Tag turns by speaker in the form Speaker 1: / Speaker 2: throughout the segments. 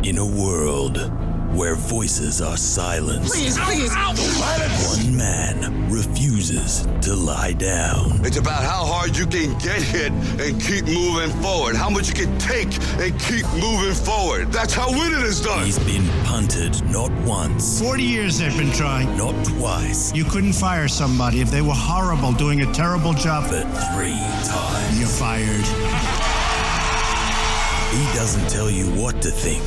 Speaker 1: In a world where voices are silenced,
Speaker 2: Please.
Speaker 1: one man refuses to lie down.
Speaker 3: It's about how hard you can get hit and keep moving forward. How much you can take and keep moving forward. That's how winning is done.
Speaker 1: He's been punted not once,
Speaker 4: 40 years they've been trying.
Speaker 1: not twice,
Speaker 4: You couldn't fire somebody if they were horrible, doing a terrible job.
Speaker 1: but 3 times.
Speaker 4: You're fired.
Speaker 1: He doesn't tell you what to think,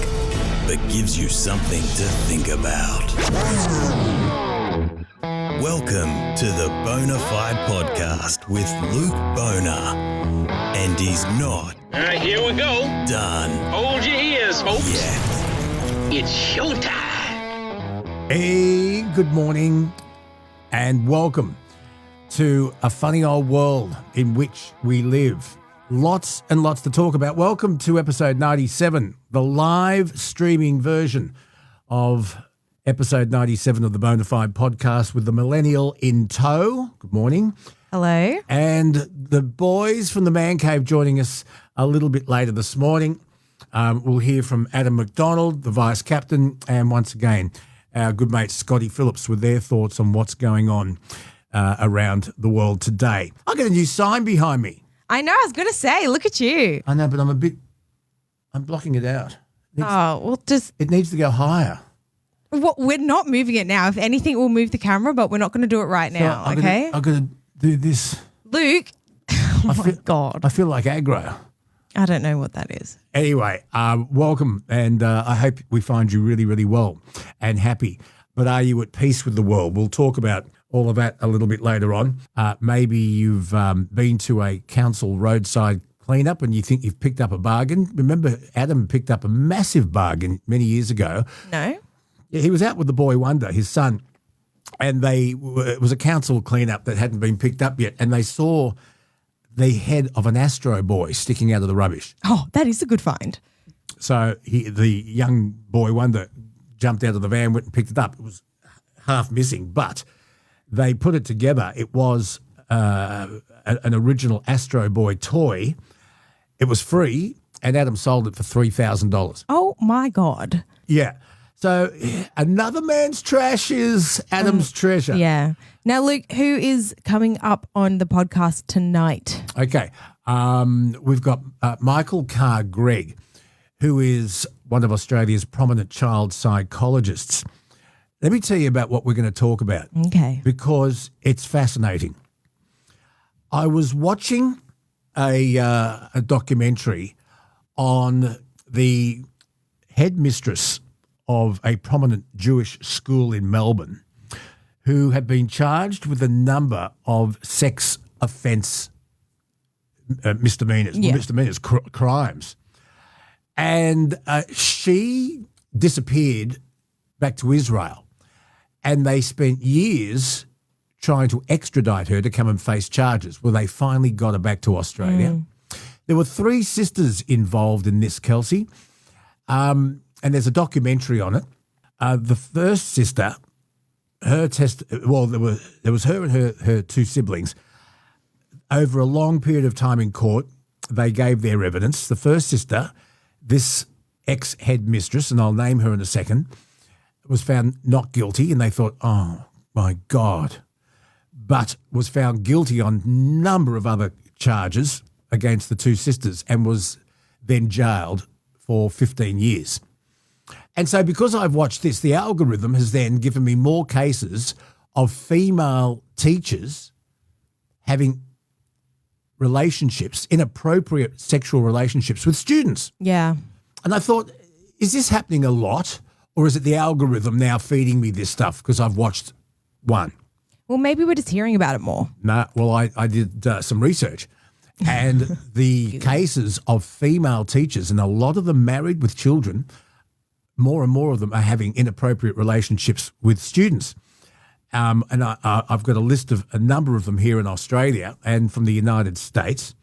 Speaker 1: but gives you something to think about. Welcome to the Bonafide podcast with Luke Bonar. And he's not
Speaker 5: All right, here we go.
Speaker 1: done
Speaker 5: Hold your ears, folks.
Speaker 1: yet.
Speaker 5: It's showtime.
Speaker 6: Hey, good morning and welcome to a funny old world in which we live. Lots and lots to talk about. Welcome to episode 97, the live streaming version of episode 97 of the Bonafide podcast with the Millennial in tow. Good morning.
Speaker 7: Hello.
Speaker 6: And the boys from the Man Cave joining us a little bit later this morning. We'll hear from Adam McDonald, the vice captain, and once again, our good mate Scotty Phillips with their thoughts on what's going on around the world today. I got a new sign behind me.
Speaker 7: I know, I was going to say, look at you.
Speaker 6: I know, but I'm blocking it out. It needs to go higher.
Speaker 7: We're not moving it now. If anything, we'll move the camera, but we're not going to do it right now,
Speaker 6: So
Speaker 7: okay?
Speaker 6: I've got to do this.
Speaker 7: Luke, oh my God.
Speaker 6: I feel like aggro.
Speaker 7: I don't know what that is.
Speaker 6: Anyway, welcome, and I hope we find you really, really well and happy. But are you at peace with the world? We'll talk about all of that a little bit later on. Maybe you've been to a council roadside cleanup and you think you've picked up a bargain. Remember, Adam picked up a massive bargain many years ago.
Speaker 7: No?
Speaker 6: Yeah, he was out with the boy Wonder, his son, and it was a council cleanup that hadn't been picked up yet, and they saw the head of an Astro Boy sticking out of the rubbish.
Speaker 7: Oh, that is a good find.
Speaker 6: So the young boy Wonder jumped out of the van, went and picked it up. It was half missing, but they put it together. It was an original Astro Boy toy. It was free, and Adam sold it for $3,000.
Speaker 7: Oh, my God.
Speaker 6: Yeah. So another man's trash is Adam's treasure.
Speaker 7: Yeah. Now, Luke, who is coming up on the podcast tonight?
Speaker 6: Okay. We've got Michael Carr-Gregg, who is one of Australia's prominent child psychologists. Let me tell you about what we're going to talk about.
Speaker 7: Okay.
Speaker 6: Because it's fascinating. I was watching a documentary on the headmistress of a prominent Jewish school in Melbourne who had been charged with a number of sex offence misdemeanors, crimes. And she disappeared back to Israel, and they spent years trying to extradite her to come and face charges. Well, they finally got her back to Australia. There were 3 sisters involved in this, Kelsey, and there's a documentary on it. The first sister, there was her and her 2 siblings. Over a long period of time in court, they gave their evidence. The first sister, this ex-headmistress, and I'll name her in a second, was found not guilty, and they thought, oh, my God, but was found guilty on a number of other charges against the 2 sisters and was then jailed for 15 years. And so because I've watched this, the algorithm has then given me more cases of female teachers having relationships, inappropriate sexual relationships with students.
Speaker 7: Yeah.
Speaker 6: And I thought, is this happening a lot, or is it the algorithm now feeding me this stuff because I've watched one?
Speaker 7: Well, maybe we're just hearing about it more.
Speaker 6: No, well, I did some research, and the cases of female teachers, and a lot of them married with children, more and more of them are having inappropriate relationships with students. And I've got a list of a number of them here in Australia and from the United States,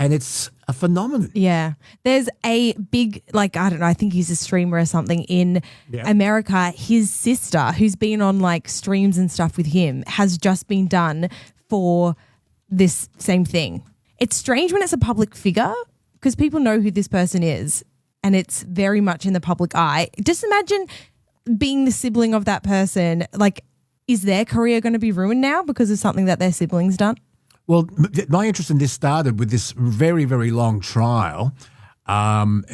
Speaker 6: and it's a phenomenon.
Speaker 7: Yeah. There's a big, I think he's a streamer or something in America. His sister, who's been on streams and stuff with him, has just been done for this same thing. It's strange when it's a public figure because people know who this person is. and it's very much in the public eye. Just imagine being the sibling of that person. Like, is their career going to be ruined now because of something that their siblings done?
Speaker 6: Well, my interest in this started with this very, very long trial. And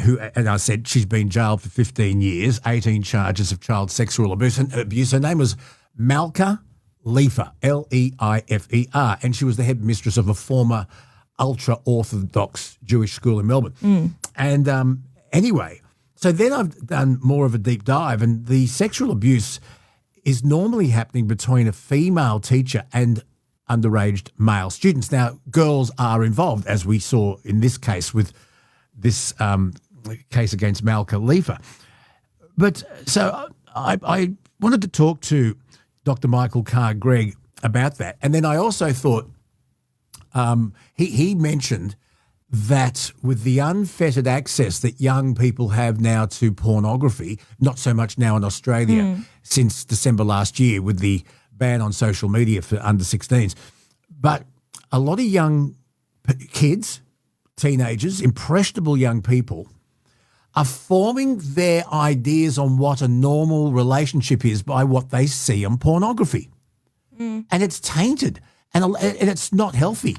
Speaker 6: I said she's been jailed for 15 years, 18 charges of child sexual abuse. Her name was Malka Leifer, Leifer, and she was the headmistress of a former ultra-Orthodox Jewish school in Melbourne. And anyway, so then I've done more of a deep dive, and the sexual abuse is normally happening between a female teacher and underage male students. Now, girls are involved, as we saw in this case with this case against Malka Leifer. But so I wanted to talk to Dr. Michael Carr-Gregg about that. And then I also thought he mentioned that with the unfettered access that young people have now to pornography, not so much now in Australia since December last year with the ban on social media for under 16s, but a lot of young kids, teenagers, impressionable young people are forming their ideas on what a normal relationship is by what they see on pornography. And it's tainted and it's not healthy.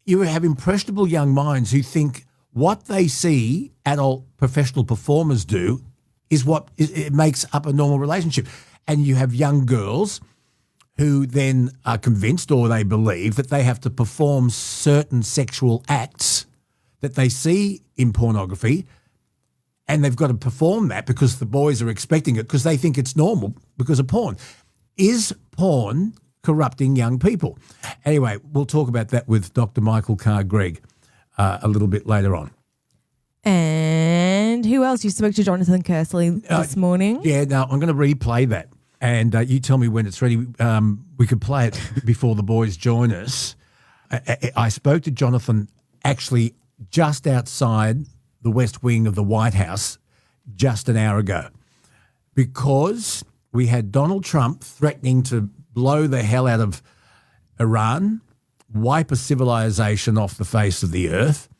Speaker 6: You have impressionable young minds who think what they see adult professional performers do is what it makes up a normal relationship. And you have young girls who then are convinced or they believe that they have to perform certain sexual acts that they see in pornography, and they've got to perform that because the boys are expecting it because they think it's normal because of porn. Is porn corrupting young people? Anyway, we'll talk about that with Dr. Michael Carr-Gregg a little bit later on.
Speaker 7: And who else? You spoke to Jonathan Kersley this morning.
Speaker 6: Yeah, now I'm going to replay that, and you tell me when it's ready. We could play it before the boys join us. I spoke to Jonathan actually just outside the West Wing of the White House just an hour ago because we had Donald Trump threatening to blow the hell out of Iran, wipe a civilization off the face of the earth,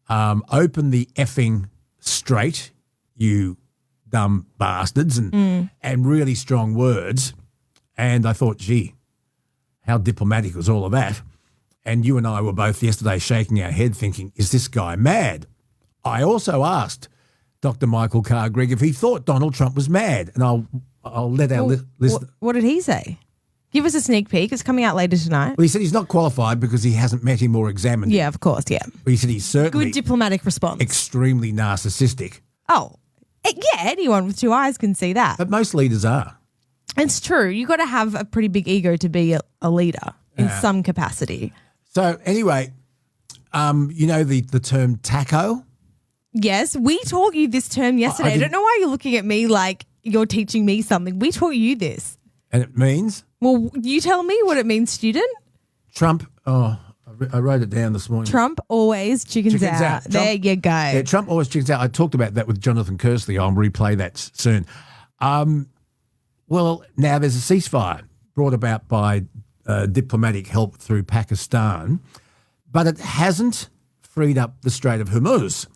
Speaker 6: open the effing strait, you dumb bastards, and really strong words. And I thought, gee, how diplomatic was all of that? And you and I were both yesterday shaking our head thinking, is this guy mad? I also asked Dr. Michael Carr-Gregg if he thought Donald Trump was mad. And I'll let our listeners...
Speaker 7: What did he say? Give us a sneak peek. It's coming out later tonight.
Speaker 6: Well, he said he's not qualified because he hasn't met him or examined him.
Speaker 7: Yeah, of course, yeah.
Speaker 6: But he said he's certainly...
Speaker 7: Good diplomatic response.
Speaker 6: Extremely narcissistic.
Speaker 7: Oh, yeah, anyone with two eyes can see that.
Speaker 6: But most leaders are.
Speaker 7: It's true. You got to have a pretty big ego to be a leader in some capacity.
Speaker 6: So anyway, you know the term taco?
Speaker 7: Yes, we taught you this term yesterday. I don't know why you're looking at me like you're teaching me something. We taught you this.
Speaker 6: And it means?
Speaker 7: Well, you tell me what it means, student.
Speaker 6: Trump, I wrote it down this morning.
Speaker 7: Trump always chickens out. There you go.
Speaker 6: Yeah, Trump always chickens out. I talked about that with Jonathan Kersley. I'll replay that soon. Well, now there's a ceasefire brought about by diplomatic help through Pakistan, but it hasn't freed up the Strait of Hormuz.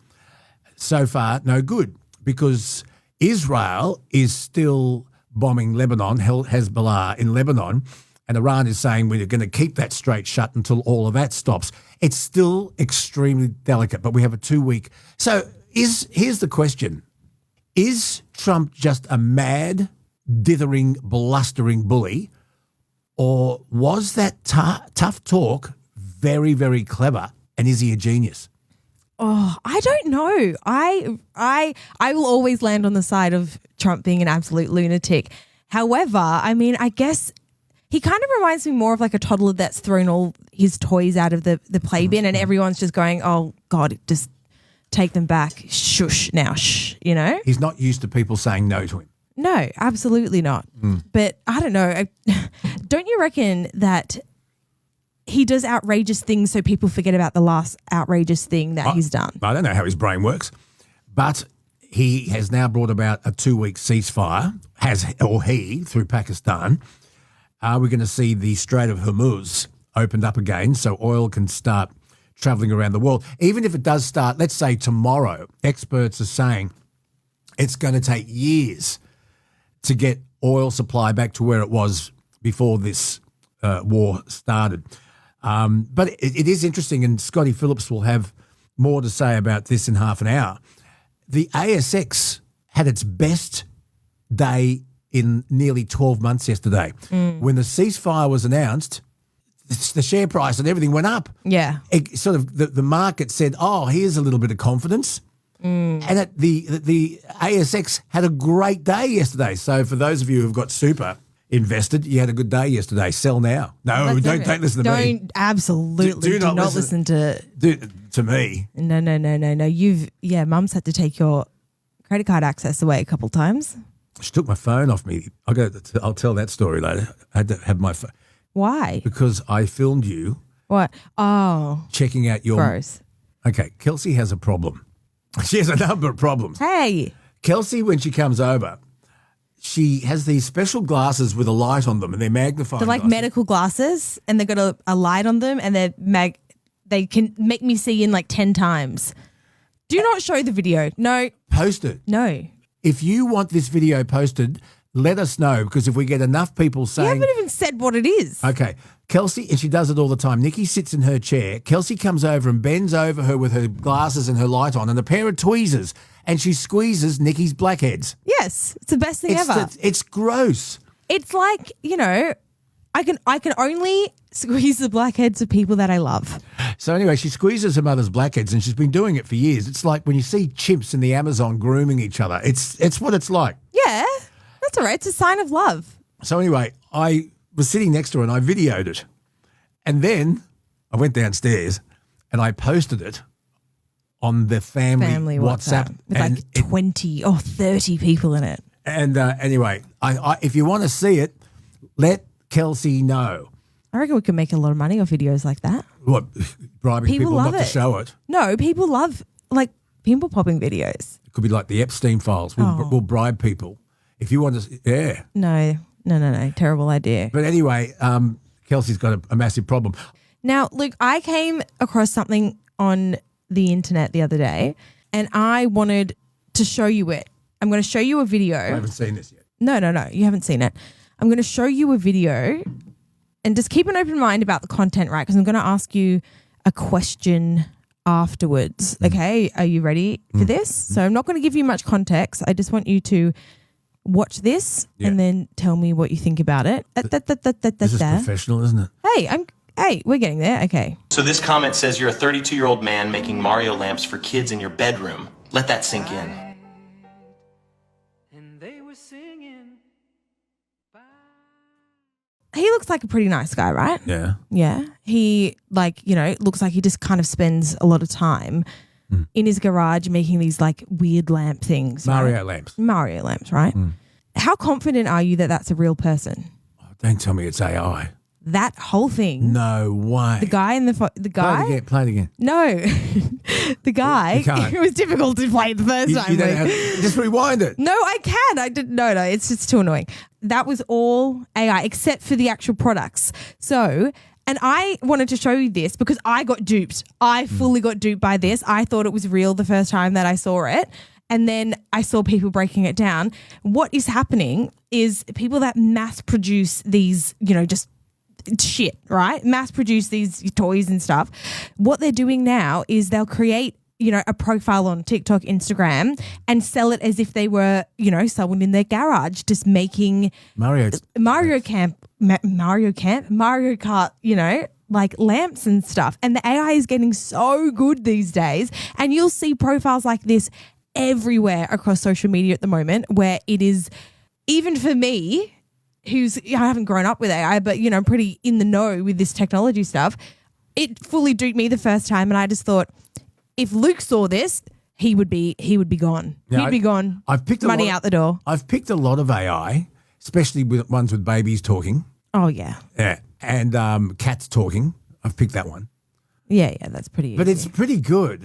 Speaker 6: So far, no good, because Israel is still bombing Lebanon, Hezbollah in Lebanon, and Iran is saying we're going to keep that strait shut until all of that stops. It's still extremely delicate, but we have a 2-week. So here's the question. Is Trump just a mad, dithering, blustering bully, or was that tough talk very, very clever, and is he a genius?
Speaker 7: Oh, I don't know. I will always land on the side of Trump being an absolute lunatic. However, I mean, I guess he kind of reminds me more of like a toddler that's thrown all his toys out of the play bin and everyone's just going, oh, God, just take them back. Shush now, shh, you know?
Speaker 6: He's not used to people saying no to him.
Speaker 7: No, absolutely not. But I don't know. Don't you reckon that he does outrageous things so people forget about the last outrageous thing that he's done?
Speaker 6: I don't know how his brain works, but he has now brought about a 2-week ceasefire, through Pakistan. We're going to see the Strait of Hormuz opened up again so oil can start traveling around the world. Even if it does start, let's say tomorrow, experts are saying it's going to take years to get oil supply back to where it was before this war started. But it is interesting, and Scotty Phillips will have more to say about this in half an hour. The ASX had its best day in nearly 12 months yesterday. When the ceasefire was announced, the share price and everything went up.
Speaker 7: Yeah.
Speaker 6: It sort of the market said, oh, here's a little bit of confidence. And the ASX had a great day yesterday. So for those of you who've got super invested, you had a good day yesterday. Sell now. No, don't listen to me.
Speaker 7: Don't absolutely do not listen to
Speaker 6: me.
Speaker 7: No. Mum's had to take your credit card access away a couple times.
Speaker 6: She took my phone off me. I'll tell that story later. I had to have my phone.
Speaker 7: Why?
Speaker 6: Because I filmed you.
Speaker 7: What? Oh.
Speaker 6: Checking out your.
Speaker 7: Gross.
Speaker 6: Okay, Kelsey has a problem. She has a number of problems.
Speaker 7: Hey.
Speaker 6: Kelsey, when she comes over, she has these special glasses with a light on them, and they're magnifying.
Speaker 7: They're like
Speaker 6: glasses.
Speaker 7: medical glasses, and they've got a light on them, and they can make me see in like 10 times. Do not show the video. No.
Speaker 6: Post it.
Speaker 7: No.
Speaker 6: If you want this video posted, let us know, because if we get enough people saying...
Speaker 7: You haven't even said what it is.
Speaker 6: Okay. Kelsey, and she does it all the time. Nikki sits in her chair. Kelsey comes over and bends over her with her glasses and her light on and a pair of tweezers, and she squeezes Nikki's blackheads.
Speaker 7: Yes. It's the best thing ever.
Speaker 6: It's gross.
Speaker 7: It's like, I can only squeeze the blackheads of people that I love.
Speaker 6: So anyway, she squeezes her mother's blackheads, and she's been doing it for years. It's like when you see chimps in the Amazon grooming each other. It's what it's like.
Speaker 7: Yeah. That's all right. It's a sign of love.
Speaker 6: So anyway, I was sitting next to her and I videoed it. And then I went downstairs and I posted it on the family WhatsApp.
Speaker 7: With like 20 or 30 people in it.
Speaker 6: And anyway, I if you want to see it, let Kelsey know.
Speaker 7: I reckon we can make a lot of money off videos like that.
Speaker 6: What, bribing people
Speaker 7: love
Speaker 6: not to show it?
Speaker 7: No, people love like pimple popping videos.
Speaker 6: It could be like the Epstein files. We'll bribe people. If you want to, yeah.
Speaker 7: No. Terrible idea.
Speaker 6: But anyway, Kelsey's got a massive problem.
Speaker 7: Now, Luke, I came across something on the internet the other day and I wanted to show you it. I'm going to show you a video.
Speaker 6: I haven't seen this yet.
Speaker 7: No, you haven't seen it. I'm going to show you a video and just keep an open mind about the content, right? Because I'm going to ask you a question afterwards. Okay, are you ready for this? So I'm not going to give you much context. I just want you to watch this and then tell me what you think about it.
Speaker 6: This is professional, isn't it?
Speaker 7: Hey, we're getting there. Okay.
Speaker 2: So this comment says you're a 32-year-old man making Mario lamps for kids in your bedroom. Let that sink in.
Speaker 7: He looks like a pretty nice guy, right?
Speaker 6: Yeah.
Speaker 7: Yeah. He looks like he just kind of spends a lot of time in his garage making these like weird lamp things.
Speaker 6: Mario lamps,
Speaker 7: right? How confident are you that that's a real person?
Speaker 6: Oh, don't tell me it's AI.
Speaker 7: That whole thing.
Speaker 6: No way.
Speaker 7: The guy in the guy.
Speaker 6: Play it again.
Speaker 7: No, the guy.
Speaker 6: You can't.
Speaker 7: It was difficult to play the first time.
Speaker 6: You don't have just rewind it.
Speaker 7: No, I can. I didn't. No, it's just too annoying. That was all AI except for the actual products. So, and I wanted to show you this because I got duped. I fully got duped by this. I thought it was real the first time that I saw it. And then I saw people breaking it down. What is happening is people that mass produce these, just shit, right? Mass produce these toys and stuff. What they're doing now is they'll create, a profile on TikTok, Instagram, and sell it as if they were, someone in their garage just making Mario Kart, like lamps and stuff. And the AI is getting so good these days. And you'll see profiles like this everywhere across social media at the moment, where it is, even for me, I haven't grown up with AI, but I'm pretty in the know with this technology stuff. It fully duped me the first time, and I just thought, if Luke saw this, he would be gone.
Speaker 6: Now,
Speaker 7: He'd be gone.
Speaker 6: I've picked
Speaker 7: money out the door.
Speaker 6: I've picked a lot of AI, especially with ones with babies talking.
Speaker 7: Oh yeah.
Speaker 6: Yeah, and cats talking. I've picked that one.
Speaker 7: Yeah, that's pretty.
Speaker 6: But
Speaker 7: easy.
Speaker 6: it's pretty good.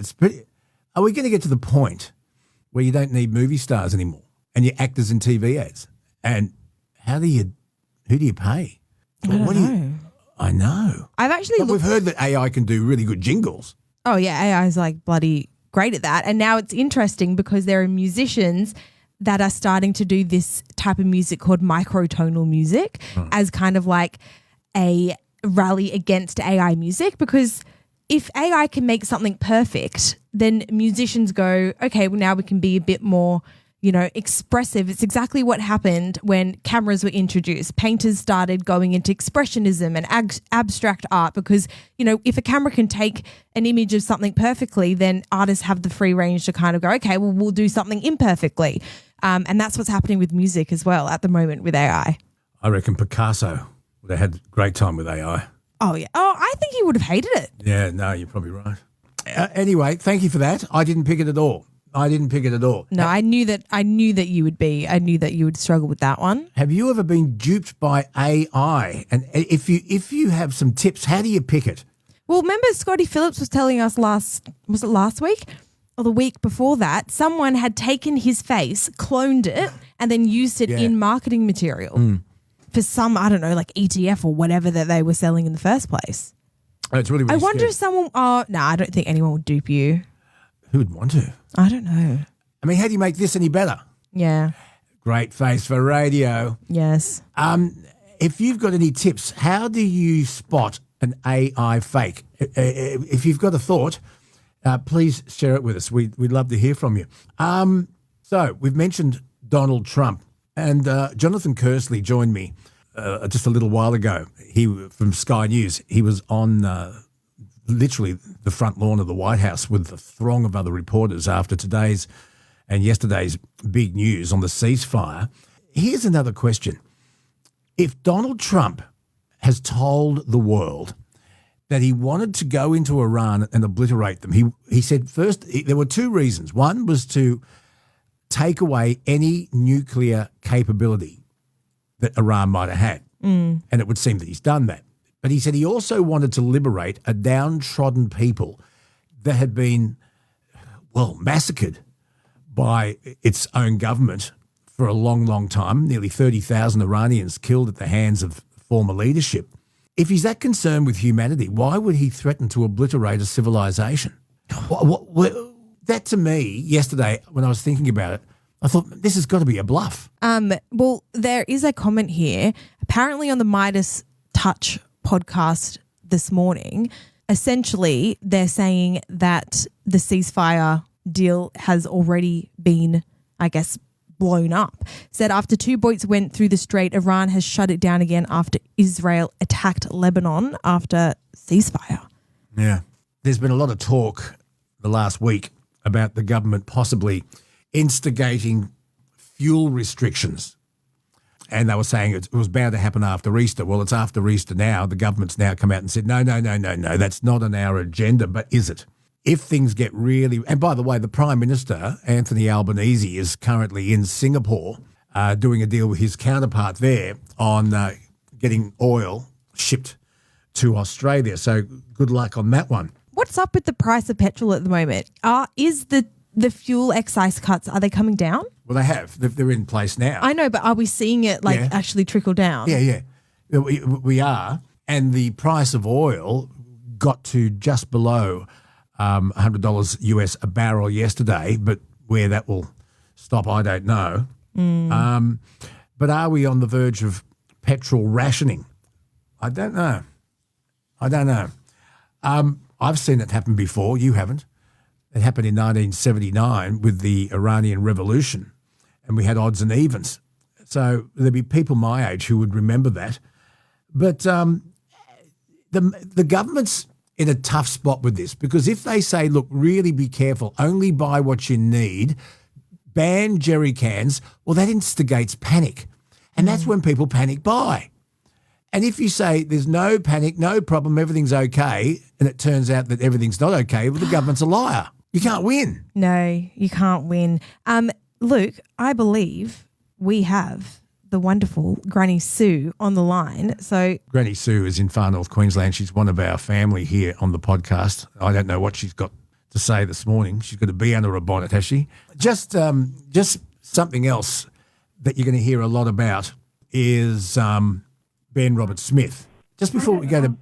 Speaker 6: Are we going to get to the point where you don't need movie stars anymore and you're actors in TV ads? And who do you pay?
Speaker 7: I don't know.
Speaker 6: I know.
Speaker 7: I've actually
Speaker 6: But we've heard that AI can do really good jingles.
Speaker 7: Oh, yeah, AI is like bloody great at that. And now it's interesting because there are musicians that are starting to do this type of music called microtonal music as kind of like a rally against AI music, because if AI can make something perfect, then musicians go, okay, well, now we can be a bit more, expressive. It's exactly what happened when cameras were introduced. Painters started going into expressionism and abstract art because, if a camera can take an image of something perfectly, then artists have the free range to kind of go, okay, well, we'll do something imperfectly. And that's what's happening with music as well at the moment with AI.
Speaker 6: I reckon Picasso would have had a great time with AI.
Speaker 7: Oh, yeah. Oh, I think he would have hated it.
Speaker 6: Yeah, no, you're probably right. Anyway, thank you for that. I didn't pick it at all.
Speaker 7: No, I knew that you would be. I knew that you would struggle with that one.
Speaker 6: Have you ever been duped by AI? And if you have some tips, how do you pick it?
Speaker 7: Well, remember Scotty Phillips was telling us last week or the week before that, someone had taken his face, cloned it, and then used it in marketing material for some, I don't know, like ETF or whatever that they were selling in the first place.
Speaker 6: Oh, it's really, really
Speaker 7: I wonder
Speaker 6: scary.
Speaker 7: if someone, I don't think anyone would dupe you.
Speaker 6: Who would want to?
Speaker 7: I don't know.
Speaker 6: I mean, how do you make this any better?
Speaker 7: Yeah.
Speaker 6: Great face for radio.
Speaker 7: Yes.
Speaker 6: If you've got any tips, how do you spot an AI fake? If you've got a thought, please share it with us. We'd love to hear from you. So we've mentioned Donald Trump, and Jonathan Kersley joined me just a little while ago. He from Sky News. He was on literally the front lawn of the White House with a throng of other reporters after today's and yesterday's big news on the ceasefire. Here's another question. If Donald Trump has told the world that he wanted to go into Iran and obliterate them, he said first there were two reasons. One was to take away any nuclear capability that Iran might have had. And it would seem that he's done that. But he said he also wanted to liberate a downtrodden people that had been, massacred by its own government for a long, long time. Nearly 30,000 Iranians killed at the hands of former leadership. If he's that concerned with humanity, why would he threaten to obliterate a civilization? That to me, yesterday, when I was thinking about it, I thought, this has got to be a bluff.
Speaker 7: Well, there is a comment here. Apparently on the Midas Touch podcast this morning, essentially they're saying that the ceasefire deal has already been, I guess, blown up. Said after two boats went through the strait, Iran has shut it down again after Israel attacked Lebanon after ceasefire.
Speaker 6: Yeah. There's been a lot of talk the last week about the government possibly instigating fuel restrictions. And they were saying it was bound to happen after Easter. Well, it's after Easter now. The government's now come out and said, no, that's not on our agenda, but is it? If things get really... And by the way, the Prime Minister, Anthony Albanese, is currently in Singapore doing a deal with his counterpart there on getting oil shipped to Australia. So good luck on that one.
Speaker 7: What's up with the price of petrol at the moment? Is the fuel excise cuts, are they coming down?
Speaker 6: Well, they have. They're in place now.
Speaker 7: I know, but are we seeing it actually trickle down?
Speaker 6: Yeah. We are. And the price of oil got to just below $100 US a barrel yesterday, but where that will stop, I don't know. But are we on the verge of petrol rationing? I don't know. I've seen it happen before. You haven't. It happened in 1979 with the Iranian Revolution, and we had odds and evens. So there'd be people my age who would remember that. But the government's in a tough spot with this, because if they say, look, really be careful, only buy what you need, ban jerry cans, well, that instigates panic. And that's when people panic buy. And if you say there's no panic, no problem, everything's okay, and it turns out that everything's not okay, well, the government's a liar. You can't win.
Speaker 7: No, you can't win. Luke, I believe we have the wonderful Granny Sue on the line. So
Speaker 6: Granny Sue is in Far North Queensland. She's one of our family here on the podcast. I don't know what she's got to say this morning. She's got a bee under her bonnet, has she? Just something else that you're going to hear a lot about is Ben Robert Smith. Just before we go to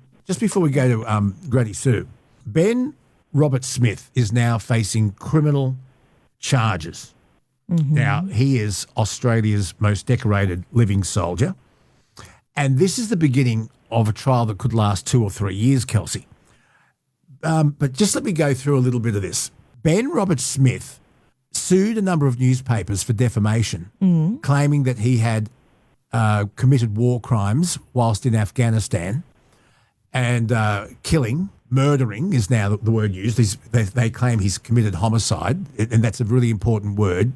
Speaker 6: Granny Sue, Ben Robert Smith is now facing criminal charges. Now, he is Australia's most decorated living soldier. And this is the beginning of a trial that could last 2 or 3 years, Kelsey. But just let me go through a little bit of this. Ben Robert Smith sued a number of newspapers for defamation, claiming that he had committed war crimes whilst in Afghanistan and murdering is now the word used. They claim he's committed homicide, and that's a really important word.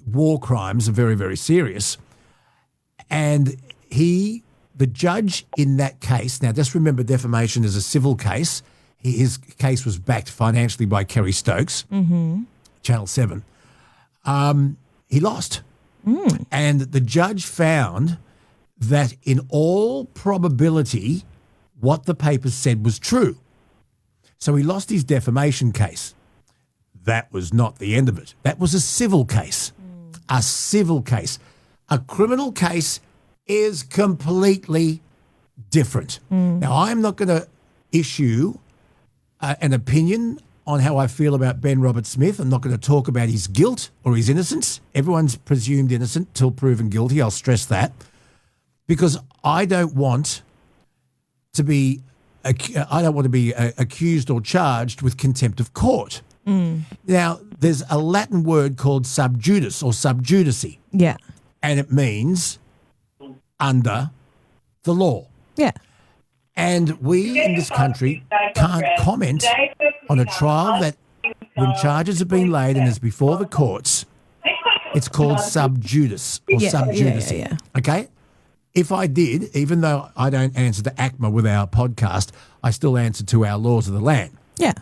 Speaker 6: War crimes are very, very serious. And the judge in that case, now just remember defamation is a civil case. His case was backed financially by Kerry Stokes, Channel 7. He lost. And the judge found that in all probability, what the papers said was true. So he lost his defamation case. That was not the end of it. That was a civil case. A civil case. A criminal case is completely different. Now, I'm not going to issue an opinion on how I feel about Ben Robert Smith. I'm not going to talk about his guilt or his innocence. Everyone's presumed innocent till proven guilty. I'll stress that. Because I don't want to be accused or charged with contempt of court. Now, there's a Latin word called sub judice or sub judice.
Speaker 7: Yeah.
Speaker 6: And it means under the law.
Speaker 7: Yeah.
Speaker 6: And we in this country can't comment on a trial that when charges have been laid and is before the courts, it's called sub judice or sub judice.
Speaker 7: Yeah.
Speaker 6: Okay? If I did, even though I don't answer to ACMA with our podcast, I still answer to our laws of the land.
Speaker 7: Yeah.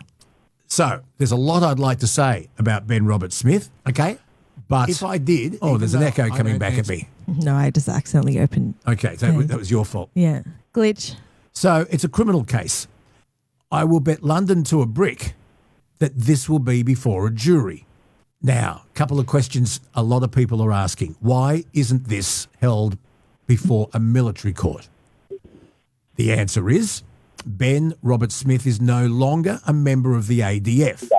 Speaker 6: So there's a lot I'd like to say about Ben Robert Smith, okay? But if I did... Oh, there's an echo coming back at me.
Speaker 7: No, I just accidentally opened.
Speaker 6: Okay, so that was your fault.
Speaker 7: Yeah. Glitch.
Speaker 6: So it's a criminal case. I will bet London to a brick that this will be before a jury. Now, a couple of questions a lot of people are asking. Why isn't this held before a military court? The answer is Ben Robert Smith is no longer a member of the ADF.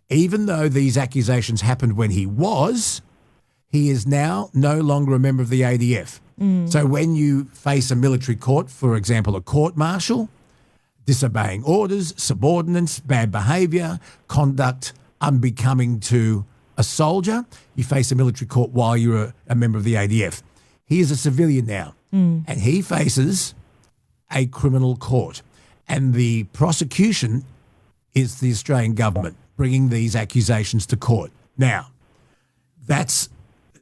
Speaker 6: Even though these accusations happened when he is now no longer a member of the ADF. So when you face a military court, for example, a court-martial, disobeying orders, subordinates, bad behaviour, conduct unbecoming to a soldier, you face a military court while you're a member of the ADF. He is a civilian now, and he faces a criminal court. And the prosecution is the Australian government bringing these accusations to court. Now, that's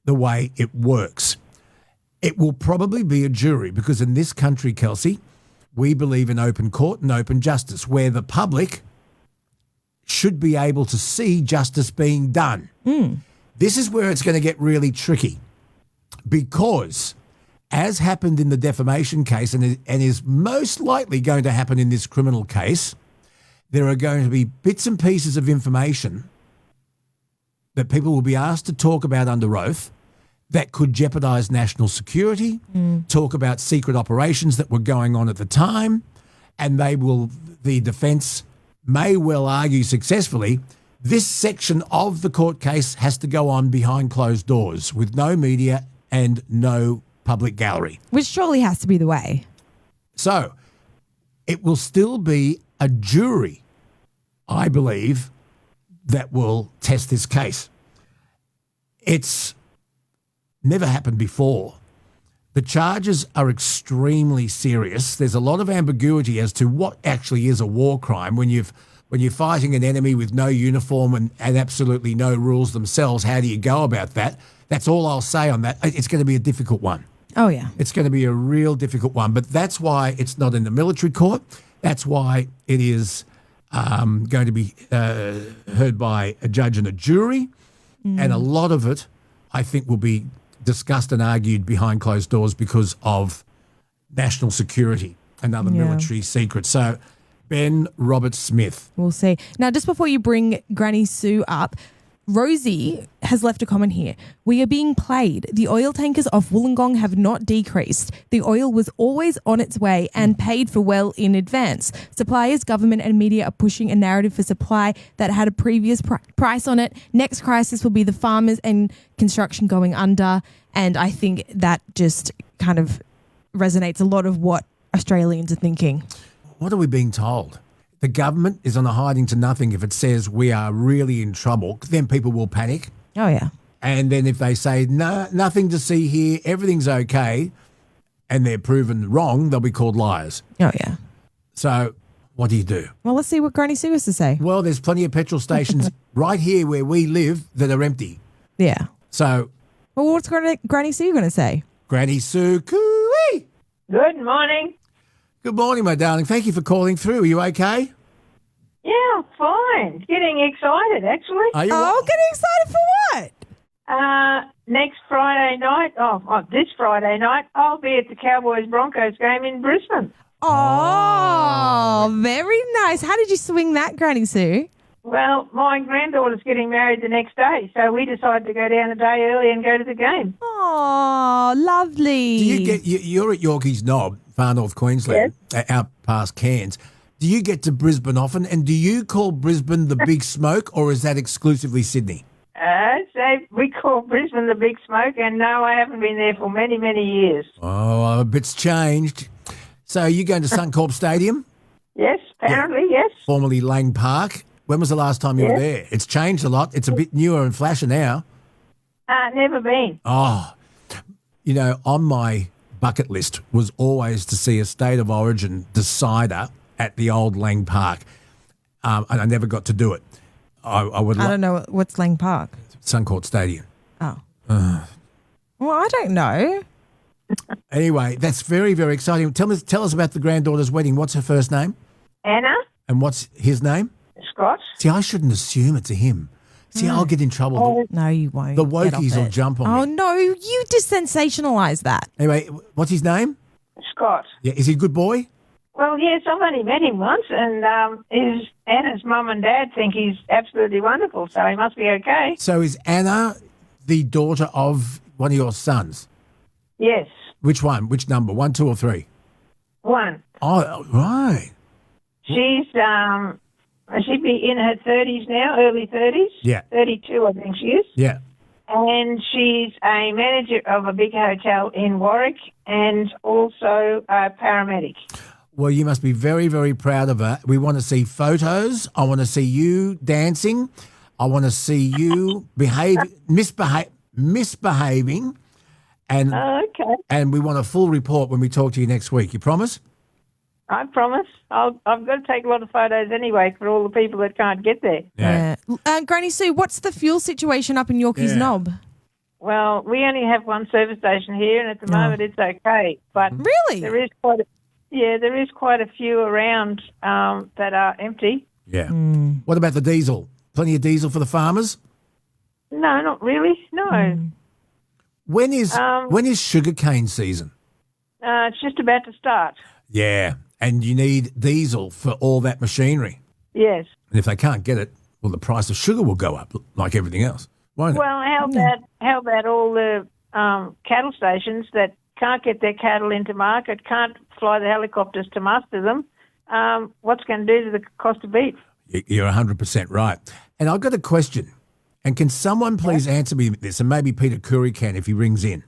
Speaker 6: the way it works. It will probably be a jury because in this country, Kelsey, we believe in open court and open justice where the public should be able to see justice being done. This is where it's going to get really tricky because as happened in the defamation case and is most likely going to happen in this criminal case, there are going to be bits and pieces of information that people will be asked to talk about under oath that could jeopardise national security, talk about secret operations that were going on at the time, and the defence may well argue successfully, this section of the court case has to go on behind closed doors with no media and no public gallery.
Speaker 7: Which surely has to be the way.
Speaker 6: So it will still be a jury, I believe, that will test this case. It's never happened before. The charges are extremely serious. There's a lot of ambiguity as to what actually is a war crime when you're fighting an enemy with no uniform and absolutely no rules themselves. How do you go about that? That's all I'll say on that. It's going to be a difficult one.
Speaker 7: Oh, yeah.
Speaker 6: It's going to be a real difficult one, but that's why it's not in the military court. That's why it is going to be heard by a judge and a jury, and a lot of it, I think, will be discussed and argued behind closed doors because of national security and other military secrets. So, Ben Robert Smith.
Speaker 7: We'll see. Now, just before you bring Granny Sue up, Rosie has left a comment here. We are being played. The oil tankers off Wollongong have not decreased. The oil was always on its way and paid for well in advance. Suppliers, government and media are pushing a narrative for supply that had a previous price on it. Next crisis will be the farmers and construction going under. And I think that just kind of resonates a lot of what Australians are thinking.
Speaker 6: What are we being told? The government is on a hiding to nothing if it says we are really in trouble. Then people will panic.
Speaker 7: Oh, yeah.
Speaker 6: And then if they say, no, nothing to see here, everything's okay, and they're proven wrong, they'll be called liars.
Speaker 7: Oh, yeah.
Speaker 6: So what do you do?
Speaker 7: Well, let's see what Granny Sue has to say.
Speaker 6: Well, there's plenty of petrol stations right here where we live that are empty.
Speaker 7: Yeah.
Speaker 6: So
Speaker 7: Well, what's Granny Sue going to say?
Speaker 6: Granny Sue, cooey.
Speaker 8: Good morning.
Speaker 6: Good morning, my darling. Thank you for calling through. Are you okay?
Speaker 8: Yeah, fine. Getting excited, actually.
Speaker 6: Are you?
Speaker 7: Oh, getting excited for what?
Speaker 8: Next Friday night, this Friday night, I'll be at the Cowboys-Broncos game in Brisbane.
Speaker 7: Oh, very nice. How did you swing that, Granny Sue?
Speaker 8: Well, my granddaughter's getting married the next day, so we decided to go down a day early and go to the game.
Speaker 7: Oh, lovely.
Speaker 6: Do you get? You're at Yorkeys Knob, far north Queensland, out past Cairns. Do you get to Brisbane often? And do you call Brisbane the Big Smoke, or is that exclusively Sydney?
Speaker 8: So we call Brisbane the Big Smoke, and no, I haven't been there for many, many years.
Speaker 6: Oh, a bit's changed. So you going to Suncorp Stadium?
Speaker 8: Yes, apparently, yes.
Speaker 6: Formerly Lang Park. When was the last time you were there? It's changed a lot. It's a bit newer and flasher now.
Speaker 8: Never been.
Speaker 6: Oh, you know, on my bucket list was always to see a State of Origin decider at the old Lang Park, and I never got to do it. I
Speaker 7: don't know what's Lang Park.
Speaker 6: Suncorp Stadium.
Speaker 7: Oh. Well, I don't know.
Speaker 6: Anyway, that's very, very exciting. Tell us about the granddaughter's wedding. What's her first name?
Speaker 8: Anna?
Speaker 6: And what's his name?
Speaker 8: Scott?
Speaker 6: See, I shouldn't assume it's a him. See, I'll get in trouble.
Speaker 7: No, you won't.
Speaker 6: The
Speaker 7: Get off
Speaker 6: wokies will
Speaker 7: it.
Speaker 6: jump on
Speaker 7: Oh,
Speaker 6: me.
Speaker 7: no, you just sensationalise that.
Speaker 6: Anyway, what's his name?
Speaker 8: Scott.
Speaker 6: Yeah, is he a good boy?
Speaker 8: Well, yes, I've only met him once, and Anna's mum and dad think he's absolutely wonderful, so he must be okay.
Speaker 6: So is Anna the daughter of one of your sons?
Speaker 8: Yes,
Speaker 6: Which one? Which number? 1, 2, or 3?
Speaker 8: one.
Speaker 6: Oh, right.
Speaker 8: She'd be in her 30s now, early 30s.
Speaker 6: Yeah.
Speaker 8: 32, I think she is.
Speaker 6: Yeah.
Speaker 8: And she's a manager of a big hotel in Warwick and also a paramedic.
Speaker 6: Well, you must be very, very proud of her. We want to see photos. I want to see you dancing. I want to see you misbehaving. And
Speaker 8: Okay,
Speaker 6: and we want a full report when we talk to you next week. You promise?
Speaker 8: I promise. I've got to take a lot of photos anyway for all the people that can't get there.
Speaker 7: Yeah. Granny Sue, what's the fuel situation up in Yorkeys Knob?
Speaker 8: Well, we only have one service station here, and at the moment it's okay. But
Speaker 7: Really?
Speaker 8: there is quite a few around that are empty.
Speaker 6: Yeah. What about the diesel? Plenty of diesel for the farmers?
Speaker 8: No, not really. No,
Speaker 6: When is sugarcane season?
Speaker 8: it's just about to start.
Speaker 6: Yeah. And you need diesel for all that machinery.
Speaker 8: Yes.
Speaker 6: And if they can't get it, well, the price of sugar will go up like everything else, won't it?
Speaker 8: Well, how about all the cattle stations that can't get their cattle into market, can't fly the helicopters to muster them? What's going to do to the cost of beef?
Speaker 6: You're 100% right. And I've got a question. And can someone please answer me this? And maybe Peter Curry can if he rings in.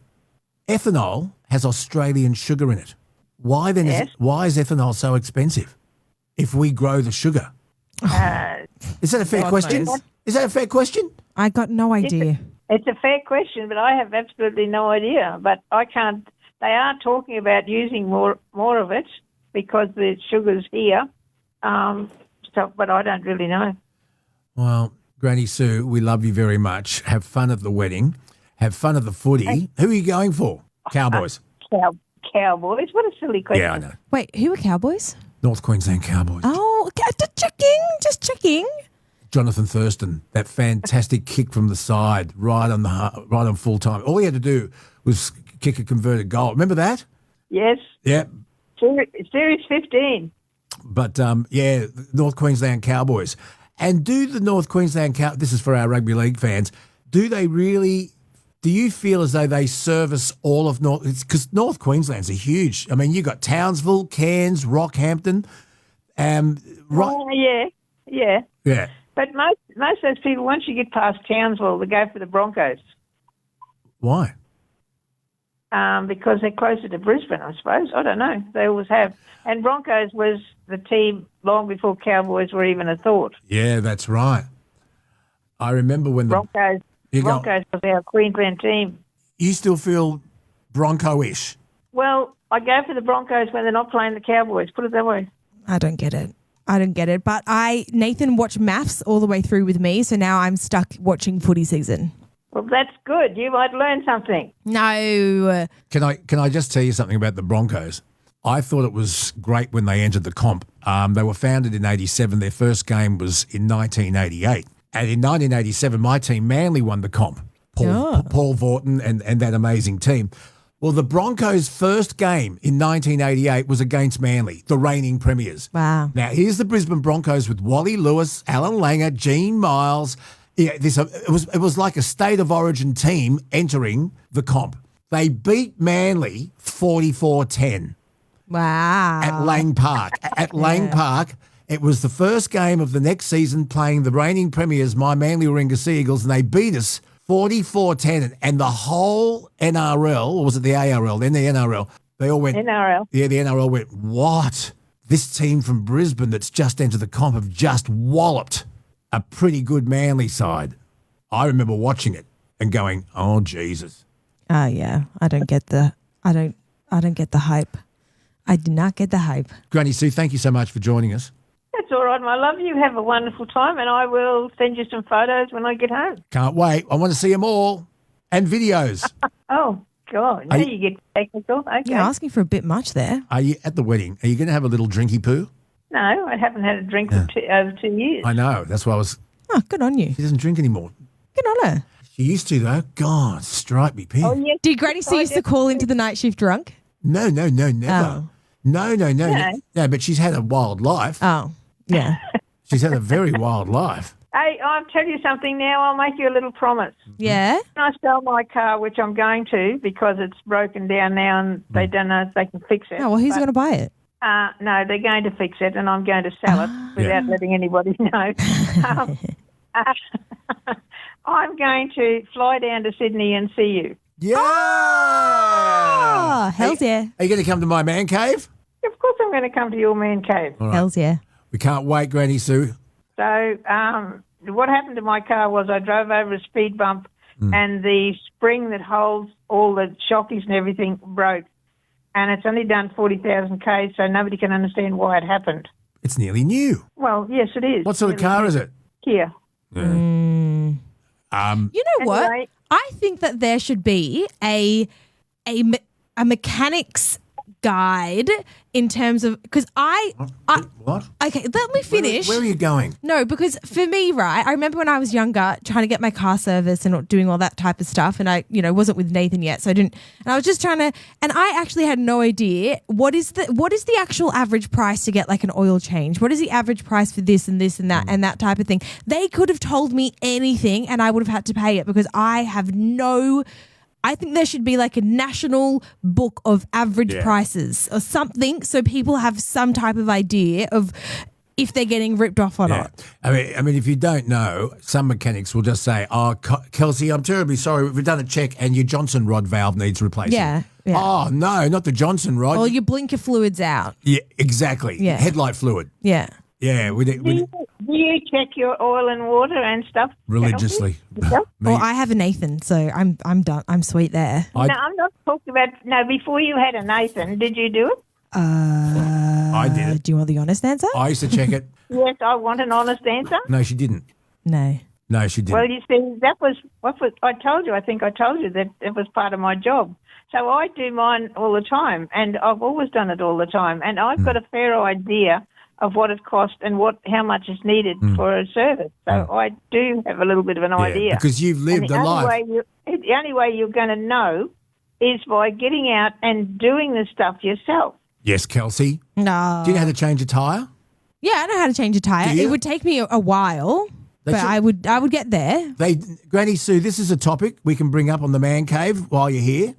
Speaker 6: Ethanol has Australian sugar in it. Why then? Why is ethanol so expensive? If we grow the sugar, is that a fair question?
Speaker 7: knows.
Speaker 6: Is that a fair question?
Speaker 7: I got no idea.
Speaker 8: It's a fair question, but I have absolutely no idea. But I can't. They are talking about using more of it because the sugar's here. But I don't really know.
Speaker 6: Well, Granny Sue, we love you very much. Have fun at the wedding. Have fun at the footy. Who are you going for? Cowboys.
Speaker 8: Cowboys? What a silly question.
Speaker 6: Yeah, I know.
Speaker 7: Wait, who are Cowboys?
Speaker 6: North Queensland Cowboys.
Speaker 7: Oh, just checking.
Speaker 6: Jonathan Thurston, that fantastic kick from the side, right on full time. All he had to do was kick a converted goal. Remember that?
Speaker 8: Yes.
Speaker 6: Yeah.
Speaker 8: Series 15.
Speaker 6: But, North Queensland Cowboys. And do the North Queensland this is for our rugby league fans, do they really? Do you feel as though they service all of North? Because North Queensland's a huge. I mean, you got Townsville, Cairns, Rockhampton.
Speaker 8: Yeah.
Speaker 6: Yeah.
Speaker 8: But most of those people, once you get past Townsville, they go for the Broncos.
Speaker 6: Why?
Speaker 8: Because they're closer to Brisbane, I suppose. I don't know. They always have. And Broncos was the team long before Cowboys were even a thought.
Speaker 6: Yeah, that's right. I remember when the
Speaker 8: Broncos was our Queensland team.
Speaker 6: You still feel Bronco-ish?
Speaker 8: Well, I go for the Broncos when they're not playing the Cowboys. Put it that way.
Speaker 7: I don't get it. But Nathan watched maths all the way through with me, so now I'm stuck watching footy season.
Speaker 8: Well, that's good. You might learn something.
Speaker 7: No.
Speaker 6: Can I just tell you something about the Broncos? I thought it was great when they entered the comp. They were founded in 87. Their first game was in 1988. And in 1987, my team, Manly, won the comp. Paul Vaughton and that amazing team. Well, the Broncos' first game in 1988 was against Manly, the reigning premiers.
Speaker 7: Wow.
Speaker 6: Now, here's the Brisbane Broncos with Wally Lewis, Alan Langer, Gene Miles. Yeah, it was like a state of origin team entering the comp. They beat Manly 44-10.
Speaker 7: Wow.
Speaker 6: At Lang Park. Lang Park, it was the first game of the next season playing the reigning premiers, my Manly Warringah Sea Eagles, and they beat us 44-10. And the whole NRL, or was it the ARL, then the NRL, they all went...
Speaker 8: NRL.
Speaker 6: Yeah, the NRL went, what? This team from Brisbane that's just entered the comp have just walloped a pretty good Manly side. I remember watching it and going, oh, Jesus.
Speaker 7: Yeah. I don't get the hype. I did not get the hype.
Speaker 6: Granny Sue, thank you so much for joining us.
Speaker 8: That's all right, my love. You have a wonderful time, and I will send you some photos when I get home.
Speaker 6: Can't wait. I want to see them all. And videos.
Speaker 8: Oh, God. Now you get technical. Okay.
Speaker 7: You're asking for a bit much there.
Speaker 6: Are you at the wedding? Are you going to have a little drinky poo?
Speaker 8: No, I haven't had a drink for over 2 years.
Speaker 6: I know. That's why I was...
Speaker 7: Oh, good on you.
Speaker 6: She doesn't drink anymore.
Speaker 7: Good on her.
Speaker 6: She used to, though. God, stripe me pin.
Speaker 8: Oh, yes.
Speaker 7: Did Granny Sue used to call into the night shift drunk?
Speaker 6: No, never.
Speaker 7: Oh.
Speaker 6: No. No, but she's had a wild life.
Speaker 7: Oh, yeah.
Speaker 6: She's had a very wild life.
Speaker 8: Hey, I'll tell you something now. I'll make you a little promise.
Speaker 7: Yeah?
Speaker 8: When I sell my car, which I'm going to because it's broken down now and they don't know if they can fix it.
Speaker 7: Oh, well, who's going to buy it?
Speaker 8: No, they're going to fix it and I'm going to sell it without letting anybody know. I'm going to fly down to Sydney and see you.
Speaker 6: Yeah!
Speaker 7: Oh, hells yeah.
Speaker 6: Are you going to come to my man cave?
Speaker 8: Of course I'm going to come to your man cave.
Speaker 6: All right.
Speaker 7: Hells yeah.
Speaker 6: We can't wait, Granny Sue.
Speaker 8: So what happened to my car was I drove over a speed bump and the spring that holds all the shockies and everything broke. And it's only done 40,000 Ks, so nobody can understand why it happened.
Speaker 6: It's nearly new.
Speaker 8: Well, yes, it is.
Speaker 6: What sort of car is it?
Speaker 8: Kia.
Speaker 7: You know what?
Speaker 8: Anyway.
Speaker 7: I think that there should be a mechanic's guide in terms of because
Speaker 6: What?
Speaker 7: okay, let me finish.
Speaker 6: Where are you going?
Speaker 7: No, because for me, right, I remember when I was younger trying to get my car serviced and doing all that type of stuff, and I, wasn't with Nathan yet, so I didn't. And I was just trying to, and I actually had no idea what is the actual average price to get like an oil change. What is the average price for this and that and that type of thing? They could have told me anything, and I would have had to pay it because I have no. I think there should be like a national book of average prices or something so people have some type of idea of if they're getting ripped off or not.
Speaker 6: I mean, if you don't know, some mechanics will just say, oh, Kelsey, I'm terribly sorry. We've done a check and your Johnson rod valve needs replacing.
Speaker 7: Yeah.
Speaker 6: Oh, no, not the Johnson rod.
Speaker 7: Or your blinker fluid's out.
Speaker 6: Yeah, exactly.
Speaker 7: Yeah.
Speaker 6: Headlight fluid.
Speaker 7: Yeah.
Speaker 6: Yeah.
Speaker 8: Do you check your oil and water and stuff?
Speaker 6: Religiously.
Speaker 7: Well, I have a Nathan, so I'm done. I'm sweet there.
Speaker 8: No, I'm not talking about. No, before you had a Nathan, did you do it?
Speaker 6: I did it.
Speaker 7: Do you want the honest answer?
Speaker 6: I used to check it.
Speaker 8: Yes, I want an honest answer.
Speaker 6: No, she didn't.
Speaker 7: No.
Speaker 6: No, she didn't.
Speaker 8: Well, you see, that was what I told you. I think I told you that it was part of my job. So I do mine all the time, and I've always done it all the time, and I've got a fair idea of what it costs and how much is needed for a service. So I do have a little bit of an idea.
Speaker 6: Because you've lived a life.
Speaker 8: The only way you're going to know is by getting out and doing the stuff yourself.
Speaker 6: Yes, Kelsey.
Speaker 7: No.
Speaker 6: Do you know how to change a tyre?
Speaker 7: Yeah, I know how to change a tyre.
Speaker 6: Do you?
Speaker 7: It would take me a while. But I would get there.
Speaker 6: Granny Sue, this is a topic we can bring up on the Man Cave while you're here.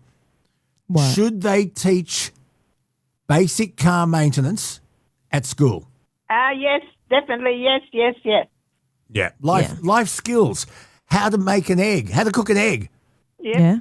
Speaker 7: What?
Speaker 6: Should they teach basic car maintenance at school?
Speaker 8: Yes, definitely. Yes.
Speaker 6: Yeah. Life skills. How to make an egg. How to cook an egg.
Speaker 8: Yeah.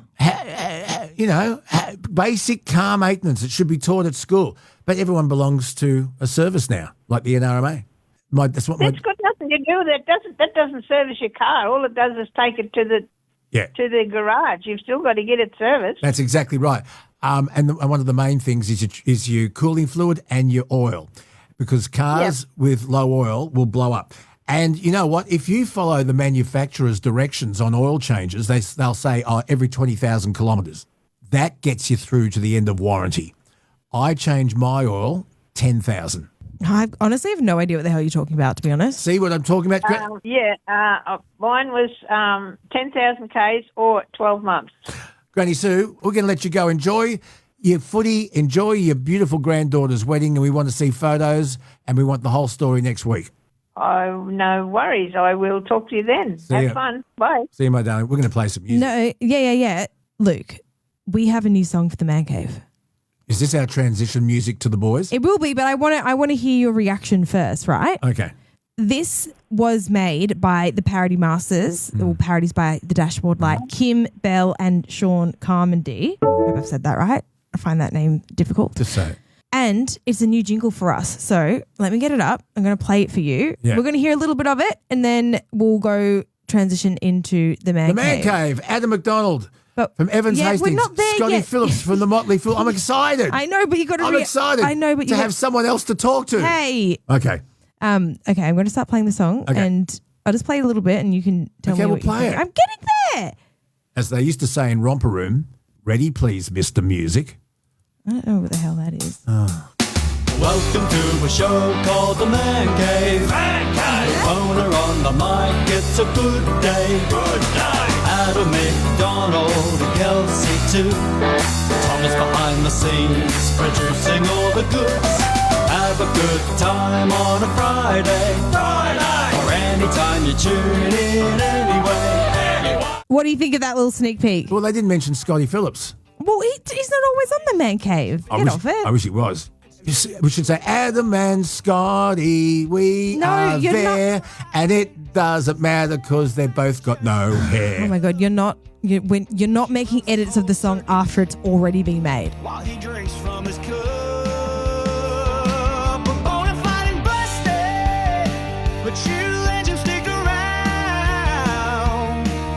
Speaker 6: Basic car maintenance. It should be taught at school. But everyone belongs to a service now, like the NRMA.
Speaker 8: That's got nothing to do with it. That doesn't service your car. All it does is take it to the garage. You've still got to get it serviced.
Speaker 6: That's exactly right. And one of the main things is your cooling fluid and your oil, because cars with low oil will blow up. And you know what? If you follow the manufacturer's directions on oil changes, they'll say, every 20,000 kilometres. That gets you through to the end of warranty. I change my oil 10,000.
Speaker 7: I honestly have no idea what the hell you're talking about, to be honest.
Speaker 6: See what I'm talking about?
Speaker 8: Mine was 10,000 Ks or 12 months.
Speaker 6: Granny Sue, we're going to let you go. Enjoy your footy, enjoy your beautiful granddaughter's wedding, and we want to see photos, and we want the whole story next week.
Speaker 8: Oh, no worries. I will talk to you then. Have fun. Bye.
Speaker 6: See you, my darling. We're going to play some music.
Speaker 7: No, yeah. Luke, we have a new song for the Man Cave.
Speaker 6: Is this our transition music to the boys?
Speaker 7: It will be, but I want to hear your reaction first, right?
Speaker 6: Okay.
Speaker 7: This was made by the Parody Masters, or parodies by the Dashboard Light, Kim Bell and Sean Carmody. I hope I've said that right. I find that name difficult
Speaker 6: Just say it.
Speaker 7: And it's a new jingle for us. So let me get it up. I'm going to play it for you.
Speaker 6: Yeah.
Speaker 7: We're going to hear a little bit of it, and then we'll go transition into the Man Cave.
Speaker 6: The Man Cave. Adam McDonald from Evans Hastings.
Speaker 7: We're not there
Speaker 6: Scotty
Speaker 7: yet.
Speaker 6: Phillips from the Motley Fool. I'm excited.
Speaker 7: I know, but you got to.
Speaker 6: I'm excited.
Speaker 7: I know, but
Speaker 6: to have someone else to talk to.
Speaker 7: Hey.
Speaker 6: Okay.
Speaker 7: Okay, I'm going to start playing the song, and I'll just play a little bit, and you can tell me
Speaker 6: we'll
Speaker 7: what you
Speaker 6: play
Speaker 7: think.
Speaker 6: it.
Speaker 7: I'm getting there.
Speaker 6: As they used to say in Romper Room, ready, please, Mr. Music.
Speaker 7: I don't know what the hell that is.
Speaker 9: Welcome to a show called The Man Cave. Man Cave. Owner on the mic, it's a good day. Good day. Adam McDonald and Kelsey too. Thomas behind the scenes, producing all the goods. Have a good time on a Friday. Or anytime you tune in anyway.
Speaker 7: What do you think of that little sneak peek?
Speaker 6: Well, they didn't mention Scotty Phillips.
Speaker 7: Well, he's not always on the Man Cave. Get off it.
Speaker 6: I wish he was. We should say Adam and Scotty, we are there, and it doesn't matter because they've both got no hair.
Speaker 7: Oh my God, you're not making edits of the song after it's already been made.
Speaker 9: While he drinks from his cup, we're Bonafide and busted, but you let him stick around.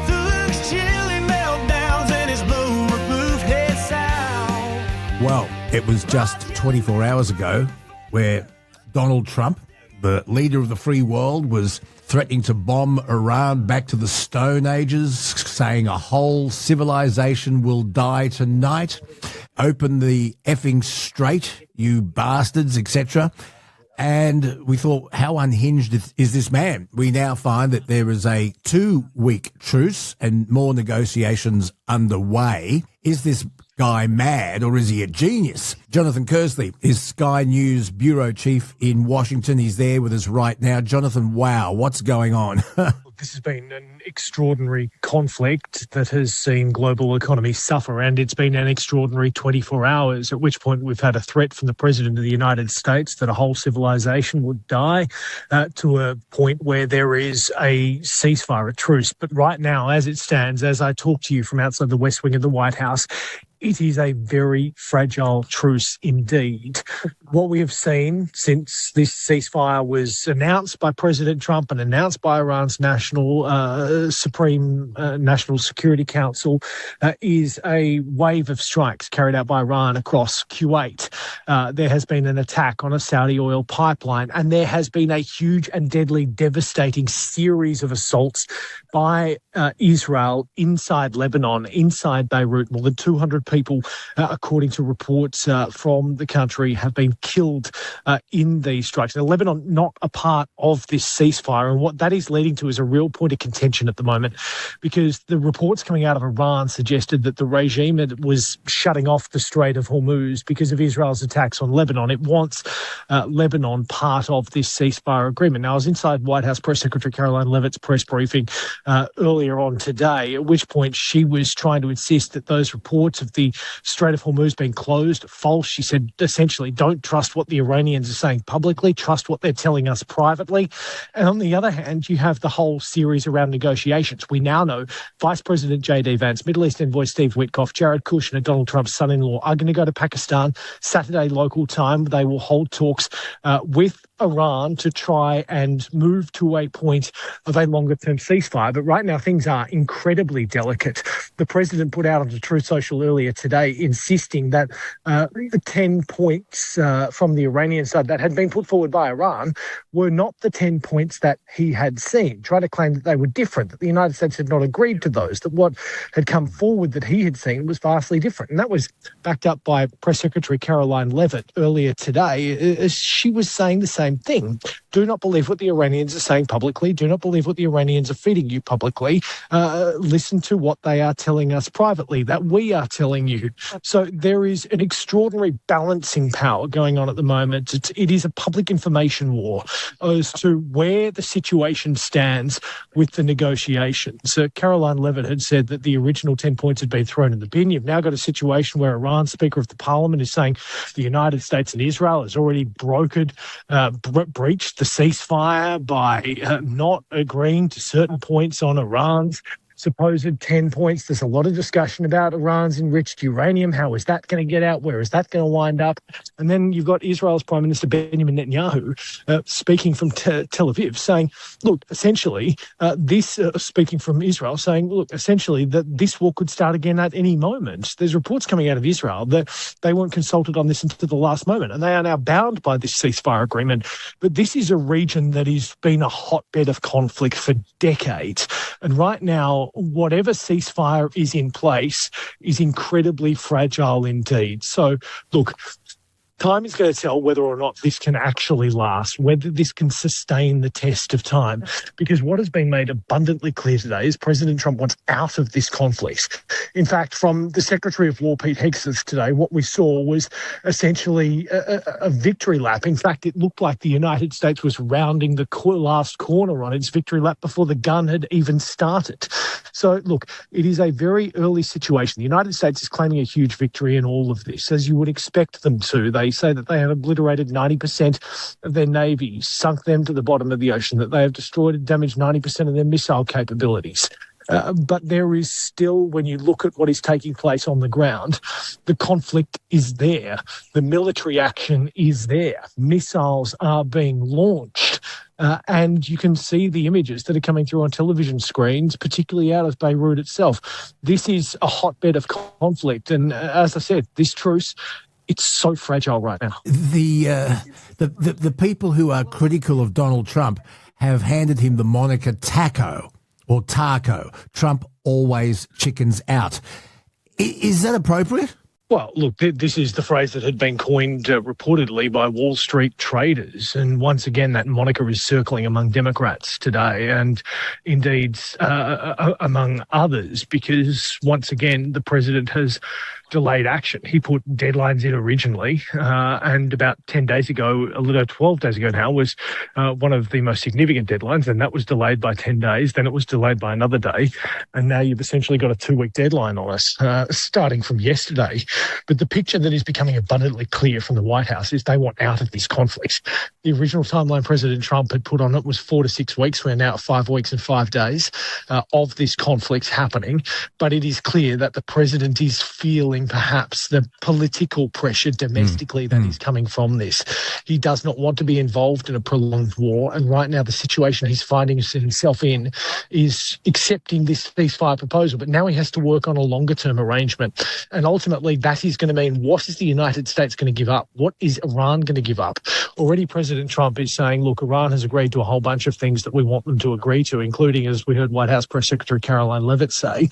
Speaker 9: Through Luke's chilly meltdowns and his bulletproof head sound.
Speaker 6: Well, it was just 24 hours ago where Donald Trump, the leader of the free world, was threatening to bomb Iran back to the Stone Ages, saying a whole civilization will die tonight. Open the effing strait, you bastards, etc. And we thought, how unhinged is this man? We now find that there is a 2-week truce and more negotiations underway. Is this guy mad or is he a genius? Jonathan Kersley is Sky News bureau chief in Washington. He's there with us right now. Jonathan, wow, what's going on?
Speaker 10: This has been an extraordinary conflict that has seen global economies suffer, and it's been an extraordinary 24 hours, at which point we've had a threat from the President of the United States that a whole civilization would die, to a point where there is a ceasefire, a truce. But right now, as it stands, as I talk to you from outside the West Wing of the White House, it is a very fragile truce indeed. What we have seen since this ceasefire was announced by President Trump and announced by Iran's Supreme National Security Council is a wave of strikes carried out by Iran across Kuwait. There has been an attack on a Saudi oil pipeline, and there has been a huge and deadly, devastating series of assaults by Israel inside Lebanon, inside Beirut. More than 200 people people, according to reports from the country, have been killed in these strikes. Now, Lebanon not a part of this ceasefire, and what that is leading to is a real point of contention at the moment, because the reports coming out of Iran suggested that the regime was shutting off the Strait of Hormuz because of Israel's attacks on Lebanon. It wants Lebanon part of this ceasefire agreement. Now, I was inside White House Press Secretary Caroline Leavitt's press briefing earlier on today, at which point she was trying to insist that those reports of the Strait of Hormuz being closed are false. She said, essentially, don't trust what the Iranians are saying publicly, trust what they're telling us privately. And on the other hand, you have the whole series around negotiations. We now know Vice President J.D. Vance, Middle East Envoy Steve Witkoff, Jared Kushner, Donald Trump's son-in-law, are going to go to Pakistan Saturday local time. They will hold talks with Iran to try and move to a point of a longer-term ceasefire. But right now, things are incredibly delicate. The president put out on the Truth Social earlier today insisting that the 10 points from the Iranian side that had been put forward by Iran were not the 10 points that he had seen, trying to claim that they were different, that the United States had not agreed to those, that what had come forward that he had seen was vastly different. And that was backed up by Press Secretary Caroline Leavitt earlier today, as she was saying the same thing. Do not believe what the Iranians are saying publicly. Do not believe what the Iranians are feeding you publicly. Listen to what they are telling us privately, that we are telling you. So there is an extraordinary balancing power going on at the moment. It is a public information war as to where the situation stands with the negotiations. Caroline Leavitt had said that the original 10 points had been thrown in the bin. You've now got a situation where Iran's Speaker of the Parliament is saying the United States and Israel has already breached the ceasefire by not agreeing to certain points on Iran's supposed 10 points. There's a lot of discussion about Iran's enriched uranium. How is that going to get out? Where is that going to wind up? And then you've got Israel's Prime Minister Benjamin Netanyahu speaking from Tel Aviv saying, look, essentially, speaking from Israel, saying, look, essentially, that this war could start again at any moment. There's reports coming out of Israel that they weren't consulted on this until the last moment, and they are now bound by this ceasefire agreement. But this is a region that has been a hotbed of conflict for decades. And right now, whatever ceasefire is in place is incredibly fragile indeed. So, look, time is going to tell whether or not this can actually last, whether this can sustain the test of time. Because what has been made abundantly clear today is President Trump wants out of this conflict. In fact, from the Secretary of War, Pete Hegseth, today, what we saw was essentially a victory lap. In fact, it looked like the United States was rounding the last corner on its victory lap before the gun had even started. So, look, it is a very early situation. The United States is claiming a huge victory in all of this, as you would expect them to. They say that they have obliterated 90% of their navy, sunk them to the bottom of the ocean, that they have destroyed and damaged 90% of their missile capabilities. But there is still, when you look at what is taking place on the ground, the conflict is there. The military action is there. Missiles are being launched. And you can see the images that are coming through on television screens, particularly out of Beirut itself. This is a hotbed of conflict. And as I said, this truce, it's so fragile right now.
Speaker 6: The people who are critical of Donald Trump have handed him the moniker Taco or Taco. Trump always chickens out. Is that appropriate?
Speaker 10: Well, look, this is the phrase that had been coined reportedly by Wall Street traders. And once again, that moniker is circling among Democrats today and indeed among others, because once again, the president has delayed action. He put deadlines in originally, and about 10 days ago, a little 12 days ago now, was one of the most significant deadlines, and that was delayed by 10 days. Then it was delayed by another day, and now you've essentially got a 2-week deadline on us, starting from yesterday. But the picture that is becoming abundantly clear from the White House is they want out of this conflict. The original timeline President Trump had put on it was 4 to 6 weeks. We're now at 5 weeks and 5 days of this conflict happening. But it is clear that the president is feeling perhaps the political pressure domestically that is coming from this. He does not want to be involved in a prolonged war. And right now the situation he's finding himself in is accepting this ceasefire proposal. But now he has to work on a longer term arrangement. And ultimately that is going to mean, what is the United States going to give up? What is Iran going to give up? Already President Trump is saying, look, Iran has agreed to a whole bunch of things that we want them to agree to, including, as we heard White House Press Secretary Caroline Leavitt say,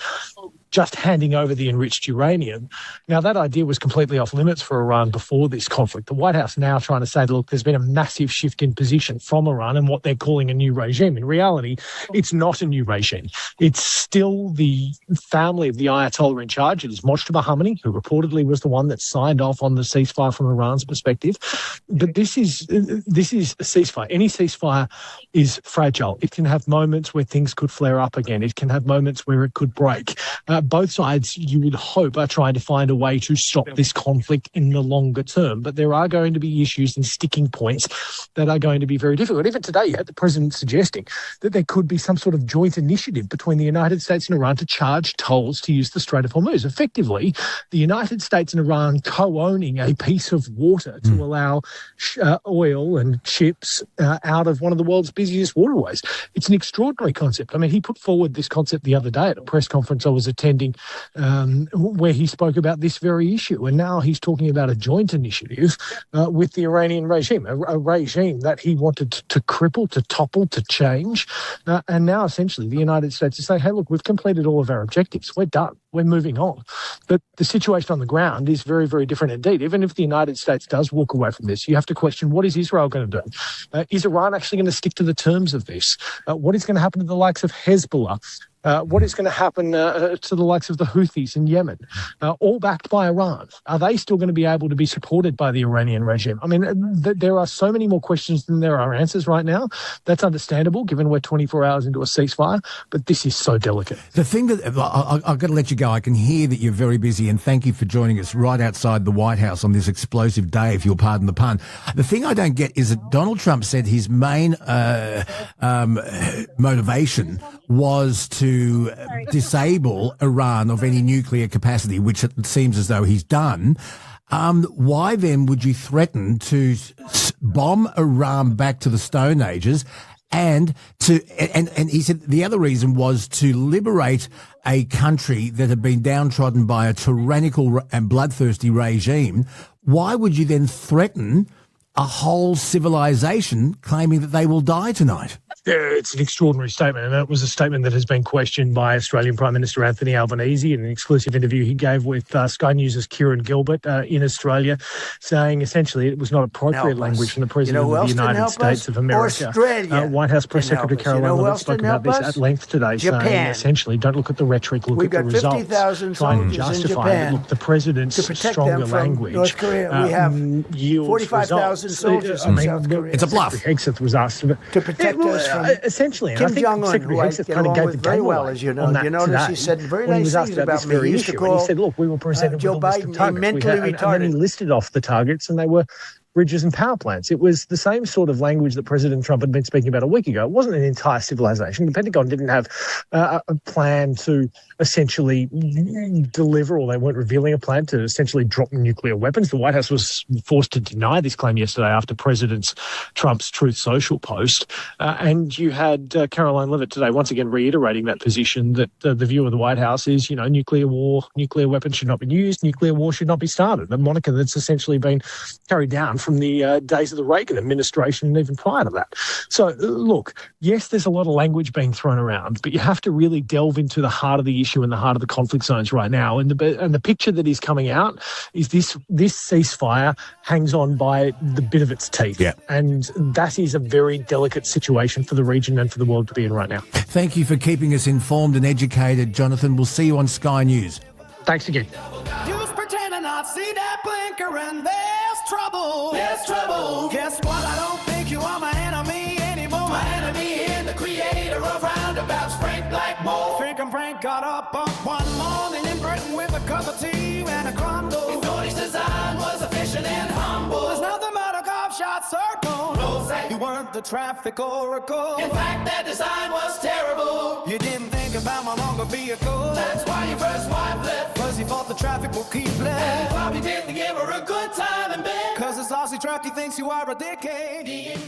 Speaker 10: just handing over the enriched uranium. Now, that idea was completely off limits for Iran before this conflict. The White House now trying to say, look, there's been a massive shift in position from Iran and what they're calling a new regime. In reality, it's not a new regime. It's still the family of the Ayatollah in charge. It is Mojtaba Khamenei, who reportedly was the one that signed off on the ceasefire from Iran's perspective. But this is a ceasefire. Any ceasefire is fragile. It can have moments where things could flare up again. It can have moments where it could break. Both sides, you would hope, are trying to find a way to stop this conflict in the longer term. But there are going to be issues and sticking points that are going to be very difficult. Even today, you had the president suggesting that there could be some sort of joint initiative between the United States and Iran to charge tolls to use the Strait of Hormuz. Effectively, the United States and Iran co-owning a piece of water to allow oil and ships out of one of the world's busiest waterways. It's an extraordinary concept. I mean, he put forward this concept the other day at a press conference I was attending where he spoke about this very issue. And now he's talking about a joint initiative with the Iranian regime, a regime that he wanted to cripple, to topple, to change. And now essentially the United States is saying, hey, look, we've completed all of our objectives. We're done. We're moving on. But the situation on the ground is very, very different indeed. Even if the United States does walk away from this, you have to question, what is Israel going to do? Is Iran actually going to stick to the terms of this? What is going to happen to the likes of Hezbollah? What is going to happen to the likes of the Houthis in Yemen, all backed by Iran? Are they still going to be able to be supported by the Iranian regime? I mean, there are so many more questions than there are answers right now. That's understandable, given we're 24 hours into a ceasefire, but this is so delicate.
Speaker 6: The thing that I've got to let you go. I can hear that you're very busy, and thank you for joining us right outside the White House on this explosive day, if you'll pardon the pun. The thing I don't get is that Donald Trump said his main motivation was to disable Iran of any nuclear capacity, which it seems as though he's done. Why then would you threaten to bomb Iran back to the Stone Ages? And he said the other reason was to liberate a country that had been downtrodden by a tyrannical and bloodthirsty regime. Why would you then threaten a whole civilization claiming that they will die tonight?
Speaker 10: It's an extraordinary statement, and it was a statement that has been questioned by Australian Prime Minister Anthony Albanese in an exclusive interview he gave with Sky News' Kieran Gilbert in Australia, saying essentially it was not appropriate language from the President of the United States of America.
Speaker 11: Australia.
Speaker 10: White House Press Secretary Caroline Levitt spoke about this at length today, saying essentially don't look at the rhetoric, look at the results. We've got 50,000 soldiers in Japan. Look, the President's stronger language.
Speaker 11: North Korea. We have 45,000 soldiers in South Korea.
Speaker 10: It's a bluff. Hegseth was asked
Speaker 11: to protect us from
Speaker 10: essentially,
Speaker 11: Kim Jong-un, who I get along with very well, as you know. You notice he said very nice things about me. He used to call
Speaker 10: he said, look, we were presented
Speaker 11: Joe
Speaker 10: with a list of
Speaker 11: Biden
Speaker 10: targets.
Speaker 11: mentally retarded.
Speaker 10: And then he listed off the targets, and they were bridges and power plants. It was the same sort of language that President Trump had been speaking about a week ago. It wasn't an entire civilization. The Pentagon didn't have a plan to essentially deliver, or they weren't revealing a plan to essentially drop nuclear weapons. The White House was forced to deny this claim yesterday after President Trump's Truth Social post. And you had Caroline Levitt today once again reiterating that position that the view of the White House is, you know, nuclear weapons should not be used, nuclear war should not be started. The moniker that's essentially been carried down from the days of the Reagan administration and even prior to that. So, look, yes, there's a lot of language being thrown around, but you have to really delve into the heart of the issue and the heart of the conflict zones right now. And the picture that is coming out is this ceasefire hangs on by the bit of its teeth.
Speaker 6: Yeah.
Speaker 10: And that is a very delicate situation for the region and for the world to be in right now.
Speaker 6: Thank you for keeping us informed and educated, Jonathan. We'll see you on Sky News.
Speaker 10: Thanks again.
Speaker 12: Just pretend to not see that blinker and there's trouble. There's trouble. Guess what? I don't think you are my enemy anymore. My enemy and the creator of roundabouts, Frank Blackmore. Frank and Frank got up on one morning in Britain with a cup of tea and a condo. He thought his design was efficient and humble. There's nothing but a golf shot circle. No, say you weren't the traffic oracle. In fact, that design was terrible. You didn't think about my longer vehicle. That's why your first wife left. Cause he thought the traffic will keep left. And probably didn't give her a good time in bed. Cause this Aussie truck, he thinks you are a decade.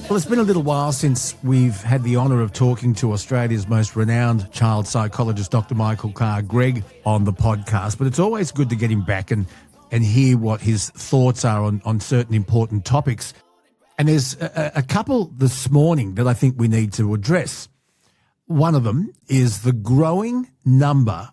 Speaker 6: Well, it's been a little while since we've had the honour of talking to Australia's most renowned child psychologist, Dr. Michael Carr-Gregg, on the podcast, but it's always good to get him back and hear what his thoughts are on certain important topics. And there's a couple this morning that I think we need to address. One of them is the growing number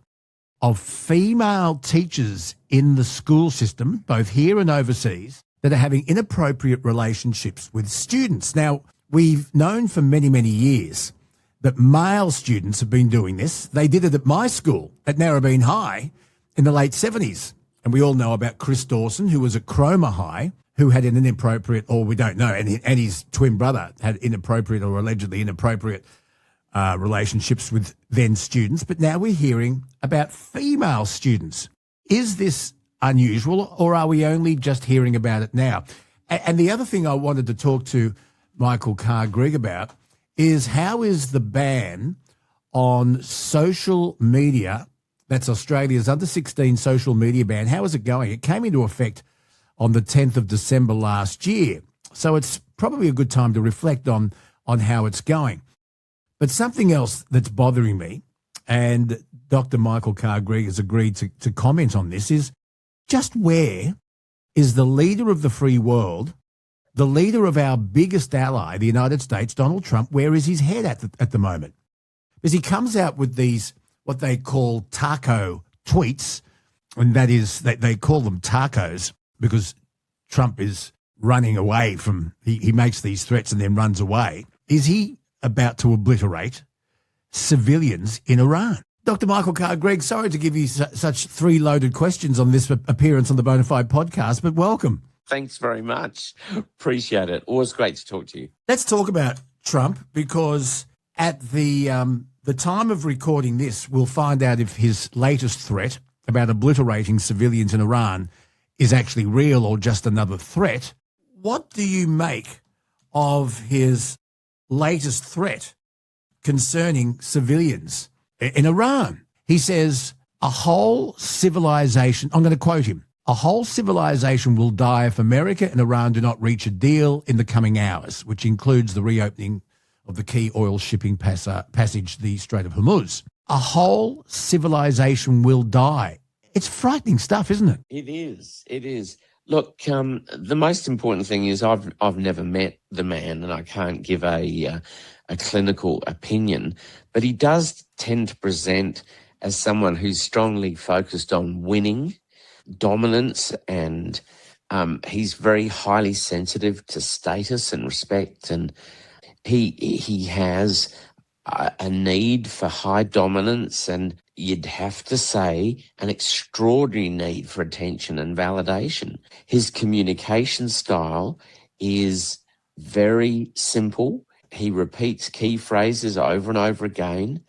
Speaker 6: of female teachers in the school system, both here and overseas, that are having inappropriate relationships with students. Now, we've known for many, many years that male students have been doing this. They did it at my school at Narrabeen High in the late 70s. And we all know about Chris Dawson, who was at Cromer High, who had an inappropriate, or we don't know, and his twin brother had inappropriate or allegedly inappropriate relationships with then students. But now we're hearing about female students. Is this unusual, or are we only just hearing about it now? And the other thing I wanted to talk to Michael Carr-Gregg about is, how is the ban on social media, that's Australia's under-16 social media ban, how is it going? It came into effect on the 10th of December last year. So it's probably a good time to reflect on how it's going. But something else that's bothering me, and Dr. Michael Carr-Gregg has agreed to comment on this, is just where is the leader of the free world, the leader of our biggest ally, the United States, Donald Trump, where is his head at the moment? Because he comes out with these, what they call taco tweets, and that is, they call them tacos because Trump is running away from, he makes these threats and then runs away. Is he about to obliterate civilians in Iran? Dr. Michael Carr-Gregg, sorry to give you such three loaded questions on this appearance on the Bonafide podcast, but welcome.
Speaker 13: Thanks very much. Appreciate it. Always great to talk to you.
Speaker 6: Let's talk about Trump, because at the time of recording this, we'll find out if his latest threat about obliterating civilians in Iran is actually real or just another threat. What do you make of his latest threat concerning civilians in Iran? He says, a whole civilization, I'm going to quote him, a whole civilization will die if America and Iran do not reach a deal in the coming hours, which includes the reopening of the key oil shipping passage, the Strait of Hormuz. A whole civilization will die. It's frightening stuff, isn't it?
Speaker 13: It is. It is. Look, the most important thing is I've never met the man, and I can't give a clinical opinion, but he does tend to present as someone who's strongly focused on winning, dominance, and he's very highly sensitive to status and respect, and he has a need for high dominance, and you'd have to say an extraordinary need for attention and validation. His communication style is very simple. He repeats key phrases over and over again,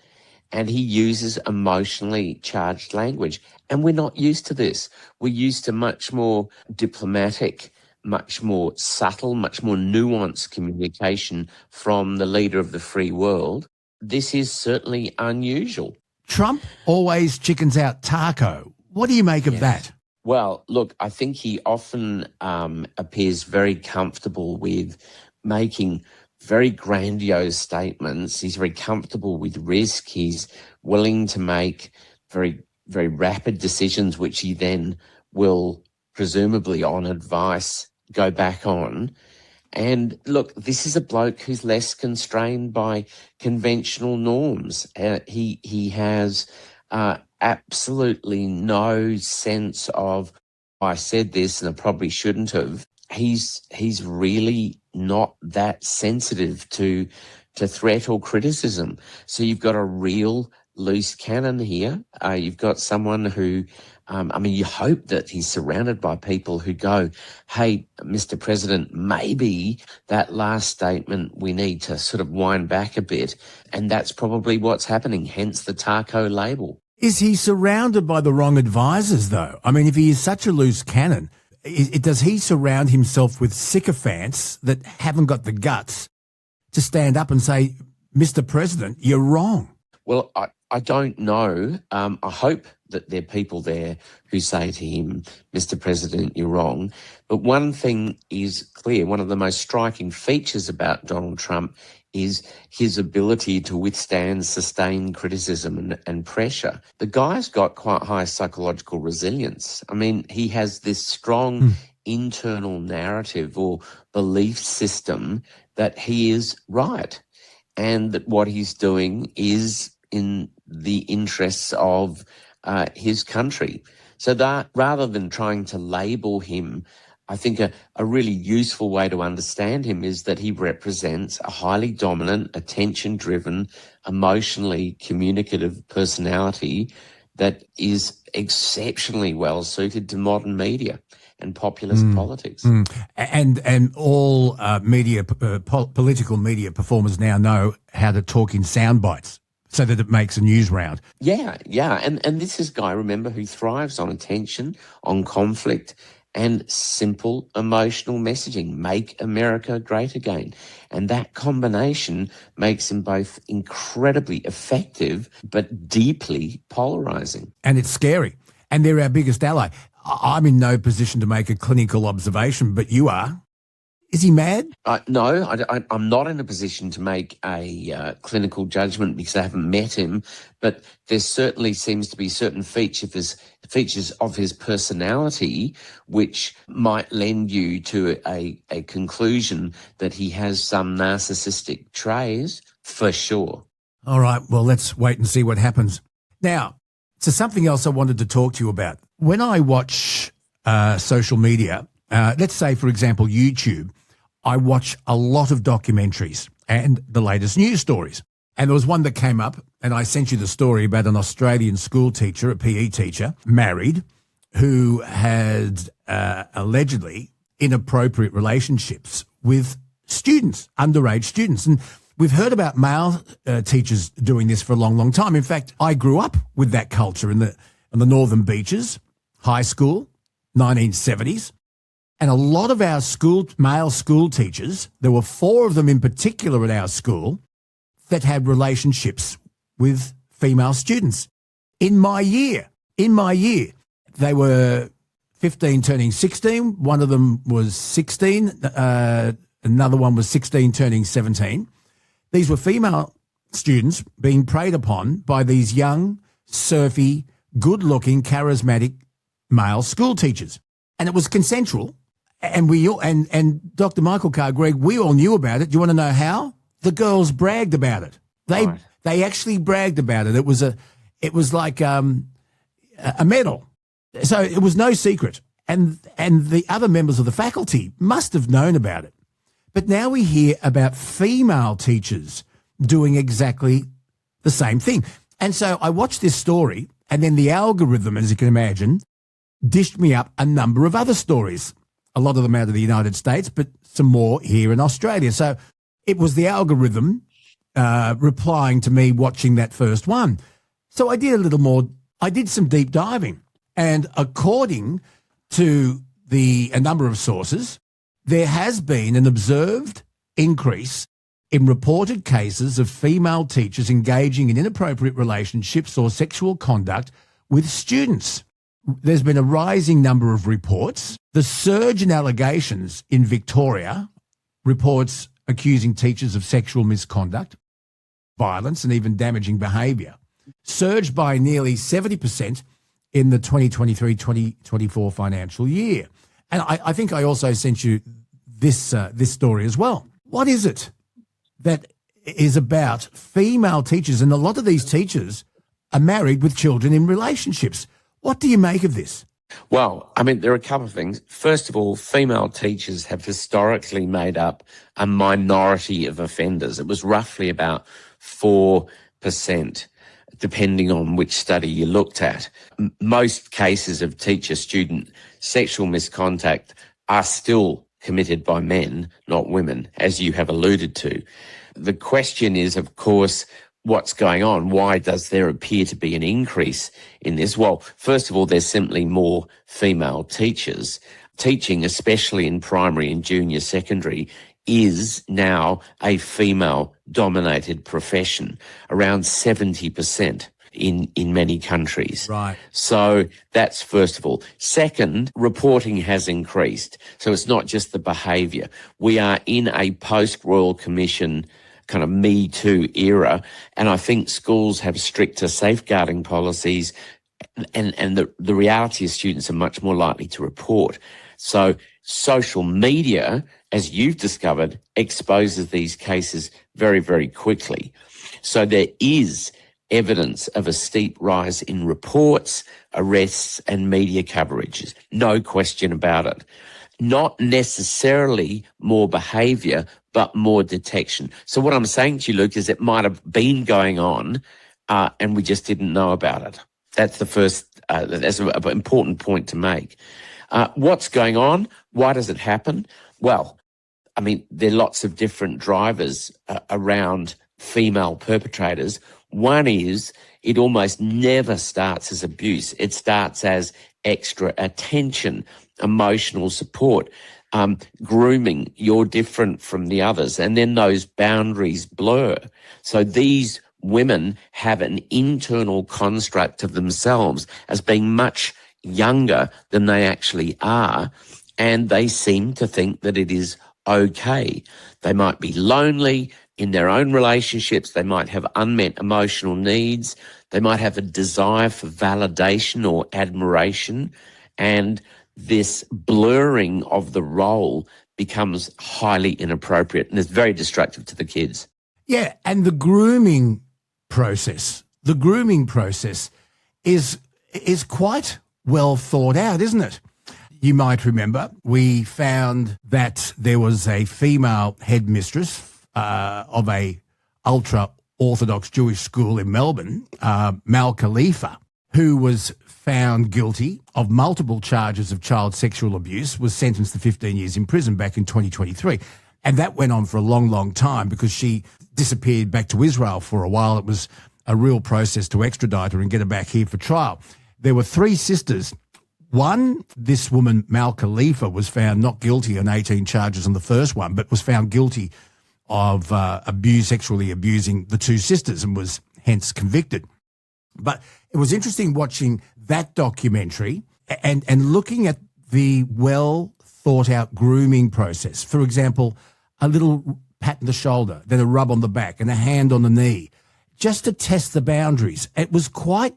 Speaker 13: and he uses emotionally charged language. And we're not used to this. We're used to much more diplomatic, much more subtle, much more nuanced communication from the leader of the free world. This is certainly unusual.
Speaker 6: Trump always chickens out taco. What do you make of that?
Speaker 13: Well, look, I think he often appears very comfortable with making very grandiose statements. He's very comfortable with risk. He's willing to make very, very rapid decisions, which he then will presumably on advice go back on. And look, this is a bloke who's less constrained by conventional norms. He has absolutely no sense of, I said this and I probably shouldn't have. He's really not that sensitive to threat or criticism. So you've got a real loose cannon here. You've got someone who, you hope that he's surrounded by people who go, hey, Mr. President, maybe that last statement we need to sort of wind back a bit. And that's probably what's happening, hence the taco label.
Speaker 6: Is he surrounded by the wrong advisors, though? I mean, if he is such a loose cannon, does he surround himself with sycophants that haven't got the guts to stand up and say, Mr. President, you're wrong?
Speaker 13: Well, I don't know. I hope that there are people there who say to him, Mr. President, you're wrong. But one thing is clear. One of the most striking features about Donald Trump is his ability to withstand sustained criticism and pressure. The guy's got quite high psychological resilience. I mean, he has this strong internal narrative or belief system that he is right and that what he's doing is in the interests of his country. So that rather than trying to label him, I think a really useful way to understand him is that he represents a highly dominant, attention-driven, emotionally communicative personality that is exceptionally well suited to modern media and populist politics.
Speaker 6: And all political media performers now know how to talk in sound bites so that it makes a news round.
Speaker 13: Yeah. And this is a guy, remember, who thrives on attention, on conflict, and simple emotional messaging. Make America great again. And that combination makes him both incredibly effective but deeply polarizing.
Speaker 6: And it's scary. And they're our biggest ally. I'm in no position to make a clinical observation, but you are. Is he mad?
Speaker 13: No, I'm not in a position to make a clinical judgment because I haven't met him, but there certainly seems to be certain features of his personality which might lend you to a conclusion that he has some narcissistic traits, for sure.
Speaker 6: All right, well, let's wait and see what happens. Now, so something else I wanted to talk to you about. When I watch social media, let's say, for example, YouTube, I watch a lot of documentaries and the latest news stories. And there was one that came up, and I sent you the story about an Australian school teacher, a PE teacher, married, who had allegedly inappropriate relationships with students, underage students. And we've heard about male teachers doing this for a long, long time. In fact, I grew up with that culture in the Northern Beaches, high school, 1970s. And a lot of our male school teachers, there were 4 of them in particular at our school, that had relationships with female students. In my year, they were 15 turning 16. One of them was 16. Another one was 16 turning 17. These were female students being preyed upon by these young, surfy, good-looking, charismatic male school teachers. And it was consensual. And and Dr. Michael Carr-Gregg, we all knew about it. Do you want to know how? The girls bragged about it. They actually bragged about it. It was like a medal. So it was no secret. And the other members of the faculty must have known about it. But now we hear about female teachers doing exactly the same thing. And so I watched this story, and then the algorithm, as you can imagine, dished me up a number of other stories. A lot of them out of the United States, but some more here in Australia. So it was the algorithm replying to me watching that first one. So I did a little more. I did some deep diving. And according to a number of sources, there has been an observed increase in reported cases of female teachers engaging in inappropriate relationships or sexual conduct with students. There's been a rising number of reports. The surge in allegations in Victoria, reports accusing teachers of sexual misconduct, violence, and even damaging behaviour, surged by nearly 70% in the 2023-2024 financial year. And I think I also sent you this story as well. What is it that is about female teachers? And a lot of these teachers are married with children in relationships. What do you make of this?
Speaker 13: Well, I mean, there are a couple of things. First of all, female teachers have historically made up a minority of offenders. It was roughly about 4%, depending on which study you looked at. Most cases of teacher-student sexual misconduct are still committed by men, not women, as you have alluded to. The question is, of course, what's going on? Why does there appear to be an increase in this? Well, first of all, there's simply more female teachers. Teaching, especially in primary and junior secondary, is now a female-dominated profession, around 70% in many countries.
Speaker 6: Right.
Speaker 13: So that's first of all. Second, reporting has increased. So it's not just the behaviour. We are in a post-Royal Commission kind of Me Too era, and I think schools have stricter safeguarding policies, and the reality is students are much more likely to report. So social media, as you've discovered, exposes these cases very, very quickly. So there is evidence of a steep rise in reports, arrests, and media coverages. No question about it. Not necessarily more behaviour, but more detection. So what I'm saying to you, Luke, is it might have been going on and we just didn't know about it. That's the first, that's an important point to make. What's going on? Why does it happen? Well, I mean, there are lots of different drivers around female perpetrators. One is it almost never starts as abuse. It starts as extra attention, emotional support, grooming. You're different from the others. And then those boundaries blur. So these women have an internal construct of themselves as being much younger than they actually are. And they seem to think that it is okay. They might be lonely in their own relationships. They might have unmet emotional needs. They might have a desire for validation or admiration. And this blurring of the role becomes highly inappropriate and is very destructive to the kids.
Speaker 6: Yeah, and the grooming process is quite well thought out, isn't it? You might remember we found that there was a female headmistress of a ultra-Orthodox Jewish school in Melbourne, Mal Khalifa, who was found guilty of multiple charges of child sexual abuse, was sentenced to 15 years in prison back in 2023. And that went on for a long, long time because she disappeared back to Israel for a while. It was a real process to extradite her and get her back here for trial. There were three sisters. One, this woman, Mal Khalifa, was found not guilty on 18 charges on the first one, but was found guilty of sexually abusing the two sisters and was hence convicted. But it was interesting watching that documentary and looking at the well-thought-out grooming process. For example, a little pat on the shoulder, then a rub on the back and a hand on the knee, just to test the boundaries. It was quite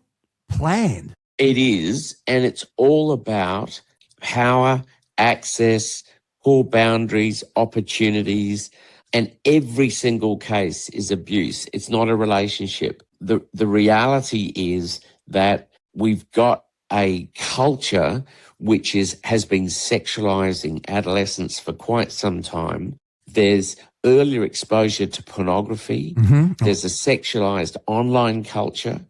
Speaker 6: planned.
Speaker 13: It is, and it's all about power, access, poor boundaries, opportunities, and every single case is abuse. It's not a relationship. The reality is that we've got a culture which has been sexualizing adolescents for quite some time. There's earlier exposure to pornography. Mm-hmm. There's a sexualized online culture.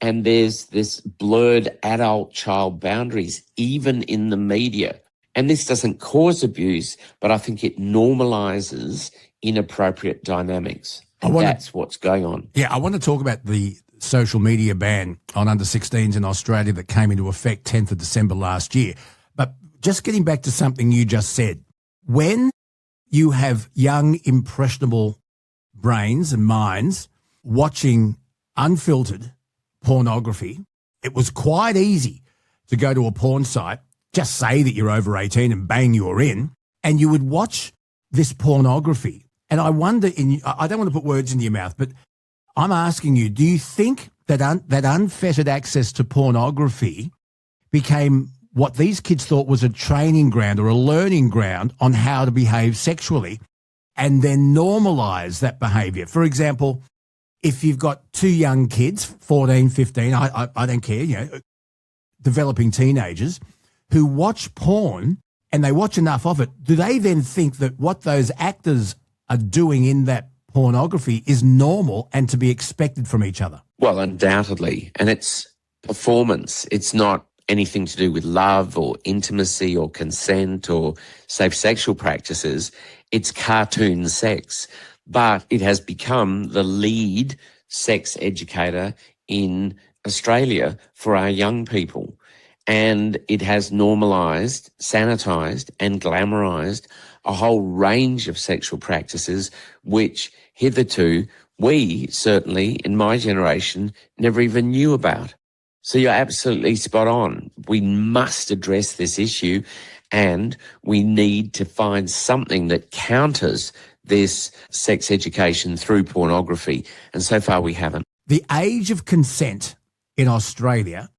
Speaker 13: And there's this blurred adult-child boundaries, even in the media. And this doesn't cause abuse, but I think it normalizes inappropriate dynamics. And that's what's going on.
Speaker 6: Yeah, I want to talk about the social media ban on under-16s in Australia that came into effect 10th of December last year. But just getting back to something you just said, when you have young, impressionable brains and minds watching unfiltered pornography, it was quite easy to go to a porn site, just say that you're over 18 and bang, you're in, and you would watch this pornography. And I wonder, I don't want to put words in your mouth, but I'm asking you, do you think that that unfettered access to pornography became what these kids thought was a training ground or a learning ground on how to behave sexually and then normalize that behavior? For example, if you've got two young kids, 14, 15, I don't care, developing teenagers who watch porn and they watch enough of it, do they then think that what those actors are doing in that pornography is normal and to be expected from each other?
Speaker 13: Well, undoubtedly. And it's performance. It's not anything to do with love or intimacy or consent or safe sexual practices. It's cartoon sex. But it has become the lead sex educator in Australia for our young people. And it has normalised, sanitised and glamorised a whole range of sexual practices which hitherto we, certainly in my generation, never even knew about. So you're absolutely spot on. We must address this issue and we need to find something that counters this sex education through pornography. And so far we haven't.
Speaker 6: The age of consent in Australia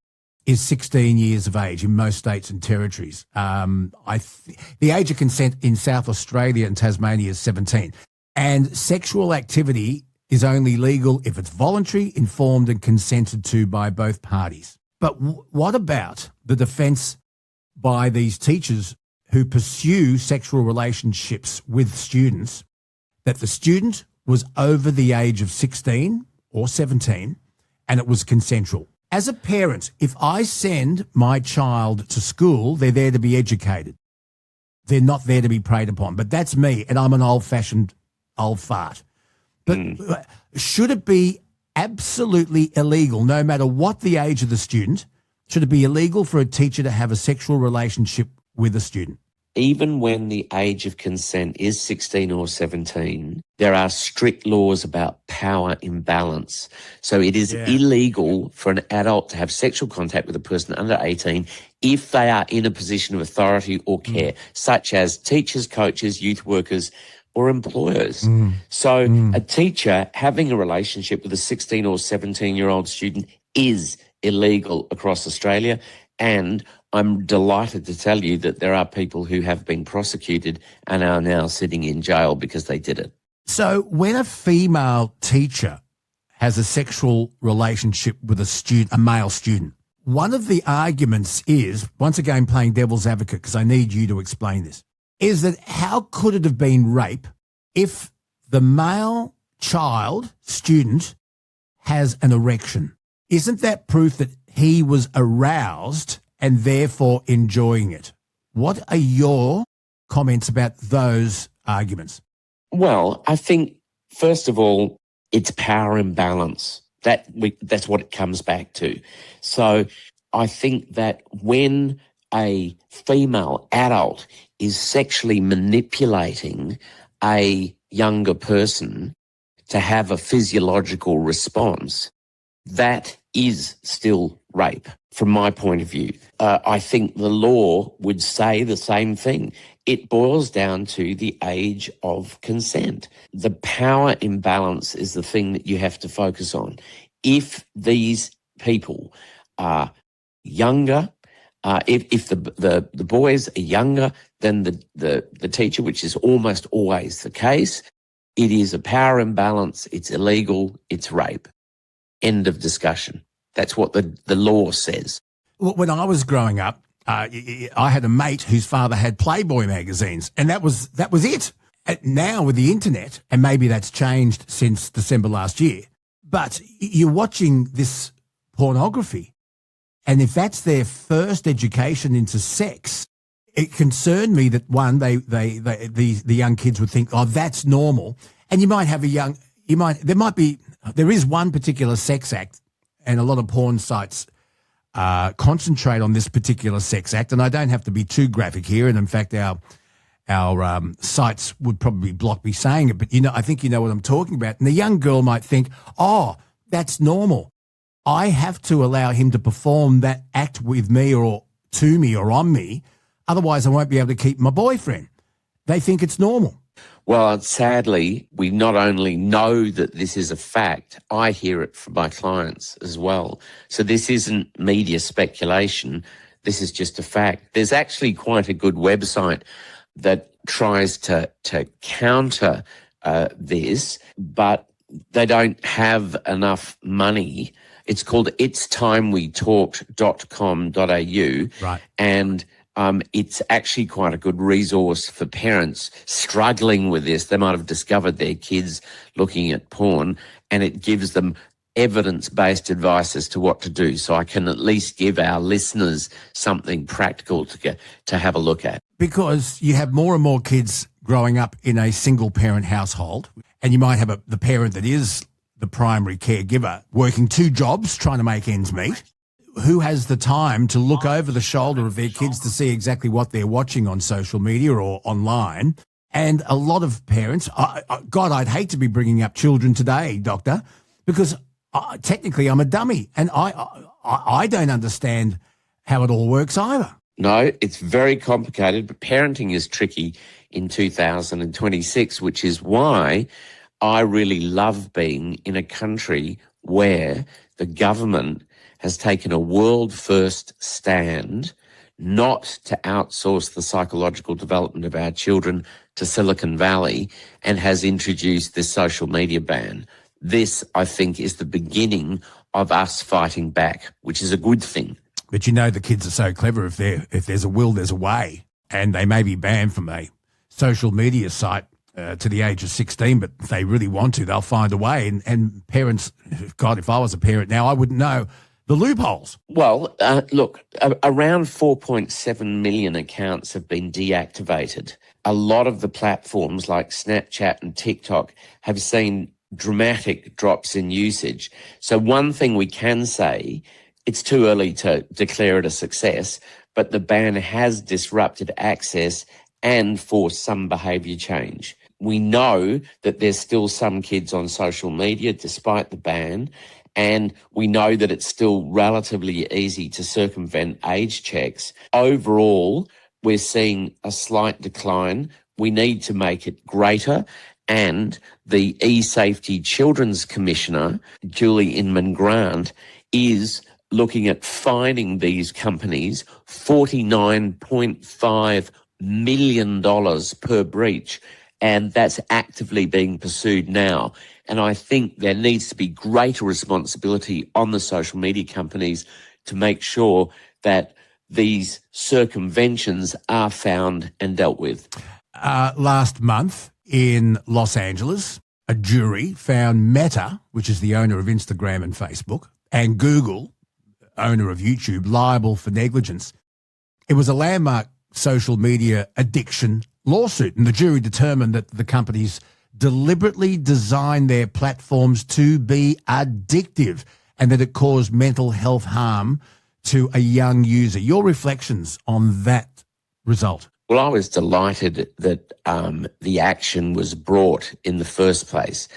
Speaker 6: is 16 years of age in most states and territories. The age of consent in South Australia and Tasmania is 17. And sexual activity is only legal if it's voluntary, informed and consented to by both parties. But what about the defence by these teachers who pursue sexual relationships with students, that the student was over the age of 16 or 17 and it was consensual? As a parent, if I send my child to school, they're there to be educated. They're not there to be preyed upon. But that's me, and I'm an old-fashioned old fart. But should it be absolutely illegal, no matter what the age of the student, should it be illegal for a teacher to have a sexual relationship with a student?
Speaker 13: Even when the age of consent is 16 or 17, there are strict laws about power imbalance. So it is illegal for an adult to have sexual contact with a person under 18 if they are in a position of authority or care, such as teachers, coaches, youth workers, or employers. So a teacher having a relationship with a 16 or 17-year-old student is illegal across Australia, and I'm delighted to tell you that there are people who have been prosecuted and are now sitting in jail because they did it.
Speaker 6: So when a female teacher has a sexual relationship with a male student, one of the arguments is, once again playing devil's advocate because I need you to explain this, is that how could it have been rape if the male child student has an erection? Isn't that proof that he was aroused and therefore enjoying it? What are your comments about those arguments?
Speaker 13: Well, I think, first of all, it's power imbalance. That's what it comes back to. So I think that when a female adult is sexually manipulating a younger person to have a physiological response, that is still rape, from my point of view. I think the law would say the same thing. It boils down to the age of consent. The power imbalance is the thing that you have to focus on. If these people are younger, if the boys are younger than the teacher, which is almost always the case, it is a power imbalance, it's illegal, it's rape. End of discussion. That's what the law says.
Speaker 6: When I was growing up, I had a mate whose father had Playboy magazines, and that was it. Now with the internet, and maybe that's changed since December last year, but you're watching this pornography, and if that's their first education into sex, it concerned me that one, the young kids would think, oh, that's normal, and there is one particular sex act, and a lot of porn sites concentrate on this particular sex act, and I don't have to be too graphic here, and in fact our sites would probably block me saying it, but I think you know what I'm talking about. And the young girl might think, oh, that's normal. I have to allow him to perform that act with me or to me or on me, otherwise I won't be able to keep my boyfriend. They think it's normal.
Speaker 13: Well, sadly, we not only know that this is a fact, I hear it from my clients as well. So this isn't media speculation. This is just a fact. There's actually quite a good website that tries to counter this, but they don't have enough money. It's called itstimewetalked.com.au.
Speaker 6: Right.
Speaker 13: And it's actually quite a good resource for parents struggling with this. They might have discovered their kids looking at porn, and it gives them evidence-based advice as to what to do. So I can at least give our listeners something practical to have a look at.
Speaker 6: Because you have more and more kids growing up in a single-parent household, and you might have the parent that is the primary caregiver working two jobs trying to make ends meet. Who has the time to look over the shoulder of their kids to see exactly what they're watching on social media or online? And a lot of parents, God, I'd hate to be bringing up children today, Doctor, because technically I'm a dummy, and I don't understand how it all works either.
Speaker 13: No, it's very complicated, but parenting is tricky in 2026, which is why I really love being in a country where the government has taken a world-first stand not to outsource the psychological development of our children to Silicon Valley and has introduced this social media ban. this, I think, is the beginning of us fighting back, which is a good thing.
Speaker 6: But the kids are so clever. If there's a will, there's a way. And they may be banned from a social media site to the age of 16, but if they really want to, they'll find a way. And parents, God, if I was a parent now, I wouldn't know the loopholes.
Speaker 13: Well, look, around 4.7 million accounts have been deactivated. A lot of the platforms like Snapchat and TikTok have seen dramatic drops in usage. So one thing we can say, it's too early to declare it a success, but the ban has disrupted access and forced some behaviour change. We know that there's still some kids on social media despite the ban, and we know that it's still relatively easy to circumvent age checks. Overall, we're seeing a slight decline. We need to make it greater, and the E-Safety Children's Commissioner, Julie Inman-Grant, is looking at fining these companies $49.5 million per breach, and that's actively being pursued now. And I think there needs to be greater responsibility on the social media companies to make sure that these circumventions are found and dealt with.
Speaker 6: Last month in Los Angeles, a jury found Meta, which is the owner of Instagram and Facebook, and Google, owner of YouTube, liable for negligence. It was a landmark social media addiction lawsuit, and the jury determined that the companies deliberately designed their platforms to be addictive and that it caused mental health harm to a young user. Your reflections on that result?
Speaker 13: Well, I was delighted that the action was brought in the first place.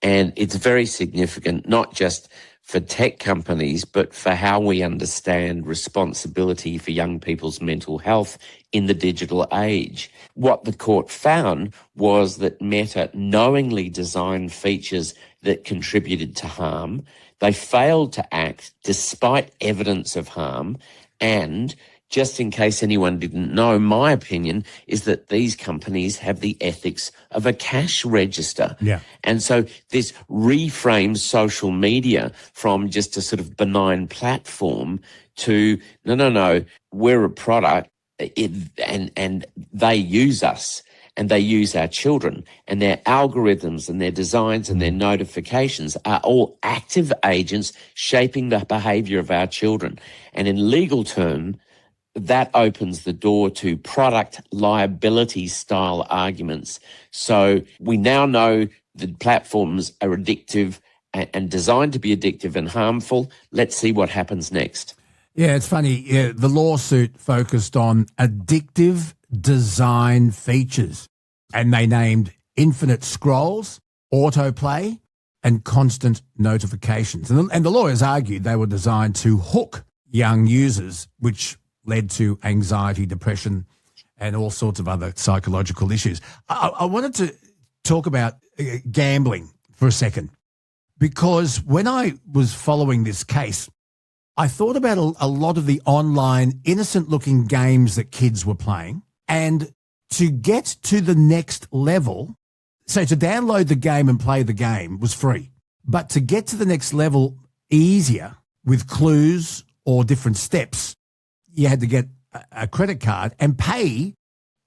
Speaker 13: And it's very significant, not just for tech companies, but for how we understand responsibility for young people's mental health in the digital age. What the court found was that Meta knowingly designed features that contributed to harm. They failed to act despite evidence of harm. And just in case anyone didn't know, my opinion is that these companies have the ethics of a cash register.
Speaker 6: Yeah.
Speaker 13: And so this reframes social media from just a sort of benign platform to, no, we're a product and they use us and they use our children, and their algorithms and their designs and their notifications are all active agents shaping the behaviour of our children. And in legal terms, that opens the door to product liability style arguments. So we now know that platforms are addictive and designed to be addictive and harmful. Let's see what happens next.
Speaker 6: Yeah, it's funny. Yeah, the lawsuit focused on addictive design features, and they named infinite scrolls, autoplay, and constant notifications. And the lawyers argued they were designed to hook young users, which led to anxiety, depression, and all sorts of other psychological issues. I wanted to talk about gambling for a second, because when I was following this case, I thought about a lot of the online innocent-looking games that kids were playing, and to get to the next level, so to download the game and play the game was free, but to get to the next level easier with clues or different steps, you had to get a credit card and pay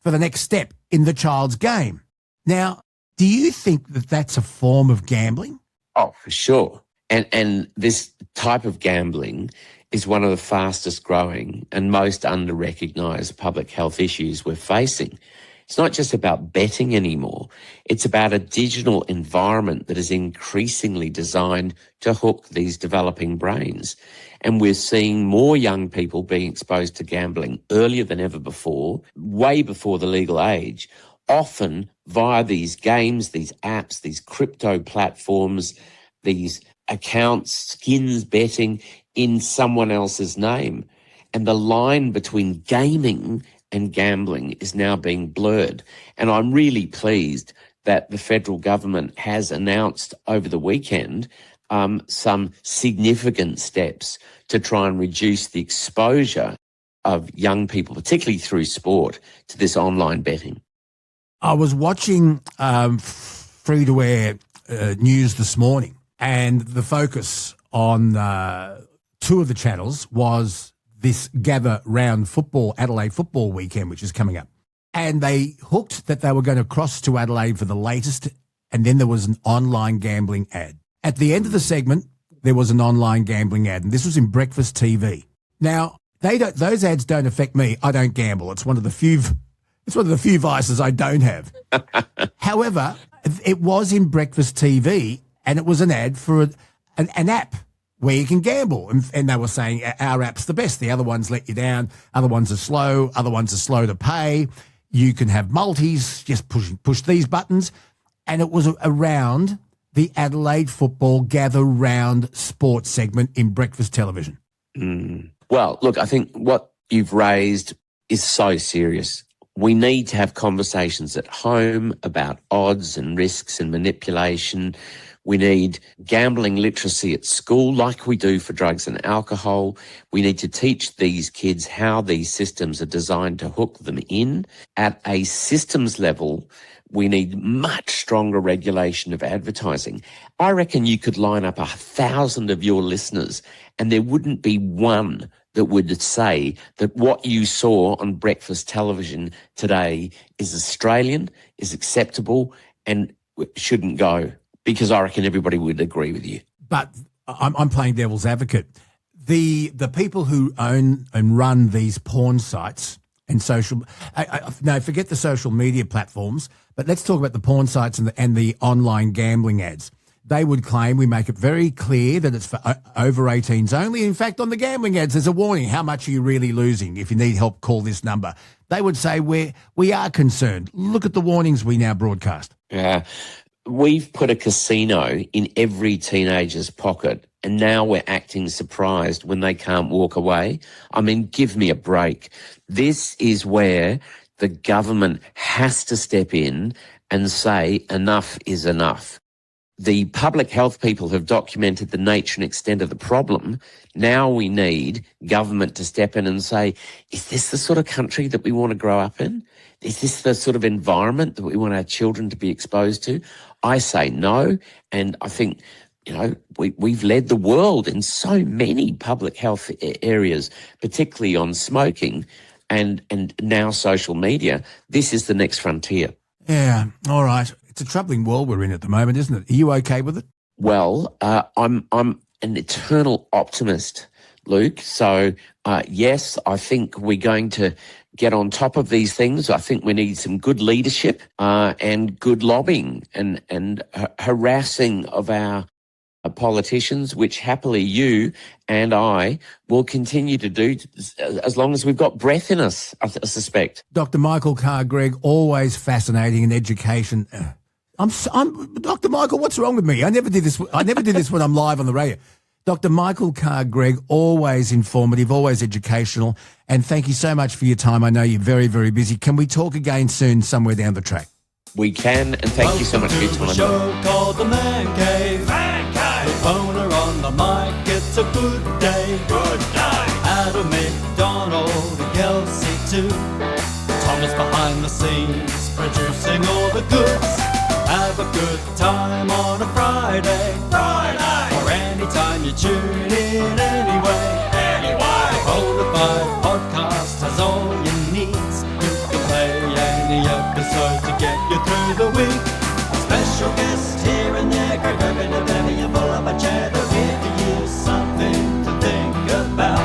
Speaker 6: for the next step in the child's game. Now, do you think that that's a form of gambling?
Speaker 13: Oh, for sure. And this type of gambling is one of the fastest growing and most under-recognised public health issues we're facing. It's not just about betting anymore. It's about a digital environment that is increasingly designed to hook these developing brains. And we're seeing more young people being exposed to gambling earlier than ever before, way before the legal age, often via these games, these apps, these crypto platforms, these accounts, skins betting in someone else's name. And the line between gaming and gambling is now being blurred. And I'm really pleased that the federal government has announced over the weekend some significant steps to try and reduce the exposure of young people, particularly through sport, to this online betting.
Speaker 6: I was watching free-to-air news this morning, And the focus on two of the channels was this Gather Round Football, Adelaide Football Weekend, which is coming up. And they hooked that they were going to cross to Adelaide for the latest, and then there was an online gambling ad. At the end of the segment, there was an online gambling ad, and this was in breakfast TV. Now, those ads don't affect me. I don't gamble. It's one of the few vices I don't have. However, it was in breakfast TV, and it was an ad for an app where you can gamble. And they were saying our app's the best. The other ones let you down. Other ones are slow. Other ones are slow to pay. You can have multis. Just push these buttons. And it was around the Adelaide Football Gather Round sports segment in breakfast television.
Speaker 13: Well, look, I think what you've raised is so serious. We need to have conversations at home about odds and risks and manipulation. We need gambling literacy at school like we do for drugs and alcohol. We need to teach these kids how these systems are designed to hook them in. At a systems level, we need much stronger regulation of advertising. I reckon you could line up 1,000 of your listeners and there wouldn't be one that would say that what you saw on breakfast television today is Australian, is acceptable, and shouldn't go, because I reckon everybody would agree with you.
Speaker 6: But I'm playing devil's advocate. The people who own and run these porn sites and forget the social media platforms, but let's talk about the porn sites and the online gambling ads. They would claim we make it very clear that it's for over 18s only. In fact, on the gambling ads, there's a warning. How much are you really losing? If you need help, call this number. They would say we are concerned. Look at the warnings we now broadcast.
Speaker 13: Yeah. We've put a casino in every teenager's pocket, and now we're acting surprised when they can't walk away. I mean, give me a break. This is where the government has to step in and say enough is enough. The public health people have documented the nature and extent of the problem. Now we need government to step in and say, is this the sort of country that we want to grow up in? Is this the sort of environment that we want our children to be exposed to? I say no, and I think, we've led the world in so many public health areas, particularly on smoking and now social media. This is the next frontier.
Speaker 6: Yeah, all right. It's a troubling world we're in at the moment, isn't it? Are you okay with it?
Speaker 13: Well, I'm an eternal optimist, Luke. So, yes, I think we're going to get on top of these things. I think we need some good leadership and good lobbying and harassing of our politicians, which happily you and I will continue to do as long as we've got breath in us, I suspect.
Speaker 6: Dr. Michael Carr-Gregg, always fascinating in education. I'm Dr. Michael, what's wrong with me? I never did this when I'm live on the radio. Dr. Michael Carr-Gregg, always informative, always educational, and thank you so much for your time. I know you're very, very busy. Can we talk again soon somewhere down the track?
Speaker 13: We can, and thank you so much for your time.
Speaker 9: A show called The Man Cave. Man Cave. Boner on the mic, it's a good day. Good day. Adam McDonald and Kelsey too. Thomas behind the scenes, producing all the goods. Have a good time on a Friday. Friday. Or anytime you tune in anyway. Anyway. Bonafide podcast has all you need. You can play any episode to get you through the week. Special guests here and there, Greg Urban and Benny and pull up a chair. They'll give you something to think about.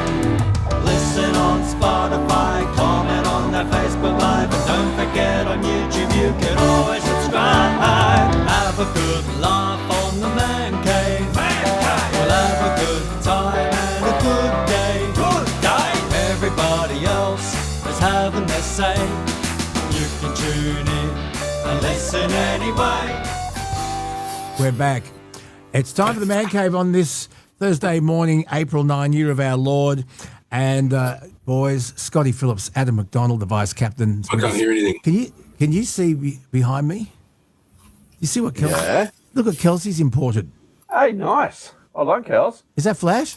Speaker 9: Listen on Spotify, comment on their Facebook Live, and don't forget on YouTube you can always subscribe. Have a good laugh on the Man Cave. We'll have a good time and a good day. Good day. Everybody else is having their say. You can tune in and listen anyway.
Speaker 6: We're back. It's time for the Man Cave on this Thursday morning, April 9, year of our Lord. And boys, Scotty Phillips, Adam McDonald, the vice captain.
Speaker 14: I can't hear anything.
Speaker 6: Can you see behind me? You see what Kelsey?
Speaker 14: Yeah.
Speaker 6: Look what Kelsey's imported.
Speaker 14: Hey, nice. I like Kels.
Speaker 6: Is that Flash?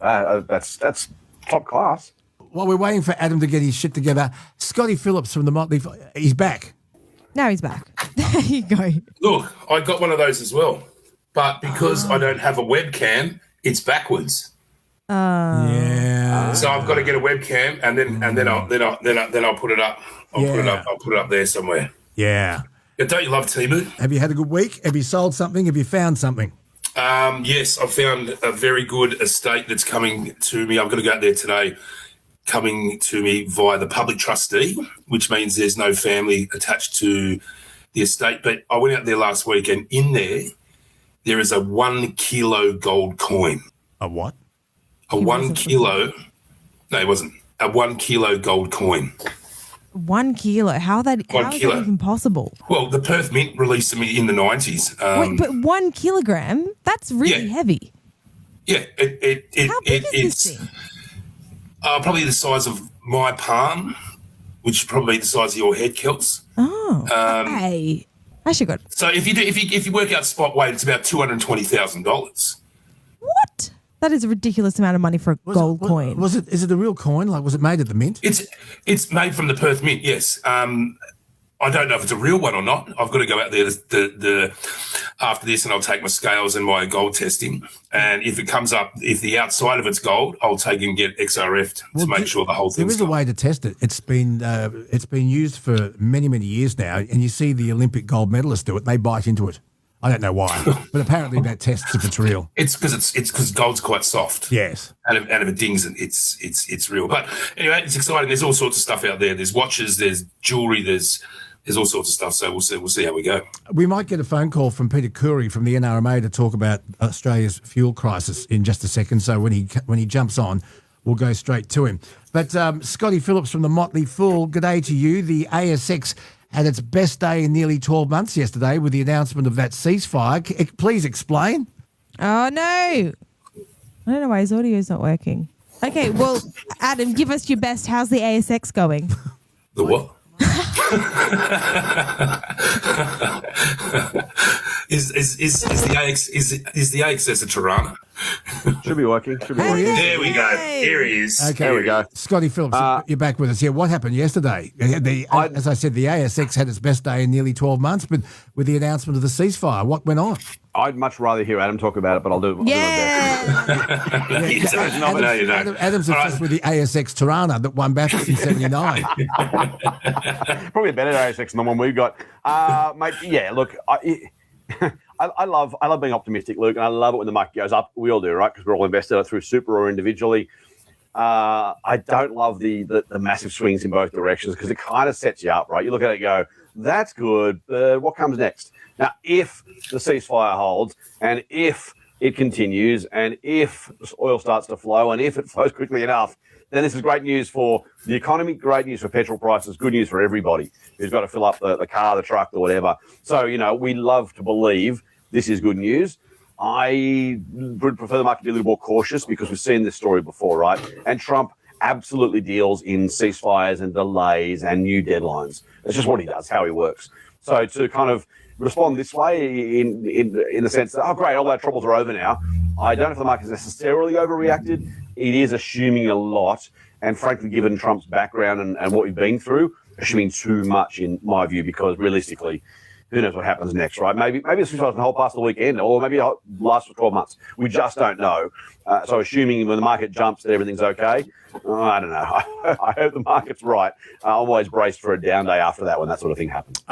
Speaker 14: That's top class.
Speaker 6: While we're waiting for Adam to get his shit together, Scotty Phillips from the Motley, he's back.
Speaker 7: Now he's back. There you go.
Speaker 14: Look, I got one of those as well.
Speaker 15: but because I don't have a webcam, it's backwards.
Speaker 6: Yeah.
Speaker 15: So I've got to get a webcam, and then I'll put it up. I'll put it up there somewhere.
Speaker 6: Yeah.
Speaker 15: Yeah, don't you love Timu?
Speaker 6: Have you had a good week? Have you sold something? Have you found something?
Speaker 15: Yes, I found a very good estate that's coming to me. I'm going to go out there today, coming to me via the public trustee, which means there's no family attached to the estate. But I went out there last week, and in there is a 1 kilo gold coin.
Speaker 6: A what?
Speaker 15: A 1 kilo. No, it wasn't. A 1 kilo gold coin.
Speaker 7: 1 kilo. How is that even possible?
Speaker 15: Well, the Perth Mint released them in the 90s.
Speaker 7: Wait, but 1 kilogram? That's really heavy.
Speaker 15: Yeah,
Speaker 7: How big is this thing?
Speaker 15: Probably the size of my palm, which is probably the size of your head, Kels.
Speaker 7: Oh, okay. I should go.
Speaker 15: So if you work out spot weight, it's about $220,000.
Speaker 7: What? That is a ridiculous amount of money for a gold coin.
Speaker 6: Is it a real coin? Like, was it made at the Mint?
Speaker 15: It's made from the Perth Mint, yes. I don't know if it's a real one or not. I've got to go out there after this, and I'll take my scales and my gold testing. And if it comes up, if the outside of it's gold, I'll take and get XRF'd to make sure the whole thing's
Speaker 6: There is a way to test it. It's been used for many, many years now, and you see the Olympic gold medalists do it. They bite into it. I don't know why, but apparently that tests if it's real.
Speaker 15: It's because gold's quite soft.
Speaker 6: Yes,
Speaker 15: and if it dings, it's real. But anyway, it's exciting. There's all sorts of stuff out there. There's watches, there's jewellery, there's all sorts of stuff. So we'll see how we go.
Speaker 6: We might get a phone call from Peter Curry from the NRMA to talk about Australia's fuel crisis in just a second. So when he jumps on, we'll go straight to him. But Scotty Phillips from the Motley Fool, good day to you. The ASX had its best day in nearly 12 months yesterday with the announcement of that ceasefire. Please explain.
Speaker 7: Oh, no. I don't know why his audio's not working. Okay, well, Adam, give us your best. How's the ASX going?
Speaker 15: The what? Is the AXS a Tirana?
Speaker 14: Should be working.
Speaker 15: There we go. Here he is.
Speaker 6: Okay,
Speaker 14: there we go.
Speaker 6: Scotty Phillips, you're back with us. Yeah, what happened yesterday? As I said, the ASX had its best day in nearly 12 months, but with the announcement of the ceasefire, what went on?
Speaker 14: I'd much rather hear Adam talk about it, but I'll do my best.
Speaker 6: Adam's obsessed with the ASX Tirana that won Bathurst in 79.
Speaker 14: Probably a better ASX than the one we've got. Mate, yeah, look, I love being optimistic, Luke, and I love it when the market goes up. We all do, right? Because we're all invested through super or individually. I don't love the massive swings in both directions because it kind of sets you up, right? You look at it and go, that's good, but what comes next? Now, if the ceasefire holds and if it continues and if oil starts to flow and if it flows quickly enough, then this is great news for the economy, great news for petrol prices, good news for everybody who's got to fill up the car, the truck, or whatever. So, we love to believe this is good news. I would prefer the market to be a little more cautious because we've seen this story before, right? And Trump absolutely deals in ceasefires and delays and new deadlines. That's just what he does, how he works. So to kind of respond this way in the sense that, oh, great, all our troubles are over now, I don't know if the market's necessarily overreacted. It is assuming a lot, and frankly, given Trump's background and what we've been through, assuming too much in my view, because realistically, who knows what happens next, right? Maybe the ceasefire doesn't hold past the weekend, or maybe it'll last for 12 months. We just don't know. So assuming when the market jumps that everything's okay, I don't know. I hope the market's right. I'm always braced for a down day after that when that sort of thing happens.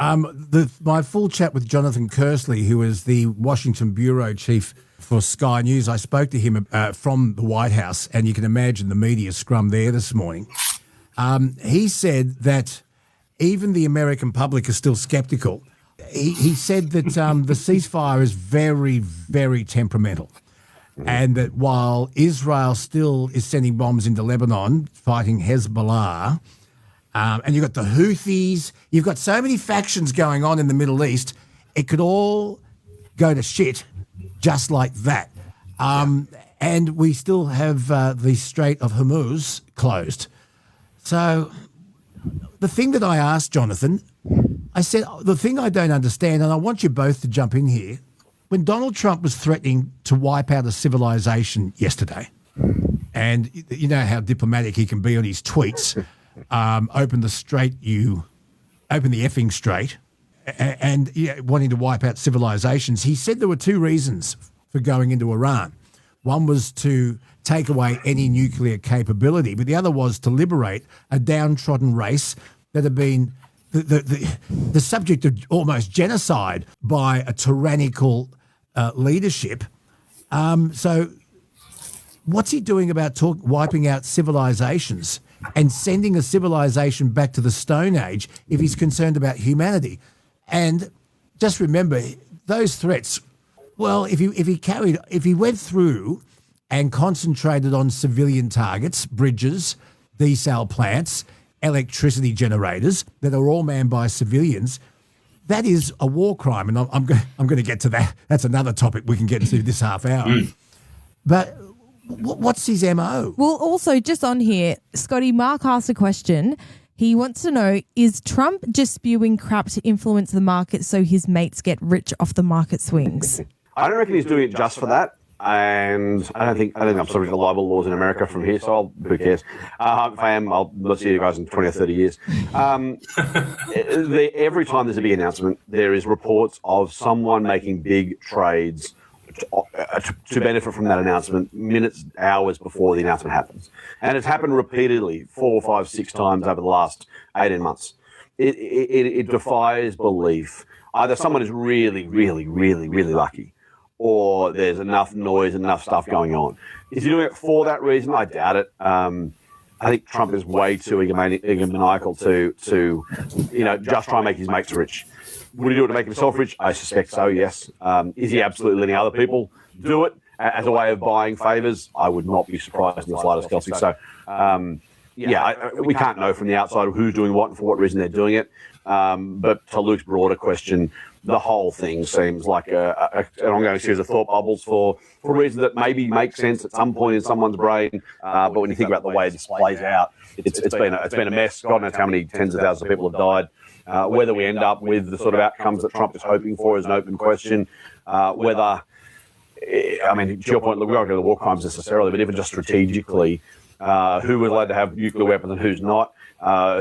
Speaker 6: My full chat with Jonathan Kersley, who is the Washington bureau chief for Sky News, I spoke to him from the White House, and you can imagine the media scrum there this morning. He said that even the American public is still sceptical. He said that the ceasefire is very, very temperamental. And that while Israel still is sending bombs into Lebanon, fighting Hezbollah, and you've got the Houthis, you've got so many factions going on in the Middle East, it could all go to shit just like that. And we still have the Strait of Hormuz closed. So the thing that I asked Jonathan, I said, the thing I don't understand, and I want you both to jump in here, when Donald Trump was threatening to wipe out a civilization yesterday, and you know how diplomatic he can be on his tweets, open the effing strait, and wanting to wipe out civilizations. He said there were two reasons for going into Iran. One was to take away any nuclear capability, but the other was to liberate a downtrodden race that had been the subject of almost genocide by a tyrannical leadership. So what's he doing about wiping out civilizations and sending a civilization back to the Stone Age if he's concerned about humanity? And just remember, those threats, well, if he went through and concentrated on civilian targets, bridges, desal plants, electricity generators that are all manned by civilians, that is a war crime. And I'm going to get to that. That's another topic we can get into this half hour. But what's his MO?
Speaker 7: Well, also, just on here, Scotty, Mark asked a question. He wants to know, is Trump just spewing crap to influence the market so his mates get rich off the market swings?
Speaker 14: I don't reckon he's doing it just for that. And I don't think I'm subject to libel laws in America from here, so who cares? If I am, let's see you guys in 20 or 30 years. Every time there's a big announcement, there is reports of someone making big trades to benefit from that announcement minutes, hours before the announcement happens. And it's happened repeatedly, 4, 5, 6 times over the last 18 months. It defies belief. Either someone is really, really, really, really lucky, or there's enough noise, enough stuff going on. Is he doing it for that reason? I doubt it. I think Trump is way too egomaniacal to just try and make his mates rich. Would he do it to make himself rich? I suspect so, yes. Is he absolutely letting other people do it as a way of buying favours? I would not be surprised in the slightest, Kelsey. So, we can't know from the outside who's doing what and for what reason they're doing it. But to Luke's broader question, the whole thing seems like an ongoing series of thought bubbles for reasons that maybe make sense at some point in someone's brain. But when you think about the way this plays out, it's been a mess. God knows how many tens of thousands of people have died. Whether we end up with the sort of outcomes that Trump is hoping for is an open question. To your point, look, we won't go to the war crimes necessarily, but even just strategically, who was allowed to have nuclear weapons and who's not?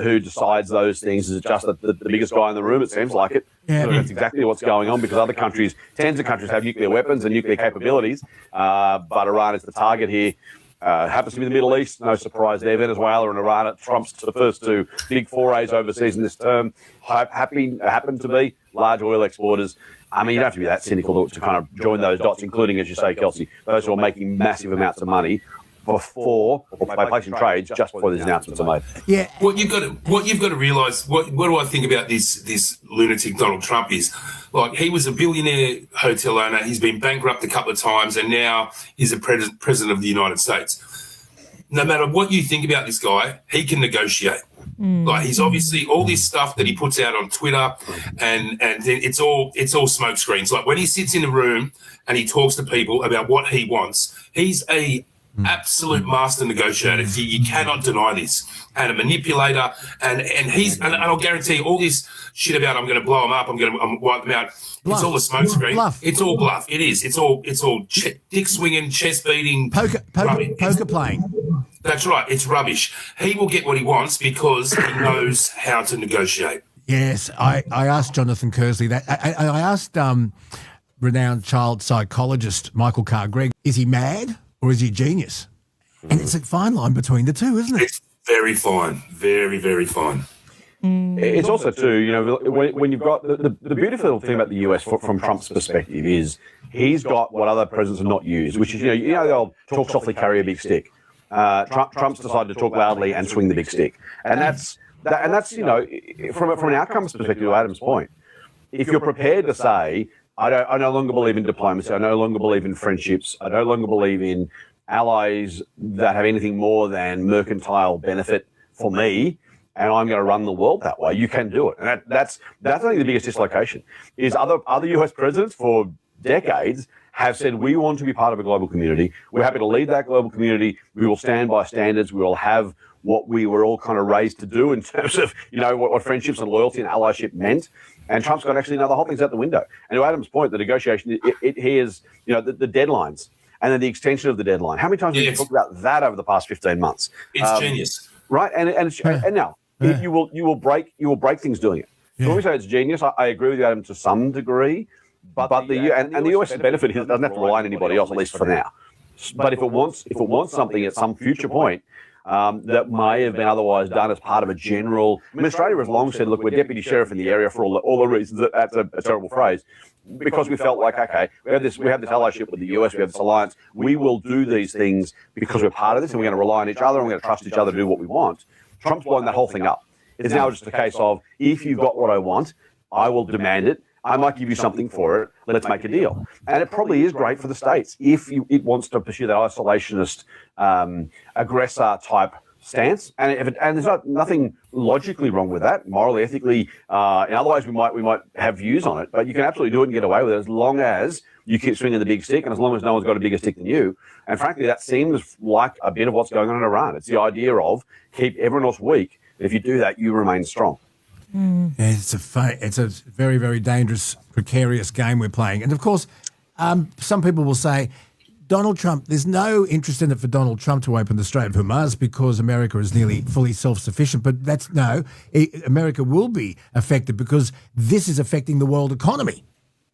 Speaker 14: Who decides those things? Is it just the biggest guy in the room? It seems like it. Yeah. So that's exactly what's going on, because other countries, tens of countries, have nuclear weapons and nuclear capabilities, but Iran is the target here. Happens to be the Middle East, no surprise there. Venezuela and Iran at Trump's the first two big forays overseas in this term happen to be large oil exporters. I mean, you don't have to be that cynical to kind of join those dots, including, as you say, Kelsey, those who are making massive amounts of money before or by placing trades just before these announcements are made.
Speaker 6: Yeah.
Speaker 15: What you've got to realise, what do I think about this lunatic Donald Trump is, like, he was a billionaire hotel owner, he's been bankrupt a couple of times, and now he's the president of the United States. No matter what you think about this guy, he can negotiate. Like, he's obviously all this stuff that he puts out on Twitter, and it's all smoke screens. Like, when he sits in a room and he talks to people about what he wants, he's a absolute master negotiator. You cannot deny this. And a manipulator, and I'll guarantee you all this shit about I'm going to blow him up, I'm wipe them out. Bluff. It's all a smoke screen. Bluff. It's all bluff. It is. It's all dick swinging, chest beating, poker
Speaker 6: playing.
Speaker 15: That's right. It's rubbish. He will get what he wants because he knows how to negotiate.
Speaker 6: Yes, I asked Jonathan Kersley that. I asked renowned child psychologist Michael Carr-Gregg, is he mad or is he a genius? And it's a fine line between the two, isn't it?
Speaker 15: It's very fine. Very, very fine.
Speaker 14: It's also, too, when you've got the beautiful thing about the US from Trump's perspective is he's got what other presidents have not used, which is, the old talk softly, carry a big stick. Trump's decided to talk loudly and swing the big stick. And that's from an outcomes perspective, to Adam's point, if you're prepared to say, I no longer believe in diplomacy, I no longer believe in friendships, I no longer believe in allies that have anything more than mercantile benefit for me, and I'm going to run the world that way, you can do it. And that's I think the biggest dislocation is other US presidents for decades have said, we want to be part of a global community. We're happy to lead that global community. We will stand by standards. We will have what we were all kind of raised to do in terms of, what friendships and loyalty and allyship meant. And Trump's gone, actually, no, the whole thing's out the window. And to Adam's point, the negotiation, here's, the deadlines and then the extension of the deadline. How many times have you talked about that over the past 15 months?
Speaker 15: It's genius.
Speaker 14: Right? And now you will break things doing it. So when we say it's genius, I agree with you, Adam, to some degree. But the US's benefit is it doesn't have to rely on anybody else, at least for now. But if it wants something at some future point that may have been otherwise done as part of a general... I mean, Australia has long said, look, we're deputy sheriff in the area for all the reasons that's a terrible phrase, because we felt like, okay, we have this allyship with the US, we have this alliance, we will do these things because we're part of this and we're going to rely on each other and we're going to trust each other to do what we want. Trump's blown that whole thing up. It's now just a case of, if you've got what I want, I will demand it. I might give you something for it. Let's make a deal. And it probably is great for the states if it wants to pursue that isolationist, aggressor-type stance. And there's nothing logically wrong with that, morally, ethically. In other ways, we might have views on it. But you can absolutely do it and get away with it as long as you keep swinging the big stick and as long as no one's got a bigger stick than you. And frankly, that seems like a bit of what's going on in Iran. It's the idea of keep everyone else weak. If you do that, you remain strong.
Speaker 6: Yeah, it's a very, very dangerous, precarious game we're playing. And of course, some people will say, Donald Trump, there's no interest in it for Donald Trump to open the Strait of Hormuz because America is nearly fully self-sufficient. But America will be affected because this is affecting the world economy,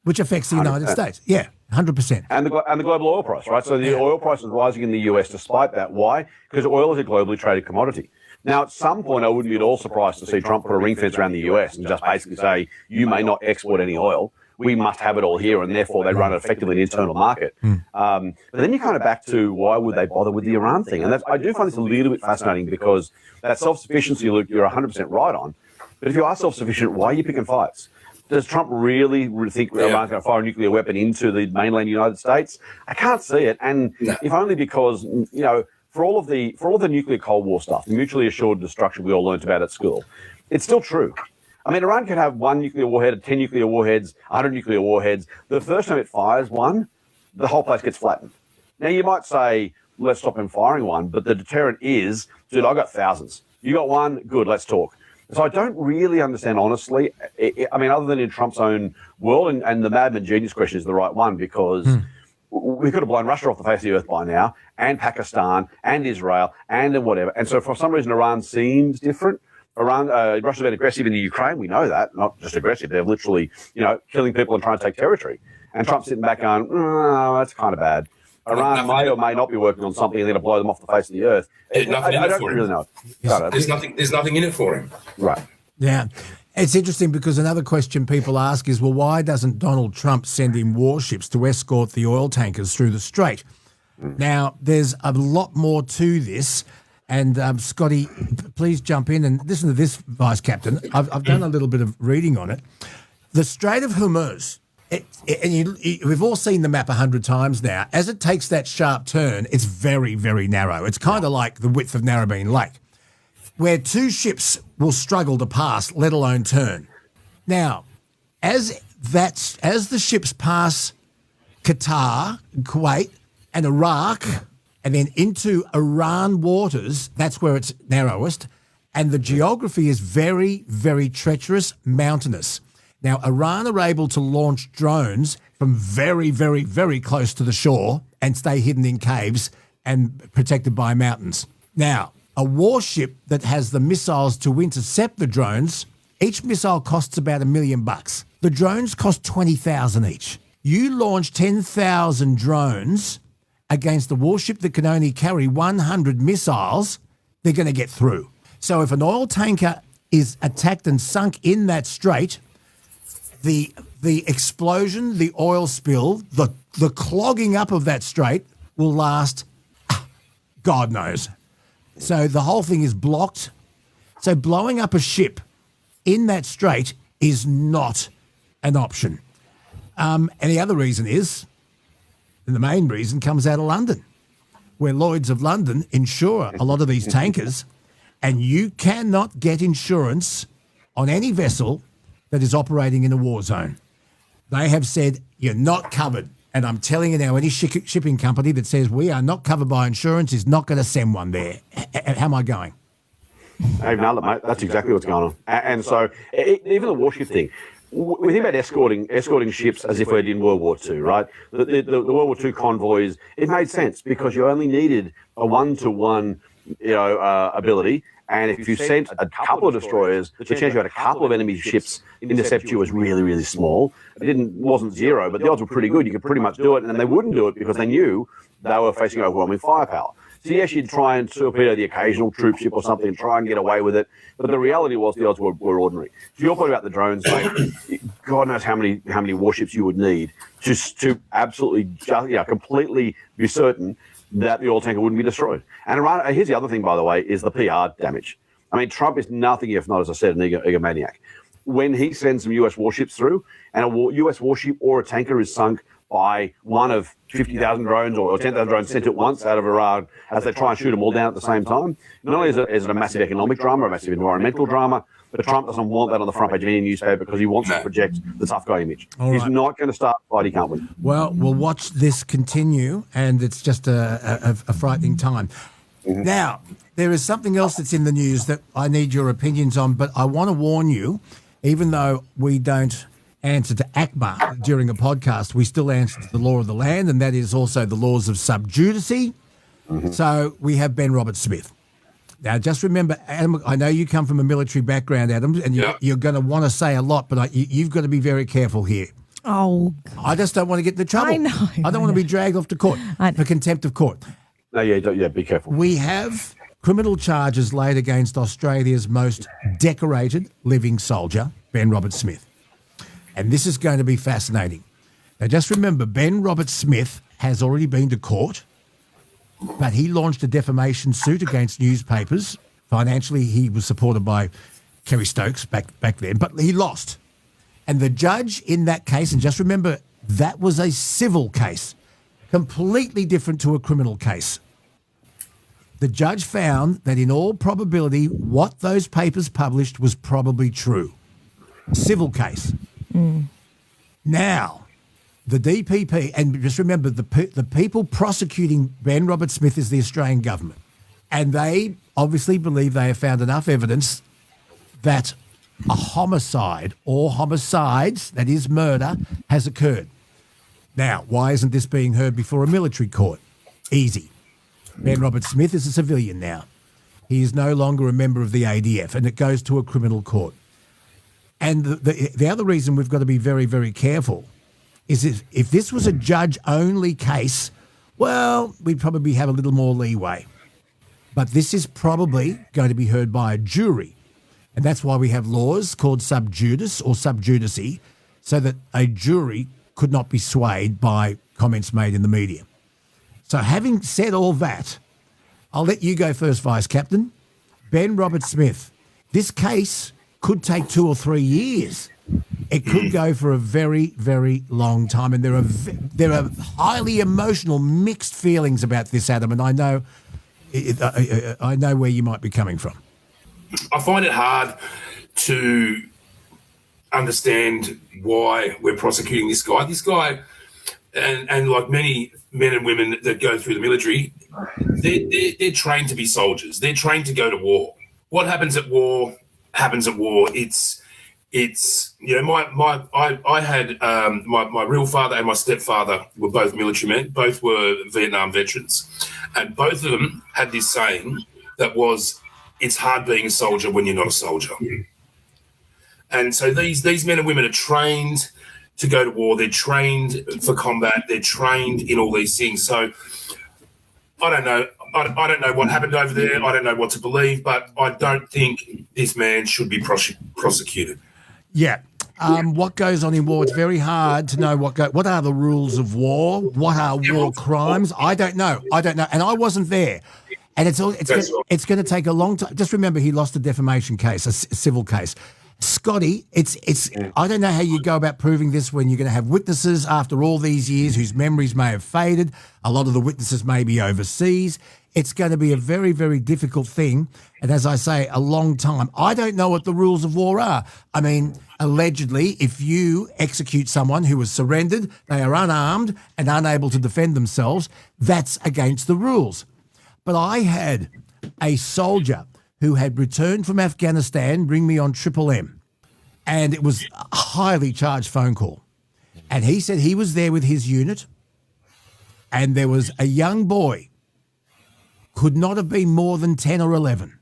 Speaker 6: which affects the United States. Yeah, 100%.
Speaker 14: And the global oil price, right? So the oil price is rising in the US despite that. Why? Because oil is a globally traded commodity. Now, at some point, I wouldn't be at all surprised to see Trump put a ring fence around the US and just basically say, you may not export any oil. We must have it all here, and therefore they run effectively an internal market. But then you're kind of back to why would they bother with the Iran thing? And I do find this a little bit fascinating because that self-sufficiency, Luke, you're 100% right on. But if you are self-sufficient, why are you picking fights? Does Trump really think Iran's going to fire a nuclear weapon into the mainland United States? I can't see it, and if only because, for all of the nuclear Cold War stuff, the mutually assured destruction we all learnt about at school, it's still true. I mean, Iran could have 1 nuclear warhead, 10 nuclear warheads, 100 nuclear warheads. The first time it fires one, the whole place gets flattened. Now, you might say, let's stop him firing one, but the deterrent is, dude, I got thousands. You got one? Good, let's talk. So I don't really understand, honestly. I mean, other than in Trump's own world, and the madman genius question is the right one, because we could have blown Russia off the face of the earth by now, and Pakistan, and Israel, and whatever. And so for some reason, Iran seems different. Russia's been aggressive in the Ukraine. We know that. Not just aggressive. They're literally, killing people and trying to take territory. And Trump's sitting back going, that's kind of bad. Iran may or may not be working on something and they're going to blow them off the face of the earth. I don't really know.
Speaker 15: There's nothing in it for him.
Speaker 14: Right.
Speaker 6: Yeah. It's interesting because another question people ask is, well, why doesn't Donald Trump send in warships to escort the oil tankers through the Strait? Now, there's a lot more to this. And Scotty, please jump in and listen to this, Vice Captain. I've done a little bit of reading on it. The Strait of Hormuz, we've all seen the map 100 times now. As it takes that sharp turn, it's very, very narrow. It's kind of like the width of Narrabeen Lake, where two ships will struggle to pass, let alone turn. Now, as the ships pass Qatar, Kuwait, and Iraq, and then into Iran waters, that's where it's narrowest. And the geography is very, very treacherous, mountainous. Now, Iran are able to launch drones from very, very, very close to the shore and stay hidden in caves and protected by mountains. Now, a warship that has the missiles to intercept the drones, each missile costs about $1 million. The drones cost $20,000 each. You launch 10,000 drones against a warship that can only carry 100 missiles, they're going to get through. So if an oil tanker is attacked and sunk in that strait, the explosion, the oil spill, the clogging up of that strait will last, God knows. So the whole thing is blocked. So blowing up a ship in that strait is not an option. And the other reason is, and the main reason comes out of London, where Lloyd's of London insure a lot of these tankers, and you cannot get insurance on any vessel that is operating in a war zone. They have said, you're not covered. And I'm telling you now, any shipping company that says we are not covered by insurance is not going to send one there. How am I going?
Speaker 14: You've nailed it, mate. That's exactly what's going on. And so even the warship thing, we think about escorting ships as if we're in World War II, right? The World War II convoys, it made sense because you only needed a 1-to-1 ability. And if you sent a couple of destroyers, the chance you had a couple of enemy ships intercept you was really, really small. It wasn't zero, but the odds were pretty good. You could pretty much do it, and they wouldn't do it because they knew they were facing overwhelming firepower. So yes, you'd try and torpedo the occasional troop ship or something and try and get away with it. But the reality was the odds were ordinary. To your point about the drones, mate, God knows how many warships you would need just to absolutely, completely be certain that the oil tanker wouldn't be destroyed. And here's the other thing, by the way, is the PR damage. I mean, Trump is nothing if not, as I said, an egomaniac. When he sends some US warships through, and a US warship or a tanker is sunk by one of 50,000 drones or 10,000 drones sent at once out of Iran as they try and shoot them all down at the same time, not only is it a massive economic drama, a massive environmental drama, but Trump doesn't want that on the front page of any newspaper because he wants to project the tough guy image. He's not going to start a fight he can't win.
Speaker 6: Well, we'll watch this continue, and it's just a frightening time. Mm-hmm. Now, there is something else that's in the news that I need your opinions on, but I want to warn you, even though we don't answer to ACMA during a podcast, we still answer to the law of the land, and that is also the laws of sub judice. Mm-hmm. So we have Ben Roberts-Smith. Now, just remember, Adam, I know you come from a military background, Adam, and you're going to want to say a lot, but you've got to be very careful here.
Speaker 7: Oh,
Speaker 6: I just don't want to get into trouble.
Speaker 7: I know.
Speaker 6: I don't want to be dragged off to court for contempt of court.
Speaker 14: No, be careful.
Speaker 6: We have criminal charges laid against Australia's most decorated living soldier, Ben Roberts-Smith. And this is going to be fascinating. Now, just remember, Ben Roberts-Smith has already been to court, but he launched a defamation suit against newspapers. Financially, he was supported by Kerry Stokes back then, but he lost. And the judge in that case, and just remember, that was a civil case, completely different to a criminal case. The judge found that in all probability, what those papers published was probably true. Civil case. Mm. Now, the DPP, and just remember, the people prosecuting Ben Roberts-Smith is the Australian government. And they obviously believe they have found enough evidence that a homicide or homicides, that is murder, has occurred. Now, why isn't this being heard before a military court? Easy. Ben Roberts-Smith is a civilian now. He is no longer a member of the ADF, and it goes to a criminal court. And the other reason we've got to be very, very careful is if this was a judge-only case, well, we'd probably have a little more leeway. But this is probably going to be heard by a jury. And that's why we have laws called sub judice or sub judice, so that a jury could not be swayed by comments made in the media. So having said all that, I'll let you go first, Vice Captain. Ben Roberts-Smith, this case could take 2 or 3 years. It could go for a very, very long time. And there are highly emotional, mixed feelings about this, Adam, and I know where you might be coming from.
Speaker 15: I find it hard to understand why we're prosecuting this guy. This guy, and like many men and women that go through the military, they're trained to be soldiers. They're trained to go to war. What happens at war happens at war. It's I had my real father and my stepfather were both military men. Both were Vietnam veterans, and both of them had this saying that was, "It's hard being a soldier when you're not a soldier." And so these men and women are trained to go to war. They're trained for combat. They're trained in all these things. So I don't know. I don't know what happened over there. I don't know what to believe, but I don't think this man should be prosecuted.
Speaker 6: Yeah. What goes on in war? It's very hard to know what are the rules of war. What are war crimes? I don't know. And I wasn't there. And it's going to take a long time. Just remember, he lost a defamation case, a civil case. Scotty, I don't know how you go about proving this when you're going to have witnesses after all these years whose memories may have faded. A lot of the witnesses may be overseas. It's going to be a very, very difficult thing. And as I say, a long time. I don't know what the rules of war are. I mean, allegedly, if you execute someone who has surrendered, they are unarmed and unable to defend themselves, that's against the rules. But I had a soldier who had returned from Afghanistan ring me on Triple M, and it was a highly charged phone call. And he said he was there with his unit, and there was a young boy could not have been more than 10 or 11,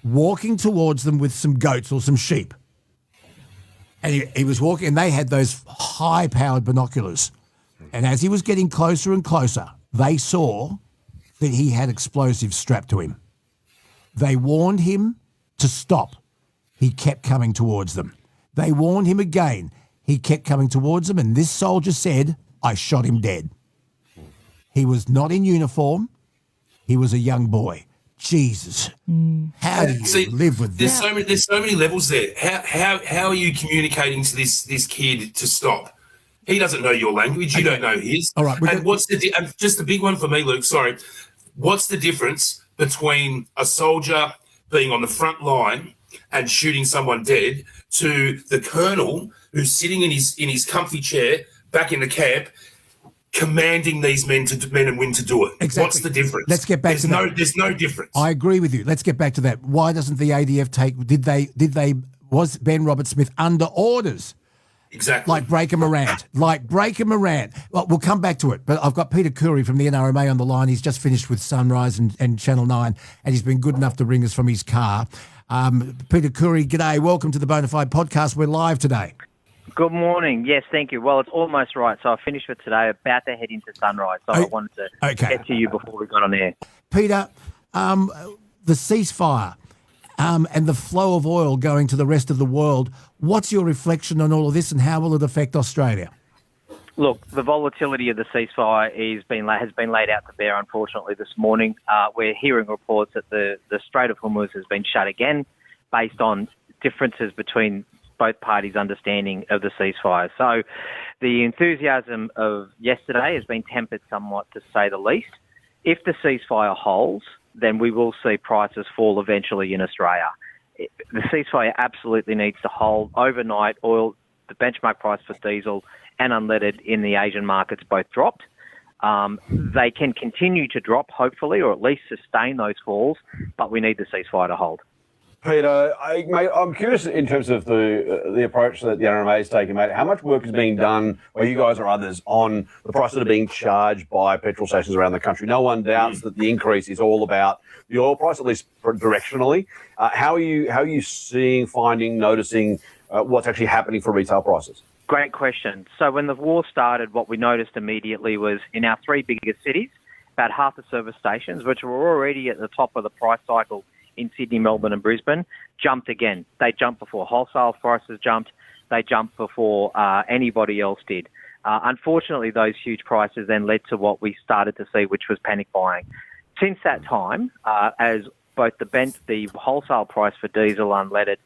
Speaker 6: walking towards them with some goats or some sheep. And he was walking, and they had those high-powered binoculars. And as he was getting closer and closer, they saw that he had explosives strapped to him. They warned him to stop. He kept coming towards them. They warned him again. He kept coming towards them, and this soldier said, I shot him dead. He was not in uniform. He was a young boy. Jesus, how do you live with
Speaker 15: there's
Speaker 6: this?
Speaker 15: There's so many levels there. How are you communicating to this kid to stop? He doesn't know your language. You don't know his.
Speaker 6: All right.
Speaker 15: And what's just the big one for me, Luke? Sorry. What's the difference between a soldier being on the front line and shooting someone dead to the colonel who's sitting in his comfy chair back in the camp, commanding these men and women to do it?
Speaker 6: Exactly.
Speaker 15: What's the difference?
Speaker 6: Let's get back to that.
Speaker 15: There's no difference.
Speaker 6: I agree with you. Let's get back to that. Why doesn't the ADF was Ben Roberts-Smith under orders?
Speaker 15: Exactly.
Speaker 6: Like Breaker Morant. Well, we'll come back to it. But I've got Peter Curry from the NRMA on the line. He's just finished with Sunrise and Channel 9, and he's been good enough to ring us from his car. Peter Curry, g'day. Welcome to the Bonafide podcast. We're live today.
Speaker 16: Good morning. Yes, thank you. Well, it's almost right. So I finished for today, about to head into Sunrise. So I wanted to get to you before we got on air.
Speaker 6: Peter, the ceasefire and the flow of oil going to the rest of the world, what's your reflection on all of this, and how will it affect Australia?
Speaker 16: Look, the volatility of the ceasefire has been laid out to bear, unfortunately, this morning. We're hearing reports that the Strait of Hormuz has been shut again based on differences between both parties' understanding of the ceasefire. So the enthusiasm of yesterday has been tempered somewhat, to say the least. If the ceasefire holds, then we will see prices fall eventually in Australia. The ceasefire absolutely needs to hold. Overnight, oil, the benchmark price for diesel and unleaded in the Asian markets both dropped. They can continue to drop, hopefully, or at least sustain those falls, but we need the ceasefire to hold.
Speaker 14: Peter, I'm curious in terms of the approach that the NRMA is taking, mate. How much work is being done, or you guys or others, on the prices that are being charged by petrol stations around the country? No one doubts that the increase is all about the oil price, at least directionally. How are you seeing, finding, noticing what's actually happening for retail prices?
Speaker 16: Great question. So when the war started, what we noticed immediately was in our three biggest cities, about half the service stations, which were already at the top of the price cycle in Sydney, Melbourne and Brisbane, jumped again. They jumped before wholesale prices jumped. They jumped before anybody else did. Unfortunately, those huge prices then led to what we started to see, which was panic buying. Since that time, as both the wholesale price for diesel unleaded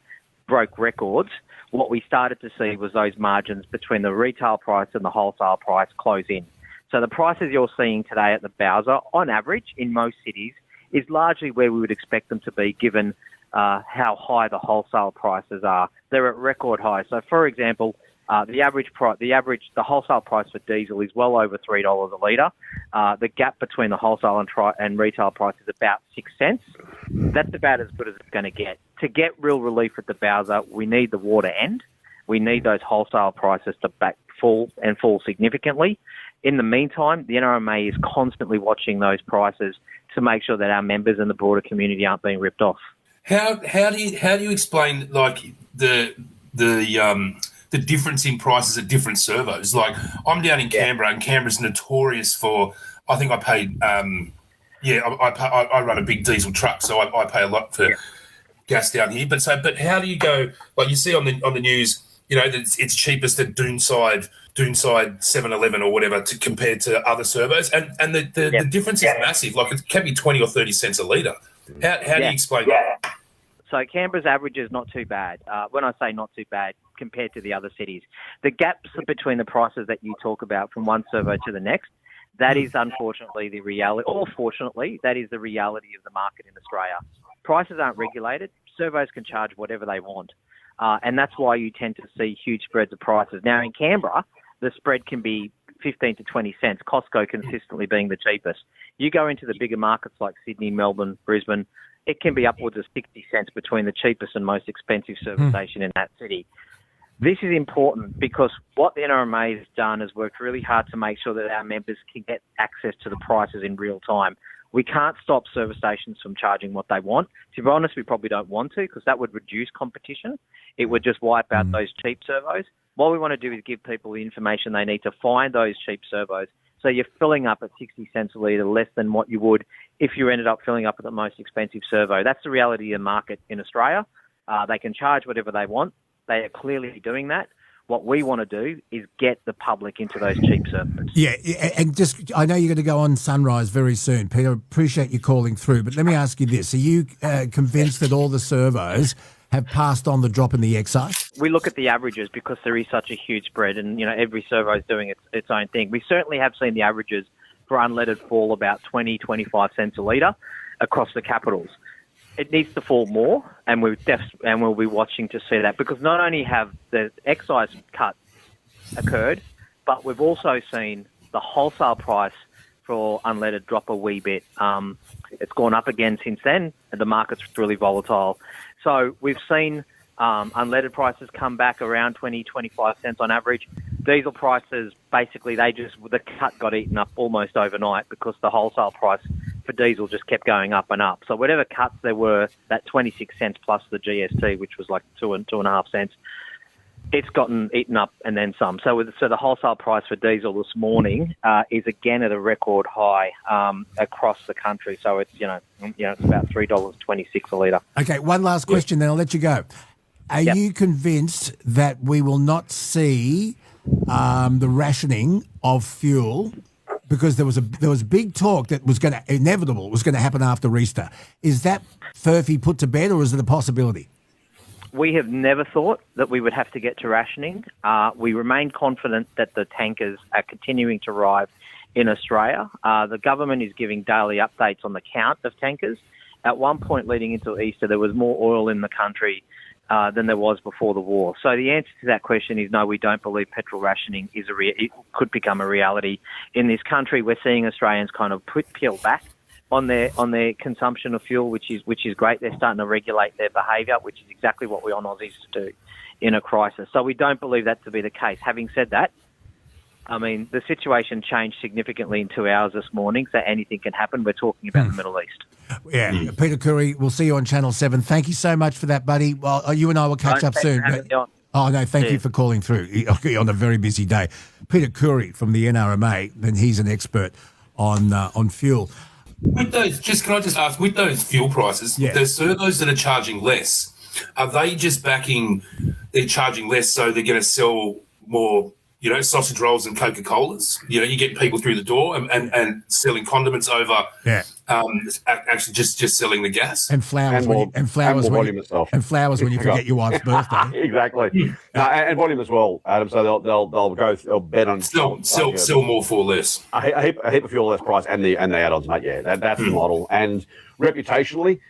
Speaker 16: broke records, what we started to see was those margins between the retail price and the wholesale price close in. So the prices you're seeing today at the Bowser, on average, in most cities, is largely where we would expect them to be, given how high the wholesale prices are. They're at record highs. So, for example, the wholesale price for diesel is well over $3 a litre. The gap between the wholesale and retail price is about 6 cents. That's about as good as it's going to get. To get real relief at the Bowser, we need the war to end. We need those wholesale prices to fall significantly. In the meantime, the NRMA is constantly watching those prices to make sure that our members and the broader community aren't being ripped off.
Speaker 15: How do you explain like the difference in prices at different servos? Like I'm down in Canberra, and Canberra's notorious for. I think I paid. I run a big diesel truck, so I pay a lot for gas down here. But how do you go? Like you see on the news, you know, that it's cheapest at Doonside 7-Eleven or whatever compared to other servos, and the difference is massive. Like it can be 20 or 30 cents a litre. How do you explain that?
Speaker 16: So Canberra's average is not too bad. When I say not too bad, compared to the other cities, the gaps between the prices that you talk about from one servo to the next, that is unfortunately the reality, or fortunately, that is the reality of the market in Australia. Prices aren't regulated. Servos can charge whatever they want. And that's why you tend to see huge spreads of prices. Now, in Canberra, the spread can be 15 to 20 cents, Costco consistently being the cheapest. You go into the bigger markets like Sydney, Melbourne, Brisbane, it can be upwards of 60 cents between the cheapest and most expensive service station in that city. This is important because what the NRMA has done is worked really hard to make sure that our members can get access to the prices in real time. We can't stop service stations from charging what they want. To be honest, we probably don't want to, because that would reduce competition. It would just wipe out those cheap servos. What we want to do is give people the information they need to find those cheap servos. So you're filling up at 60 cents a litre, less than what you would if you ended up filling up at the most expensive servo. That's the reality of the market in Australia. They can charge whatever they want. They are clearly doing that. What we want to do is get the public into those cheap servos.
Speaker 6: Yeah, and just, I know you're going to go on Sunrise very soon, Peter. Appreciate you calling through, but let me ask you this. Are you convinced that all the servos have passed on the drop in the excise?
Speaker 16: We look at the averages because there is such a huge spread, and every servo is doing its own thing. We certainly have seen the averages for unleaded fall about 20, 25 cents a litre across the capitals. It needs to fall more, and we'll be watching to see that, because not only have the excise cut occurred, but we've also seen the wholesale price for unleaded drop a wee bit. It's gone up again since then, and the market's really volatile. So we've seen unleaded prices come back around 20, 25 cents on average. Diesel prices, basically, the cut got eaten up almost overnight because the wholesale price for diesel just kept going up and up. So whatever cuts there were, that 26 cents plus the GST, which was like 2.5 cents, it's gotten eaten up and then some. So the wholesale price for diesel this morning is again at a record high across the country. So it's it's about $3.26 a litre.
Speaker 6: Okay, one last question, then I'll let you go. Are you convinced that we will not see the rationing of fuel? Because there was big talk that was going to happen after Easter. Is that furphy put to bed, or is it a possibility?
Speaker 16: We have never thought that we would have to get to rationing. We remain confident that the tankers are continuing to arrive in Australia. The government is giving daily updates on the count of tankers. At one point leading into Easter, there was more oil in the country than there was before the war. So the answer to that question is no, we don't believe petrol rationing it could become a reality in this country. We're seeing Australians kind of peel back on their consumption of fuel, which is great. They're starting to regulate their behaviour, which is exactly what we want Aussies to do in a crisis. So we don't believe that to be the case. Having said that, I mean, the situation changed significantly in 2 hours this morning, so anything can happen. We're talking about the Middle East.
Speaker 6: Yeah, Peter Curry, we'll see you on Channel 7. Thank you so much for that, buddy. Well, you and I will catch up soon. Oh, no, thank you for calling through on a very busy day. Peter Curry from the NRMA, then he's an expert on fuel.
Speaker 15: With those, can I just ask, with those fuel prices, the servos that are charging less, are they just they're charging less so they're going to sell more, sausage rolls and Coca-Colas? You get people through the door and selling condiments over actually just selling the gas.
Speaker 6: And flowers when you forget your wife's birthday.
Speaker 14: Exactly. And volume as well, Adam. So they'll bet on
Speaker 15: sell more for less.
Speaker 14: A heap of fuel less price and the add-ons, mate. Yeah, that's the model. And reputationally,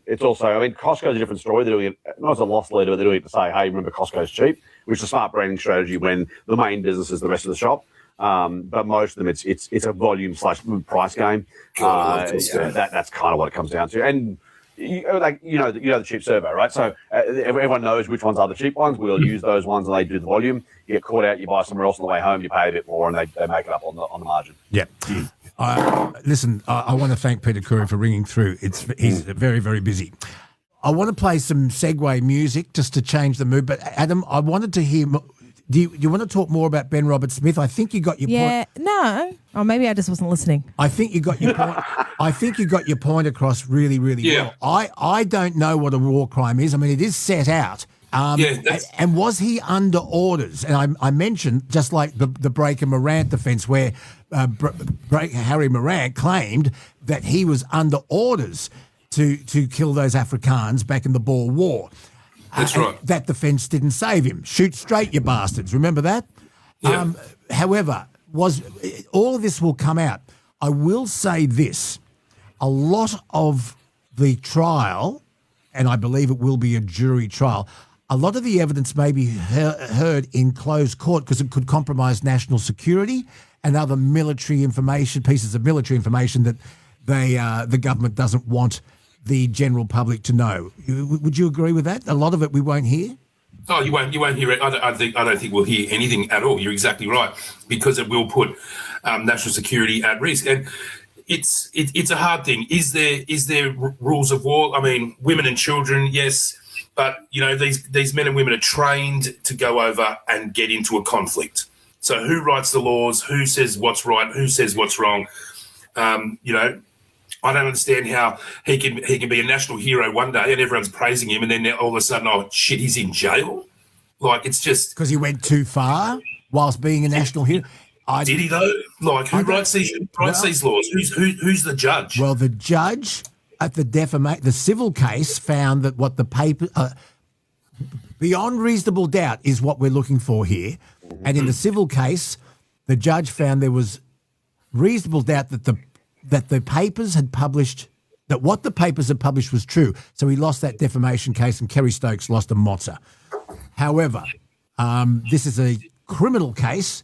Speaker 14: it's also, Costco's a different story. They're doing it not as a loss leader, but they're doing it to say, hey, remember Costco's cheap, which is a smart branding strategy when the main business is the rest of the shop. But most of them, it's a volume / price game. That's kind of what it comes down to. And the cheap servo, right? So everyone knows which ones are the cheap ones. We'll use those ones, and they do the volume. You get caught out, you buy somewhere else on the way home, you pay a bit more, and they make it up on the margin.
Speaker 6: Yeah. Listen, I want to thank Peter Curry for ringing through. He's very, very busy. I want to play some segue music just to change the mood. But Adam, I wanted to hear. Do you want to talk more about Ben Roberts-Smith? I think you got your point.
Speaker 7: Yeah, no. Or maybe I just wasn't listening.
Speaker 6: I think you got your point. I think you got your point across really, really well. I don't know what a war crime is. I mean, it is set out. And was he under orders? And I mentioned, just like the Breaker Morant defence, where Harry Morant claimed that he was under orders to kill those Afrikaans back in the Boer War.
Speaker 15: That's right.
Speaker 6: That defence didn't save him. Shoot straight, you bastards. Remember that?
Speaker 15: Yeah.
Speaker 6: However, all of this will come out. I will say this. A lot of the trial, and I believe it will be a jury trial, a lot of the evidence may be heard in closed court because it could compromise national security and other military information, pieces of military information that the government doesn't want the general public to know. Would you agree with that? A lot of it we won't hear?
Speaker 15: Oh, you won't hear it. I don't think we'll hear anything at all. You're exactly right, because it will put national security at risk. And it's a hard thing. Is there rules of war? I mean, women and children, yes, but these men and women are trained to go over and get into a conflict. So who writes the laws? Who says what's right? Who says what's wrong? I don't understand how he can be a national hero one day and everyone's praising him, and then all of a sudden, oh shit, he's in jail. Like, it's just
Speaker 6: because he went too far whilst being a national hero.
Speaker 15: Did he though? Like, who writes these laws? Who's the judge?
Speaker 6: Well, the judge at the civil case found that what the paper beyond reasonable doubt is what we're looking for here, and in the civil case, the judge found there was reasonable doubt that the papers had published that what the papers had published was true. So he lost that defamation case, and Kerry Stokes lost a mozza. However, this is a criminal case.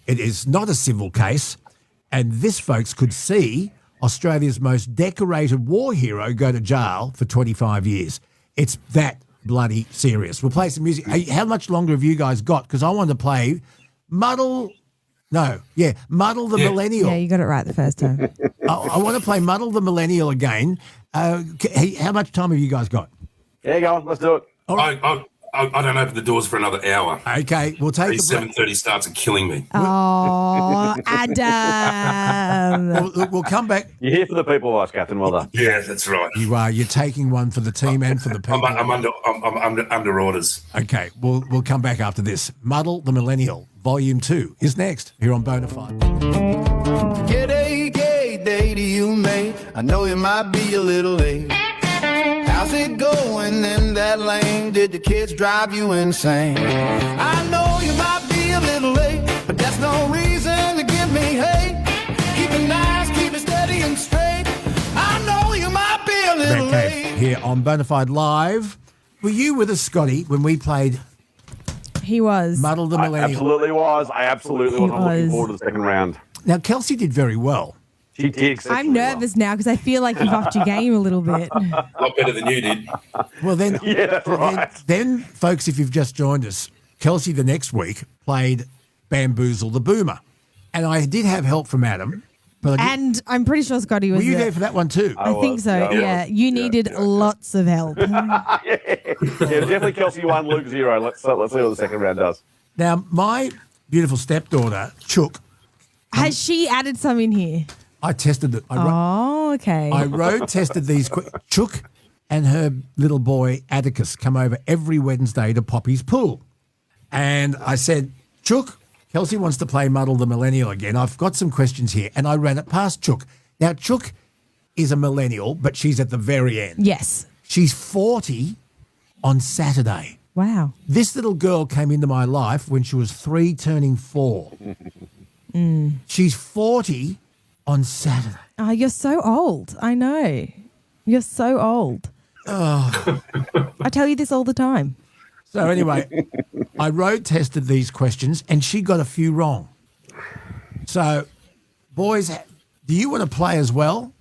Speaker 6: It is not a civil case, and this, folks, could see Australia's most decorated war hero go to jail for 25 years. It's that bloody serious. We'll play some music. Hey, how much longer have you guys got? Because I wanted to play Muddle the Millennial.
Speaker 7: Yeah, you got it right the first time.
Speaker 6: I want to play Muddle the Millennial again. Hey, how much time have you guys got?
Speaker 14: There you go. Let's do it.
Speaker 6: All right.
Speaker 15: I don't open the doors for another hour.
Speaker 6: Okay, we'll take
Speaker 15: 7:30 starts killing me.
Speaker 7: Oh, Adam.
Speaker 6: We'll come back.
Speaker 14: You're here for the people, Vice Captain. Well done.
Speaker 15: Yeah, that's right.
Speaker 6: You are. You're taking one for the team and for the people.
Speaker 15: I'm under orders.
Speaker 6: Okay, we'll come back after this. Muddle the Millennial, Volume 2 is next here on Bonafide.
Speaker 12: G'day to you, mate. I know you might be a little late. How's it going in that lane? Did the kids drive you insane? I know you might be a little late, but that's no reason to give me hate. Keep it nice, keep it steady and straight. I know you might be a little late.
Speaker 6: Here on Bonafide Live. Were you with us, Scotty, when we played?
Speaker 7: He was.
Speaker 6: Muddle the Millennial.
Speaker 14: I absolutely was. I'm looking forward to the second round.
Speaker 6: Now, Kelsey did very well.
Speaker 14: She did.
Speaker 7: I'm nervous now because I feel like you've upped your game a little bit.
Speaker 15: A lot better than you did.
Speaker 6: Well, then,
Speaker 14: yeah, that's right.
Speaker 6: Then, folks, if you've just joined us, Kelsey the next week played Bamboozle the Boomer. And I did have help from Adam. But
Speaker 7: and I'm pretty sure Scotty was
Speaker 6: Were you there for that one too?
Speaker 7: I think so, yeah. You needed lots of help.
Speaker 14: Yeah, definitely Kelsey 1, Luke 0. Let's see what the second round does.
Speaker 6: Now, my beautiful stepdaughter, Chook.
Speaker 7: Has she added some in here?
Speaker 6: I tested it.
Speaker 7: Okay.
Speaker 6: I road tested these. Chook and her little boy, Atticus, come over every Wednesday to Poppy's pool. And I said, Chook, Kelsey wants to play Muddle the Millennial again. I've got some questions here. And I ran it past Chook. Now, Chook is a millennial, but she's at the very end.
Speaker 7: Yes.
Speaker 6: She's 40 on Saturday.
Speaker 7: Wow.
Speaker 6: This little girl came into my life when she was 3 turning 4. She's 40 on Saturday.
Speaker 7: Oh, you're so old. I know. You're so old.
Speaker 6: Oh.
Speaker 7: I tell you this all the time.
Speaker 6: So anyway, I road tested these questions and she got a few wrong. So, boys, do you want to play as well?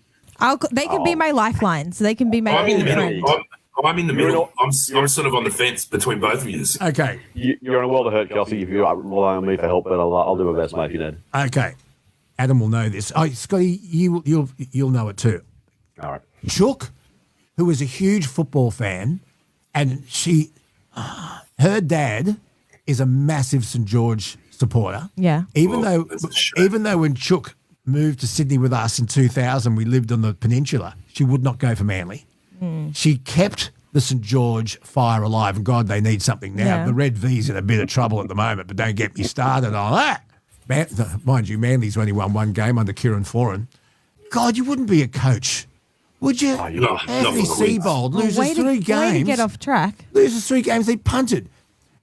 Speaker 7: They can be my lifeline, so they can be my
Speaker 15: I'm in the
Speaker 7: friend.
Speaker 15: middle. I'm in the middle. I'm sort of on the fence between both of you.
Speaker 6: Okay.
Speaker 14: You're in a world of hurt, Kelsey, if you rely on me for help, but I'll do my best, mate, if you did.
Speaker 6: Okay. Adam will know this. Oh, Scotty, you'll know it too.
Speaker 14: All right.
Speaker 6: Chook, who is a huge football fan, and her dad is a massive St George supporter.
Speaker 7: Yeah.
Speaker 6: Even though when Chook moved to Sydney with us in 2000, we lived on the peninsula, she would not go for Manly. She kept the St George fire alive, and God, they need something now.
Speaker 7: Yeah.
Speaker 6: The Red V's in a bit of trouble at the moment, but don't get me started on that. Mind you, Manly's only won one game under Kieran Foran. God, you wouldn't be a coach, would you? Anthony Seibold loses 3 games.
Speaker 7: Way to get off track.
Speaker 6: Loses 3 games, they punted.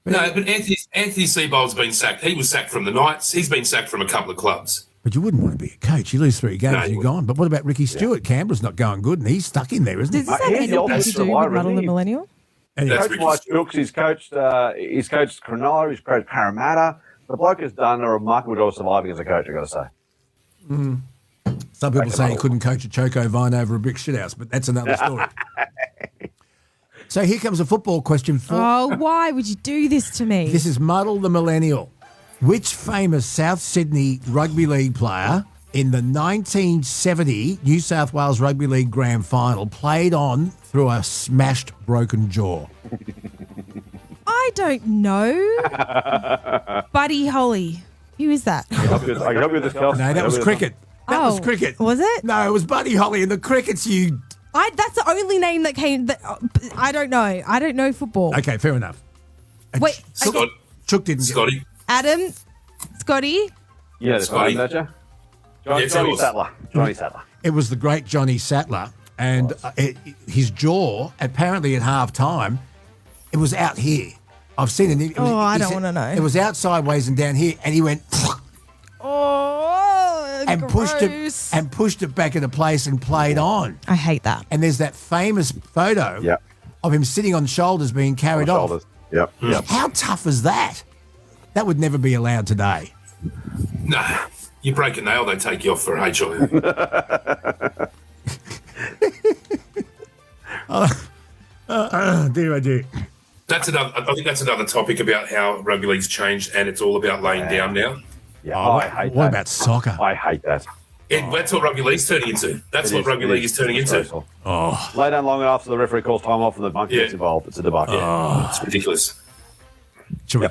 Speaker 15: But Anthony Seibold's been sacked. He was sacked from the Knights. He's been sacked from a couple of clubs.
Speaker 6: But you wouldn't want to be a coach. You lose 3 games and you're gone. But what about Ricky Stewart? Canberra's not going good and he's stuck in there, isn't he?
Speaker 7: Does this have anything to do with Muddle the Millennial?
Speaker 14: He's coached my Chooks, he's coached Cronulla, he's coached Parramatta. The bloke has done a remarkable job of surviving as a coach, I've got to say.
Speaker 6: Some people say he couldn't coach a choco vine over a brick shithouse, but that's another story. So here comes a football question for...
Speaker 7: Oh, why would you do this to me?
Speaker 6: This is Muddle the Millennial. Which famous South Sydney rugby league player in the 1970 New South Wales Rugby League Grand Final played on through a smashed broken jaw?
Speaker 7: I don't know. Buddy Holly. Who is that?
Speaker 14: I can help you with this, Kelsey.
Speaker 6: No, that was cricket. That was cricket.
Speaker 7: Was it?
Speaker 6: No, it was Buddy Holly and the Crickets, you...
Speaker 7: That's the only name that came... I don't know. I don't know football.
Speaker 6: Okay, fair enough.
Speaker 7: Wait.
Speaker 6: Chook didn't
Speaker 15: Scotty.
Speaker 7: Adam? Scotty?
Speaker 14: Yeah, Scotty. Johnny Sattler. Johnny Sattler.
Speaker 6: It was the great Johnny Sattler, and his jaw, apparently at half time, it was out here. I've seen it.
Speaker 7: I don't want to know.
Speaker 6: It was out sideways and down here, and he went... and pushed it back into place and played on.
Speaker 7: I hate that.
Speaker 6: And there's that famous photo of him sitting on shoulders being carried off.
Speaker 14: Yep.
Speaker 6: How tough is that? That would never be allowed today.
Speaker 15: Nah, you break a nail, they take you off for HIA.
Speaker 6: Dear, I do.
Speaker 15: I think that's another topic about how rugby league's changed, and it's all about laying down now.
Speaker 14: Yeah, I hate that.
Speaker 6: What about soccer?
Speaker 14: I hate that.
Speaker 15: That's what rugby league's turning into. That's what rugby league is turning into.
Speaker 14: Lay down long enough so the referee calls time off and the bunker gets involved. It's a debacle.
Speaker 15: It's ridiculous.
Speaker 6: Should we?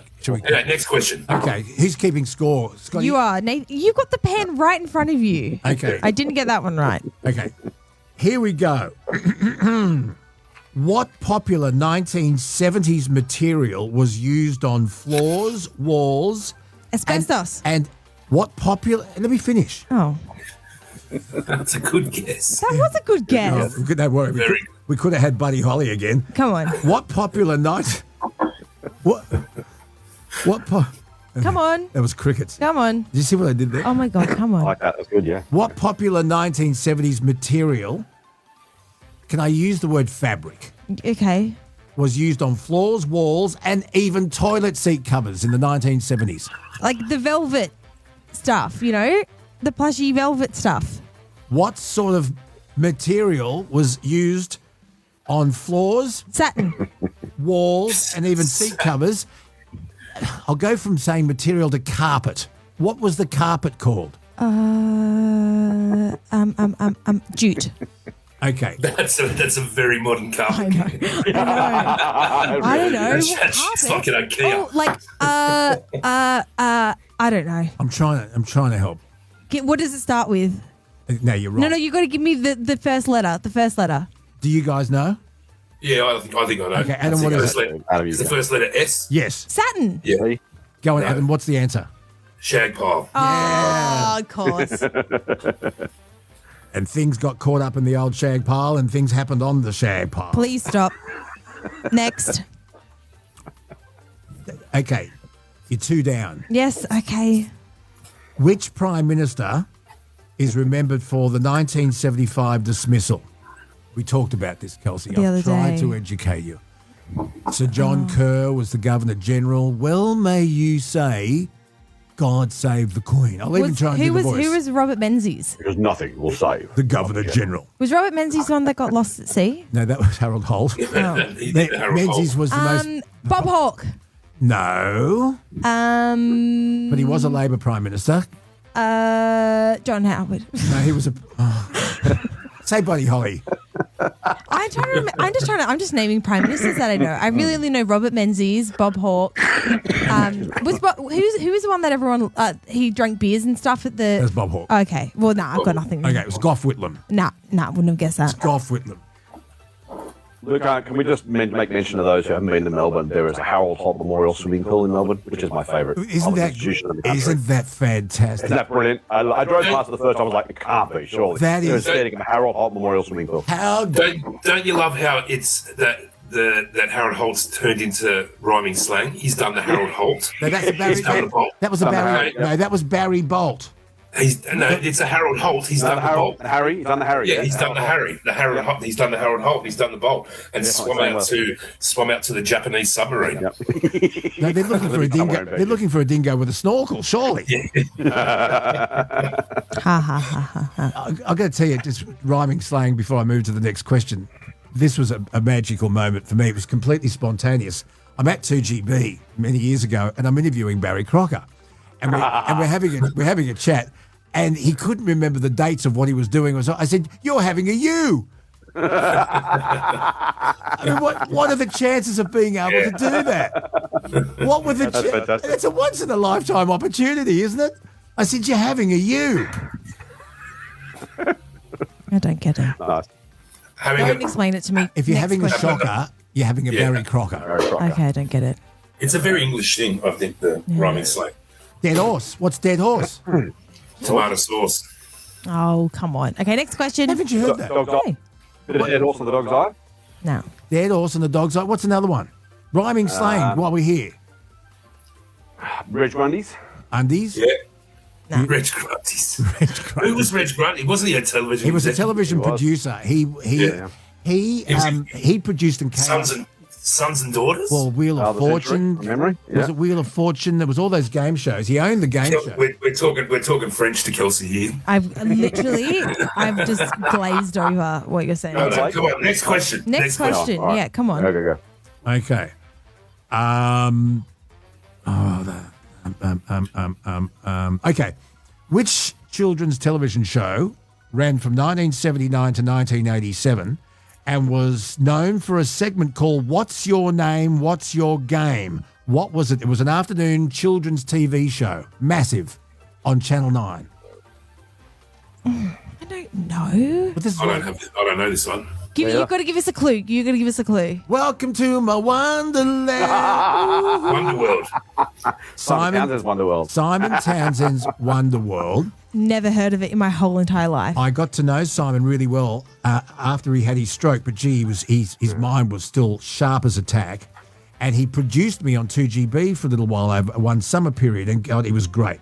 Speaker 15: Yeah, next question.
Speaker 6: Okay, who's keeping score? Scotty?
Speaker 7: You are. Nate, you've got the pen right in front of you.
Speaker 6: Okay.
Speaker 7: I didn't get that one right.
Speaker 6: Okay. Here we go. What popular 1970s material was used on floors, walls...
Speaker 7: Asbestos.
Speaker 6: And what popular... Let me finish.
Speaker 7: Oh.
Speaker 15: That's a good guess.
Speaker 7: That was a good guess.
Speaker 6: No, don't worry. We could have had Buddy Holly again.
Speaker 7: Come on.
Speaker 6: What popular night... What...
Speaker 7: Come on.
Speaker 6: That was crickets.
Speaker 7: Come on.
Speaker 6: Did you see what I did there?
Speaker 7: Oh, my God. Come on.
Speaker 14: I like that. That's good, yeah.
Speaker 6: What popular 1970s material... Can I use the word fabric?
Speaker 7: Okay.
Speaker 6: Was used on floors, walls, and even toilet seat covers in the 1970s.
Speaker 7: Like the velvet stuff, the plushy velvet stuff.
Speaker 6: What sort of material was used on floors,
Speaker 7: satin,
Speaker 6: walls, and even seat covers? I'll go from saying material to carpet. What was the carpet called?
Speaker 7: Jute.
Speaker 6: Okay.
Speaker 15: That's a very modern car.
Speaker 7: I know. I don't know.
Speaker 15: It's like an IKEA.
Speaker 7: I don't know.
Speaker 6: I'm trying to help.
Speaker 7: What does it start with?
Speaker 6: No, you're wrong.
Speaker 7: No, you got to give me the first letter. The first letter.
Speaker 6: Do you guys know?
Speaker 15: Yeah, I think I know.
Speaker 6: Okay, Adam, what is it?
Speaker 15: Is the first letter S?
Speaker 6: Yes.
Speaker 7: Satin.
Speaker 15: Yeah.
Speaker 6: Go on, Adam. What's the answer?
Speaker 15: Shag pile.
Speaker 7: Oh, of course.
Speaker 6: And things got caught up in the old shag pile and things happened on the shag pile.
Speaker 7: Please stop. Next.
Speaker 6: Okay. You're 2 down.
Speaker 7: Yes, okay.
Speaker 6: Which Prime Minister is remembered for the 1975 dismissal? We talked about this, Kelsey.
Speaker 7: The other
Speaker 6: I've tried
Speaker 7: day.
Speaker 6: to educate you. Sir John Kerr was the Governor General. Well, may you say, God save the Queen. I'll even try and do the voice.
Speaker 7: Who was Robert Menzies?
Speaker 14: Because nothing will save.
Speaker 6: The Governor General.
Speaker 7: Was Robert Menzies the one that got lost at sea?
Speaker 6: No, that was Harold Holt. Menzies was the most...
Speaker 7: Bob Hawke.
Speaker 6: No. But he was a Labor Prime Minister.
Speaker 7: John Howard.
Speaker 6: No, he was a... Say Buddy Holly.
Speaker 7: I'm just naming prime ministers that I know. I really only know Robert Menzies, Bob Hawke. Who was the one that everyone he drank beers and stuff at the?
Speaker 6: That's Bob Hawke.
Speaker 7: Okay. Well, I've got nothing.
Speaker 6: Okay, it was Gough Whitlam.
Speaker 7: Nah, wouldn't have guessed that.
Speaker 6: It's Gough Whitlam.
Speaker 14: Luke, can we just make mention of those who haven't been to Melbourne? There is a Harold Holt Memorial Swimming Pool in Melbourne, which is my favourite.
Speaker 6: Isn't that fantastic?
Speaker 14: Isn't that brilliant? I drove past it the first time. I was like, it can't be, surely.
Speaker 6: That is
Speaker 14: a Harold Holt Memorial Swimming Pool.
Speaker 15: Don't you love how it's that Harold Holt's turned into rhyming slang? He's done the Harold Holt.
Speaker 6: No, that's a Barry. That was Barry Bolt.
Speaker 15: It's a Harold Holt. He's done the Bolt.
Speaker 14: Harry. He's done the Harry.
Speaker 15: Yeah, he's done the Harry. The Harold Holt. He's done the Harold Holt. He's done the Bolt, and swum out to the Japanese submarine.
Speaker 6: No, they're looking for a dingo. They're looking for a dingo with a snorkel, surely. I've got to tell you, just rhyming slang before I move to the next question. This was a magical moment for me. It was completely spontaneous. I'm at 2GB many years ago, and I'm interviewing Barry Crocker, and we're having a chat. and he couldn't remember the dates of what he was doing. So I said, "You're having a you." I mean, what are the chances of being able to do that? What were the?
Speaker 14: Fantastic.
Speaker 6: It's a once in a lifetime opportunity, isn't it? I said, "You're having a you."
Speaker 7: I don't get it.
Speaker 14: Nice.
Speaker 7: Don't explain it to me.
Speaker 6: If you're
Speaker 7: Next
Speaker 6: having a
Speaker 7: question.
Speaker 6: shocker, you're having a Barry Crocker.
Speaker 7: Okay, I don't get it.
Speaker 15: It's a very English thing, I think, the rhyming slang.
Speaker 6: Dead horse. What's dead horse?
Speaker 15: Tomato sauce.
Speaker 7: Oh, come on. Okay, next question.
Speaker 6: Haven't you heard that?
Speaker 14: Dog's eye. Bit of dead horse on the dog's eye.
Speaker 7: No.
Speaker 6: Dead horse and the dog's eye. What's another one? Rhyming slang while we're here.
Speaker 14: Reg Grundy's.
Speaker 6: Undies?
Speaker 15: Yeah. Reg Grundy's. Who was Reg Grundy? Wasn't he a television?
Speaker 6: He was a television producer. He produced and came.
Speaker 15: Sons and Daughters?
Speaker 6: Well, Wheel of Fortune.
Speaker 14: Memory?
Speaker 6: Was it Wheel of Fortune? There was all those game shows. He owned the game show.
Speaker 15: We're talking French to Kelsey here.
Speaker 7: I've just glazed over what you're saying.
Speaker 15: No, come on, next question.
Speaker 7: Next question.
Speaker 14: All right.
Speaker 7: Yeah, come on.
Speaker 14: Go.
Speaker 6: Okay. Okay. Which children's television show ran from 1979 to 1987 and was known for a segment called What's Your Name, What's Your Game? What was it? It was an afternoon children's TV show. Massive. On Channel 9.
Speaker 7: I don't know.
Speaker 6: But this is
Speaker 15: I don't know this one.
Speaker 7: You've got to give us a clue. You've got to give us a clue.
Speaker 6: Welcome to my wonderland.
Speaker 15: Wonderworld.
Speaker 14: Simon Townsend's Wonderworld.
Speaker 6: Simon Townsend's Wonderworld.
Speaker 7: Never heard of it in my whole entire life.
Speaker 6: I got to know Simon really well after he had his stroke, but gee, his mind was still sharp as a tack. And he produced me on 2GB for a little while over one summer period, and God, it was great.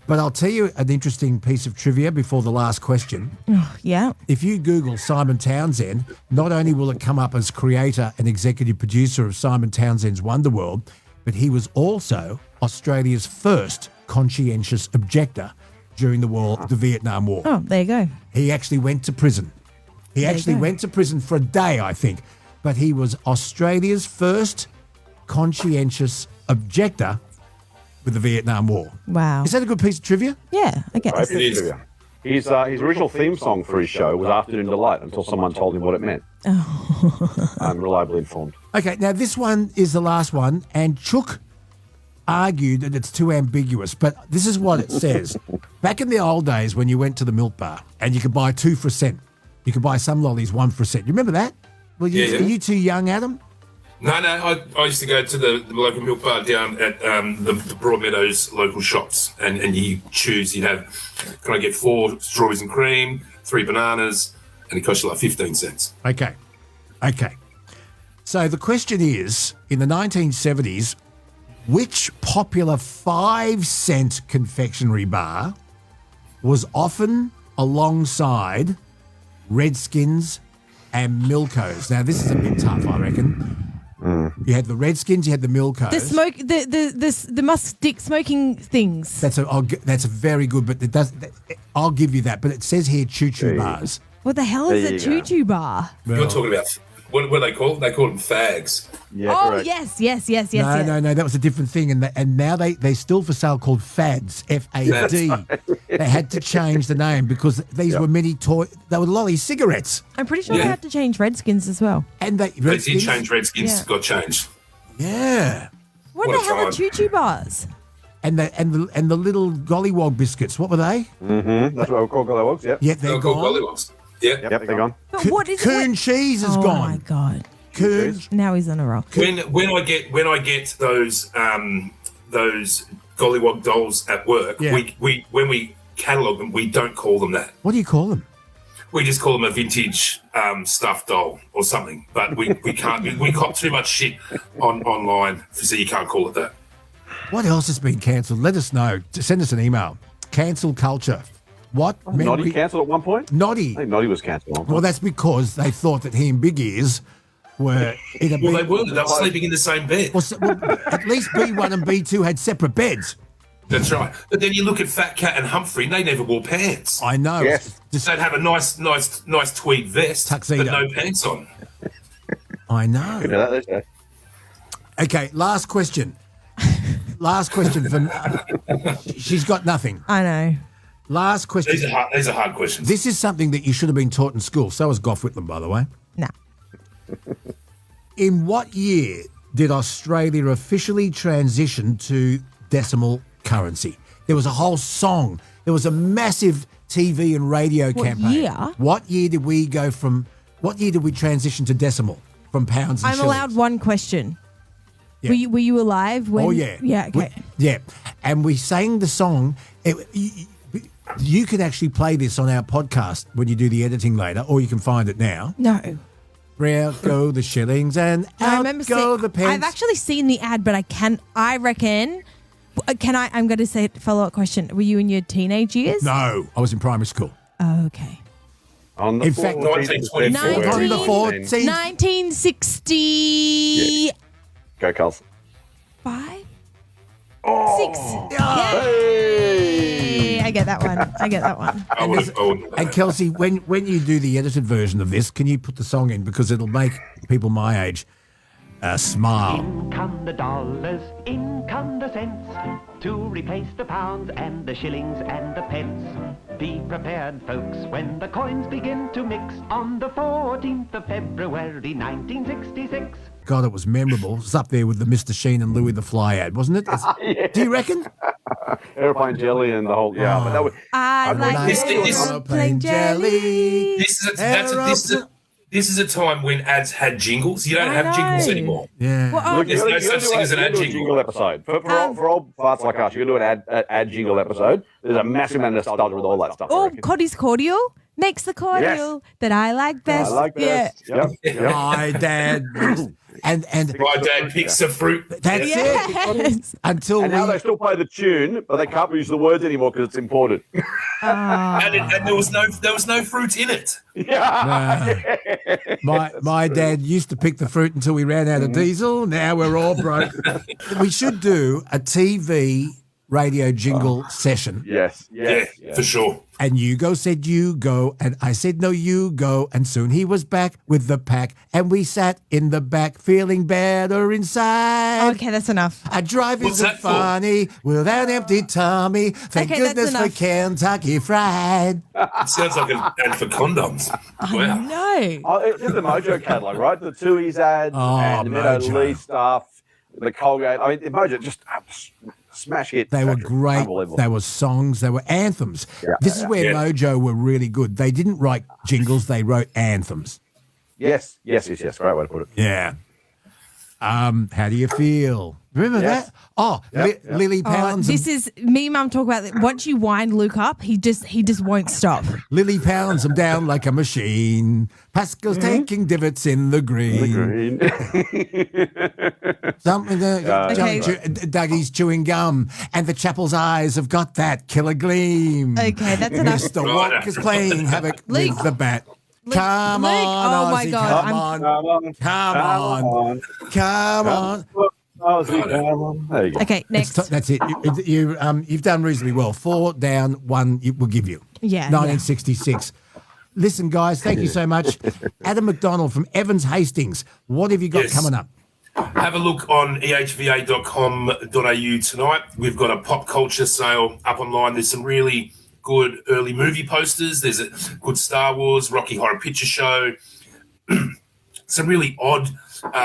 Speaker 6: But I'll tell you an interesting piece of trivia before the last question.
Speaker 7: Yeah.
Speaker 6: If you Google Simon Townsend, not only will it come up as creator and executive producer of Simon Townsend's Wonderworld, but he was also Australia's first conscientious objector during the Vietnam War.
Speaker 7: Oh, there you go.
Speaker 6: He actually went to prison. He actually went to prison for a day, I think. But he was Australia's first conscientious objector with the Vietnam War.
Speaker 7: Wow.
Speaker 6: Is that a good piece of trivia?
Speaker 7: Yeah, I guess.
Speaker 14: It is. His original theme song for his show was Afternoon Delight until someone told him what it meant.
Speaker 7: Oh.
Speaker 14: I'm reliably informed.
Speaker 6: Okay, now this one is the last one, and Chook argued that it's too ambiguous, but this is what it says. Back in the old days when you went to the milk bar and you could buy 2 for a cent, you could buy some lollies 1 for a cent. You remember that? Are you too young, Adam?
Speaker 15: No, I used to go to the local milk bar down at the Broadmeadows local shops, and you choose, you'd have, can I get 4 strawberries and cream, 3 bananas, and it costs you like 15 cents.
Speaker 6: Okay. So the question is, in the 1970s, which popular 5-cent confectionery bar was often alongside Redskins and Milkos? Now, this is a bit tough, I reckon. You had the Redskins, you had the Milkos.
Speaker 7: The must stick smoking things.
Speaker 6: That's a very good, but it does. I'll give you that. But it says here choo-choo bars.
Speaker 7: What the hell is a choo-choo bar?
Speaker 15: You're talking about, what do they call them? They call them fags.
Speaker 14: Yeah,
Speaker 7: oh,
Speaker 14: correct.
Speaker 7: yes.
Speaker 6: No, that was a different thing. And now they're still for sale called Fads, F-A-D. They had to change the name because these were mini they were lolly cigarettes.
Speaker 7: I'm pretty sure they had to change Redskins as well.
Speaker 6: And
Speaker 15: They did change Redskins, got changed.
Speaker 6: Yeah.
Speaker 7: What
Speaker 15: What
Speaker 7: the
Speaker 15: a
Speaker 7: hell are
Speaker 15: time.
Speaker 7: choo-choo bars?
Speaker 6: And the little gollywog biscuits, what were they?
Speaker 14: Mm-hmm. That's what we call gollywogs, yep.
Speaker 6: Yeah, they're
Speaker 15: called
Speaker 6: gone.
Speaker 15: gollywogs. Yep,
Speaker 14: they're gone.
Speaker 7: But what is
Speaker 6: Coon cheese is gone.
Speaker 7: Oh my god.
Speaker 6: Coon.
Speaker 7: Now he's on a roll.
Speaker 15: When I get those gollywog dolls at work, we when we catalogue them, we don't call them that.
Speaker 6: What do you call them?
Speaker 15: We just call them a vintage stuffed doll or something. But we can't. We cop too much shit online, so you can't call it that.
Speaker 6: What else has been cancelled? Let us know. Send us an email. Cancel culture. What?
Speaker 14: Noddy cancelled at one point?
Speaker 6: Noddy.
Speaker 14: I think Noddy was cancelled.
Speaker 6: Well, that's because they thought that he and Big Ears were in a
Speaker 15: Well, they
Speaker 6: bed.
Speaker 15: were. They were sleeping in the same bed.
Speaker 6: Well, at least B1 and B2 had separate beds.
Speaker 15: That's right. But then you look at Fat Cat and Humphrey, and they never wore pants.
Speaker 6: I know.
Speaker 14: Yes.
Speaker 15: They'd have a nice tweed vest,
Speaker 6: Tuxedo.
Speaker 15: but no pants on.
Speaker 6: I know.
Speaker 14: You know that,
Speaker 6: Okay, last question. Last question. She's got nothing.
Speaker 7: I know.
Speaker 6: Last question.
Speaker 15: These are hard questions.
Speaker 6: This is something that you should have been taught in school. So was Gough Whitlam, by the way.
Speaker 7: No.
Speaker 6: In what year did Australia officially transition to decimal currency? There was a whole song. There was a massive TV and radio campaign.
Speaker 7: Year?
Speaker 6: What year did we transition to decimal from pounds and
Speaker 7: I'm
Speaker 6: shillings?
Speaker 7: allowed one question.
Speaker 6: Yeah.
Speaker 7: Were you alive when?
Speaker 6: Oh, yeah.
Speaker 7: Yeah, okay.
Speaker 6: Yeah. And we sang the song. You can actually play this on our podcast when you do the editing later, or you can find it now.
Speaker 7: No.
Speaker 6: Out go the shillings and out go the pence.
Speaker 7: I've actually seen the ad, but I reckon. I'm going to say a follow-up question. Were you in your teenage years?
Speaker 6: No, I was in primary school.
Speaker 7: Oh, okay.
Speaker 14: On the
Speaker 6: In fact,
Speaker 14: 1924.
Speaker 6: on the 14th.
Speaker 7: 1960.
Speaker 14: Yeah. Go, Carls.
Speaker 7: 5?
Speaker 14: Oh.
Speaker 7: 6. Yay! I get that one.
Speaker 6: And Kelsey, when you do the edited version of this, can you put the song in, because it'll make people my age smile.
Speaker 17: In come the dollars, in come the cents, to replace the pounds and the shillings and the pence. Be prepared, folks, when the coins begin to mix on the 14th of February, 1966.
Speaker 6: God, it was memorable. It was up there with the Mr. Sheen and Louis the Fly ad, wasn't it?
Speaker 14: Yeah.
Speaker 6: Do you reckon?
Speaker 14: Aeroplane jelly and the whole, yeah. But that was,
Speaker 7: I like aeroplane jelly.
Speaker 15: This is a time when ads had jingles. You don't have jingles anymore.
Speaker 6: Yeah.
Speaker 7: Well,
Speaker 15: There's no such thing as an ad jingle.
Speaker 14: episode. For old farts like us, you can do an ad jingle episode. There's a massive amount of nostalgia with all that stuff.
Speaker 7: Oh, Coddy's cordial makes the cordial that I like best.
Speaker 14: I like best.
Speaker 7: Yeah.
Speaker 14: Yep.
Speaker 6: My dad. And
Speaker 15: my dad picks the fruit.
Speaker 6: That's it. Until
Speaker 14: now they still play the tune, but they can't use the words anymore because it's imported.
Speaker 15: And there was no fruit in it.
Speaker 14: Yeah.
Speaker 6: My dad used to pick the fruit until we ran out of diesel. Now we're all broke. We should do a TV radio jingle session.
Speaker 14: Yes.
Speaker 15: For sure.
Speaker 6: And Hugo said, you go. And I said, no, you go. And soon he was back with the pack. And we sat in the back feeling better inside.
Speaker 7: Okay, that's enough.
Speaker 6: A drive isn't funny without an empty tummy. Thank goodness for Kentucky Fried.
Speaker 15: It sounds like an ad for condoms. Wow.
Speaker 7: No.
Speaker 14: Oh, it's in the Mojo catalog, right? The Tui's ads and the Meadow Lee stuff, the Colgate. I mean, Mojo just smash hit.
Speaker 6: They were great. They were songs. They were anthems. This is where Mojo were really good. They didn't write jingles. They wrote anthems.
Speaker 14: Yes. Great way to put it.
Speaker 6: Yeah. How do you feel? Remember that? Oh, Lily Pounds.
Speaker 7: This is me, Mum. Talk about that. Once you wind Luke up, he just won't stop.
Speaker 6: Lily Pounds, I'm down like a machine. Pascal's taking divots in the green. Something. Dougie's chewing gum, and the chapel's eyes have got that killer gleam.
Speaker 7: Okay, that's enough.
Speaker 6: Mr. Walk is playing havoc with the bat. Come
Speaker 7: Luke,
Speaker 6: on,
Speaker 7: oh my
Speaker 6: Ozzy,
Speaker 7: God,
Speaker 6: come on.
Speaker 14: There you go.
Speaker 7: Okay, next.
Speaker 6: That's it. You've done reasonably well. 4 down, 1 we'll give you.
Speaker 7: Yeah.
Speaker 6: 1966. Listen, guys, thank you so much. Adam McDonald from Evans Hastings. What have you got coming up?
Speaker 15: Have a look on ehva.com.au tonight. We've got a pop culture sale up online. There's some really good early movie posters. There's a good Star Wars, Rocky Horror Picture Show, some really odd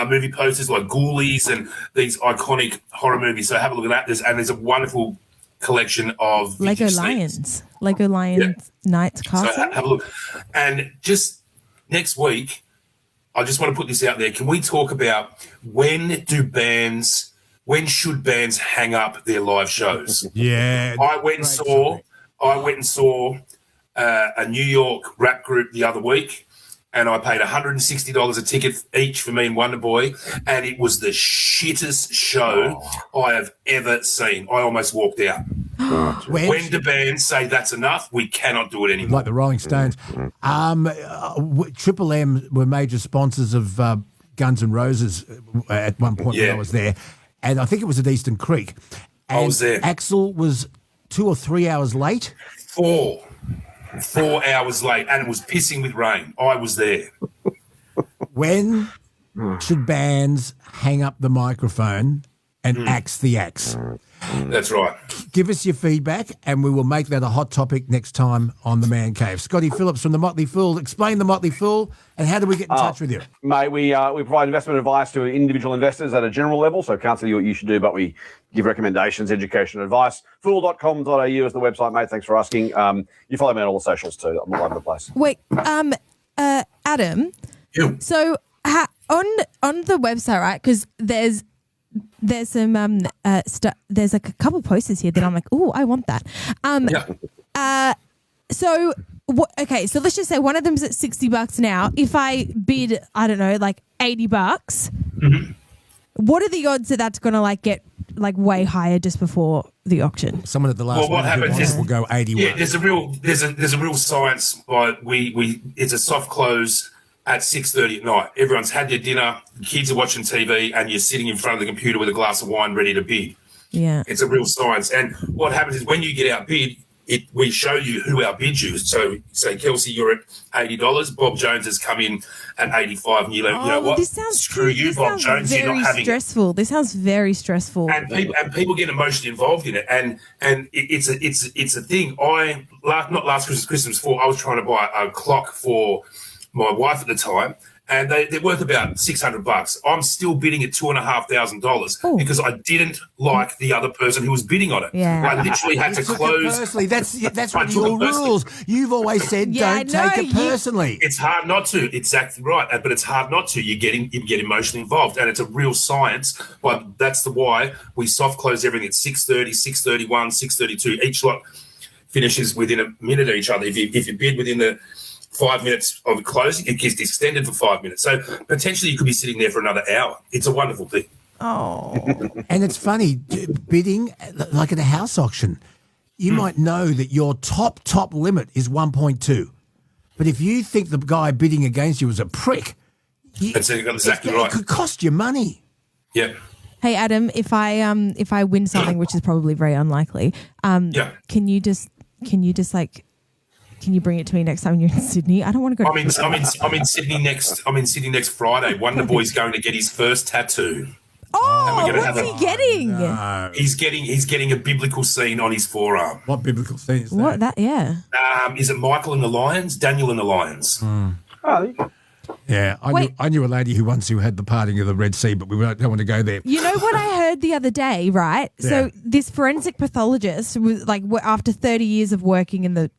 Speaker 15: movie posters like Ghoulies and these iconic horror movies. So have a look at that. There's a wonderful collection of
Speaker 7: Lego Lions. Lego Lions Knights Castle.
Speaker 15: So have a look. And just next week, I just want to put this out there. Can we talk about when should bands hang up their live shows?
Speaker 6: Yeah.
Speaker 15: I went and saw a New York rap group the other week, and I paid $160 a ticket each for me and Wonderboy, and it was the shittest show I have ever seen. I almost walked out. When do bands say that's enough? We cannot do it anymore.
Speaker 6: Like the Rolling Stones. Triple M were major sponsors of Guns N' Roses at one point when I was there, and I think it was at Eastern Creek. And
Speaker 15: I was there.
Speaker 6: Axl was 2 or 3 hours late.
Speaker 15: 4 hours late, and it was pissing with rain. I was there.
Speaker 6: When should bands hang up the microphone and axe the axe.
Speaker 15: That's right.
Speaker 6: Give us your feedback, and we will make that a hot topic next time on The Man Cave. Scotty Phillips from The Motley Fool. Explain The Motley Fool, and how do we get in touch with you?
Speaker 14: Mate, we provide investment advice to individual investors at a general level, so can't tell you what you should do, but we give recommendations, education, advice. Fool.com.au is the website, mate. Thanks for asking. You follow me on all the socials too. I'm all over the place.
Speaker 7: Wait, Adam. So on the website, right? Because there's some there's like a couple posters here that I'm like, oh, I want that. So okay, so let's just say one of them's at $60 now. If I bid, I don't know, like $80, what are the odds that that's going to like get like way higher just before the auction?
Speaker 6: Someone at the last
Speaker 15: what happens is
Speaker 6: will go 81.
Speaker 15: Yeah, there's a real science. By it's a soft close at 6:30 at night. Everyone's had their dinner, the kids are watching TV, and you're sitting in front of the computer with a glass of wine ready to bid.
Speaker 7: Yeah.
Speaker 15: It's a real science. And what happens is when you get outbid, we show you who outbid you. So say, Kelsey, you're at $80. Bob Jones has come in at 85, and you know what?
Speaker 7: This sounds
Speaker 15: Screw you, Bob Jones. You're not having
Speaker 7: stressful. This sounds very stressful.
Speaker 15: And people get emotionally involved in it, and it's a thing. Not last Christmas before, I was trying to buy a clock for my wife at the time, and they're worth about $600. I'm still bidding at $2,500 because I didn't like the other person who was bidding on it.
Speaker 7: Yeah.
Speaker 15: I literally had to close.
Speaker 6: Personally, that's one of your rules. You've always said don't take it personally.
Speaker 15: It's hard not to. Exactly right, but it's hard not to. You get emotionally involved, and it's a real science. But that's why we soft close everything at 6:30, 6:31, 6:32. Each lot finishes within a minute of each other. If you bid within the 5 minutes of closing, it gets extended for 5 minutes. So potentially you could be sitting there for another hour. It's a wonderful thing.
Speaker 7: Oh.
Speaker 6: And it's funny, bidding, like at a house auction, you might know that your top limit is 1.2. But if you think the guy bidding against you is a prick,
Speaker 15: that's exactly right.
Speaker 6: It could cost you money.
Speaker 15: Yeah.
Speaker 7: Hey Adam, if I win something, which is probably very unlikely, can you bring it to me next time you're in Sydney? I don't want to go.
Speaker 15: I'm in Sydney next Friday. Wonder Boy's going to get his first tattoo.
Speaker 7: Oh, what's he getting?
Speaker 6: No.
Speaker 15: He's getting a biblical scene on his forearm.
Speaker 6: What biblical scene is that?
Speaker 7: What that? Yeah.
Speaker 15: Is it Michael and the Lions? Daniel and the Lions.
Speaker 6: Yeah, I knew a lady who had the parting of the Red Sea, but we don't want to go there.
Speaker 7: You know what I heard the other day, right?
Speaker 6: Yeah.
Speaker 7: So this forensic pathologist was like, after 30 years of working in the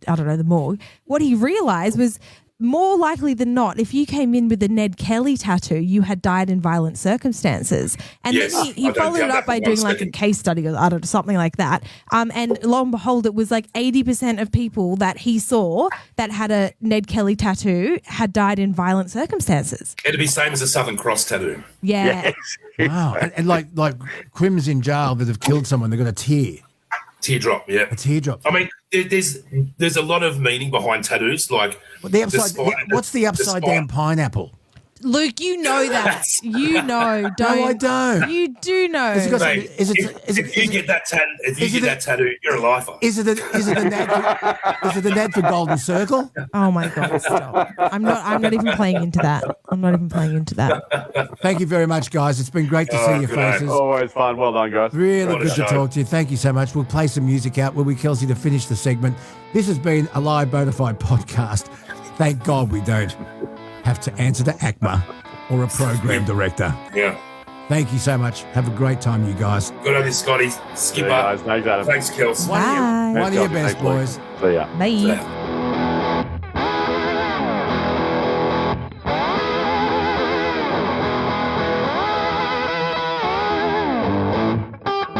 Speaker 7: morgue, what he realized was more likely than not, if you came in with a Ned Kelly tattoo, you had died in violent circumstances. And
Speaker 15: yes,
Speaker 7: then he followed it up by doing like a case study or I don't know, something like that. And lo and behold, it was like 80% of people that he saw that had a Ned Kelly tattoo had died in violent circumstances.
Speaker 15: It'd be same as a Southern Cross tattoo.
Speaker 7: Yeah.
Speaker 14: Yes.
Speaker 6: Wow. And like crims in jail that have killed someone, they've got a
Speaker 15: teardrop, yeah.
Speaker 6: A teardrop.
Speaker 15: I mean, there's a lot of meaning behind tattoos. Like
Speaker 6: what's the upside down pineapple?
Speaker 7: Luke, you know that. You know. Don't.
Speaker 6: No, I don't.
Speaker 7: You do know.
Speaker 15: If you get that tattoo, you're a lifer.
Speaker 6: Is it the Ned for Golden Circle?
Speaker 7: Oh my God! Stop. I'm not even playing into that.
Speaker 6: Thank you very much, guys. It's been great to see your faces.
Speaker 14: Always fun. Well done, guys.
Speaker 6: Really good to talk to you. Thank you so much. We'll play some music out, will we, Kelsey, to finish the segment. This has been a live Bonafide podcast. Thank God we don't have to answer to ACMA or a program director.
Speaker 15: Yeah.
Speaker 6: Thank you so much. Have a great time, you guys.
Speaker 15: Good on you, Scotty. Skipper.
Speaker 14: Thanks, Adam.
Speaker 15: Thanks, Kels.
Speaker 6: One of your best, boys.
Speaker 14: See ya.
Speaker 7: Bye.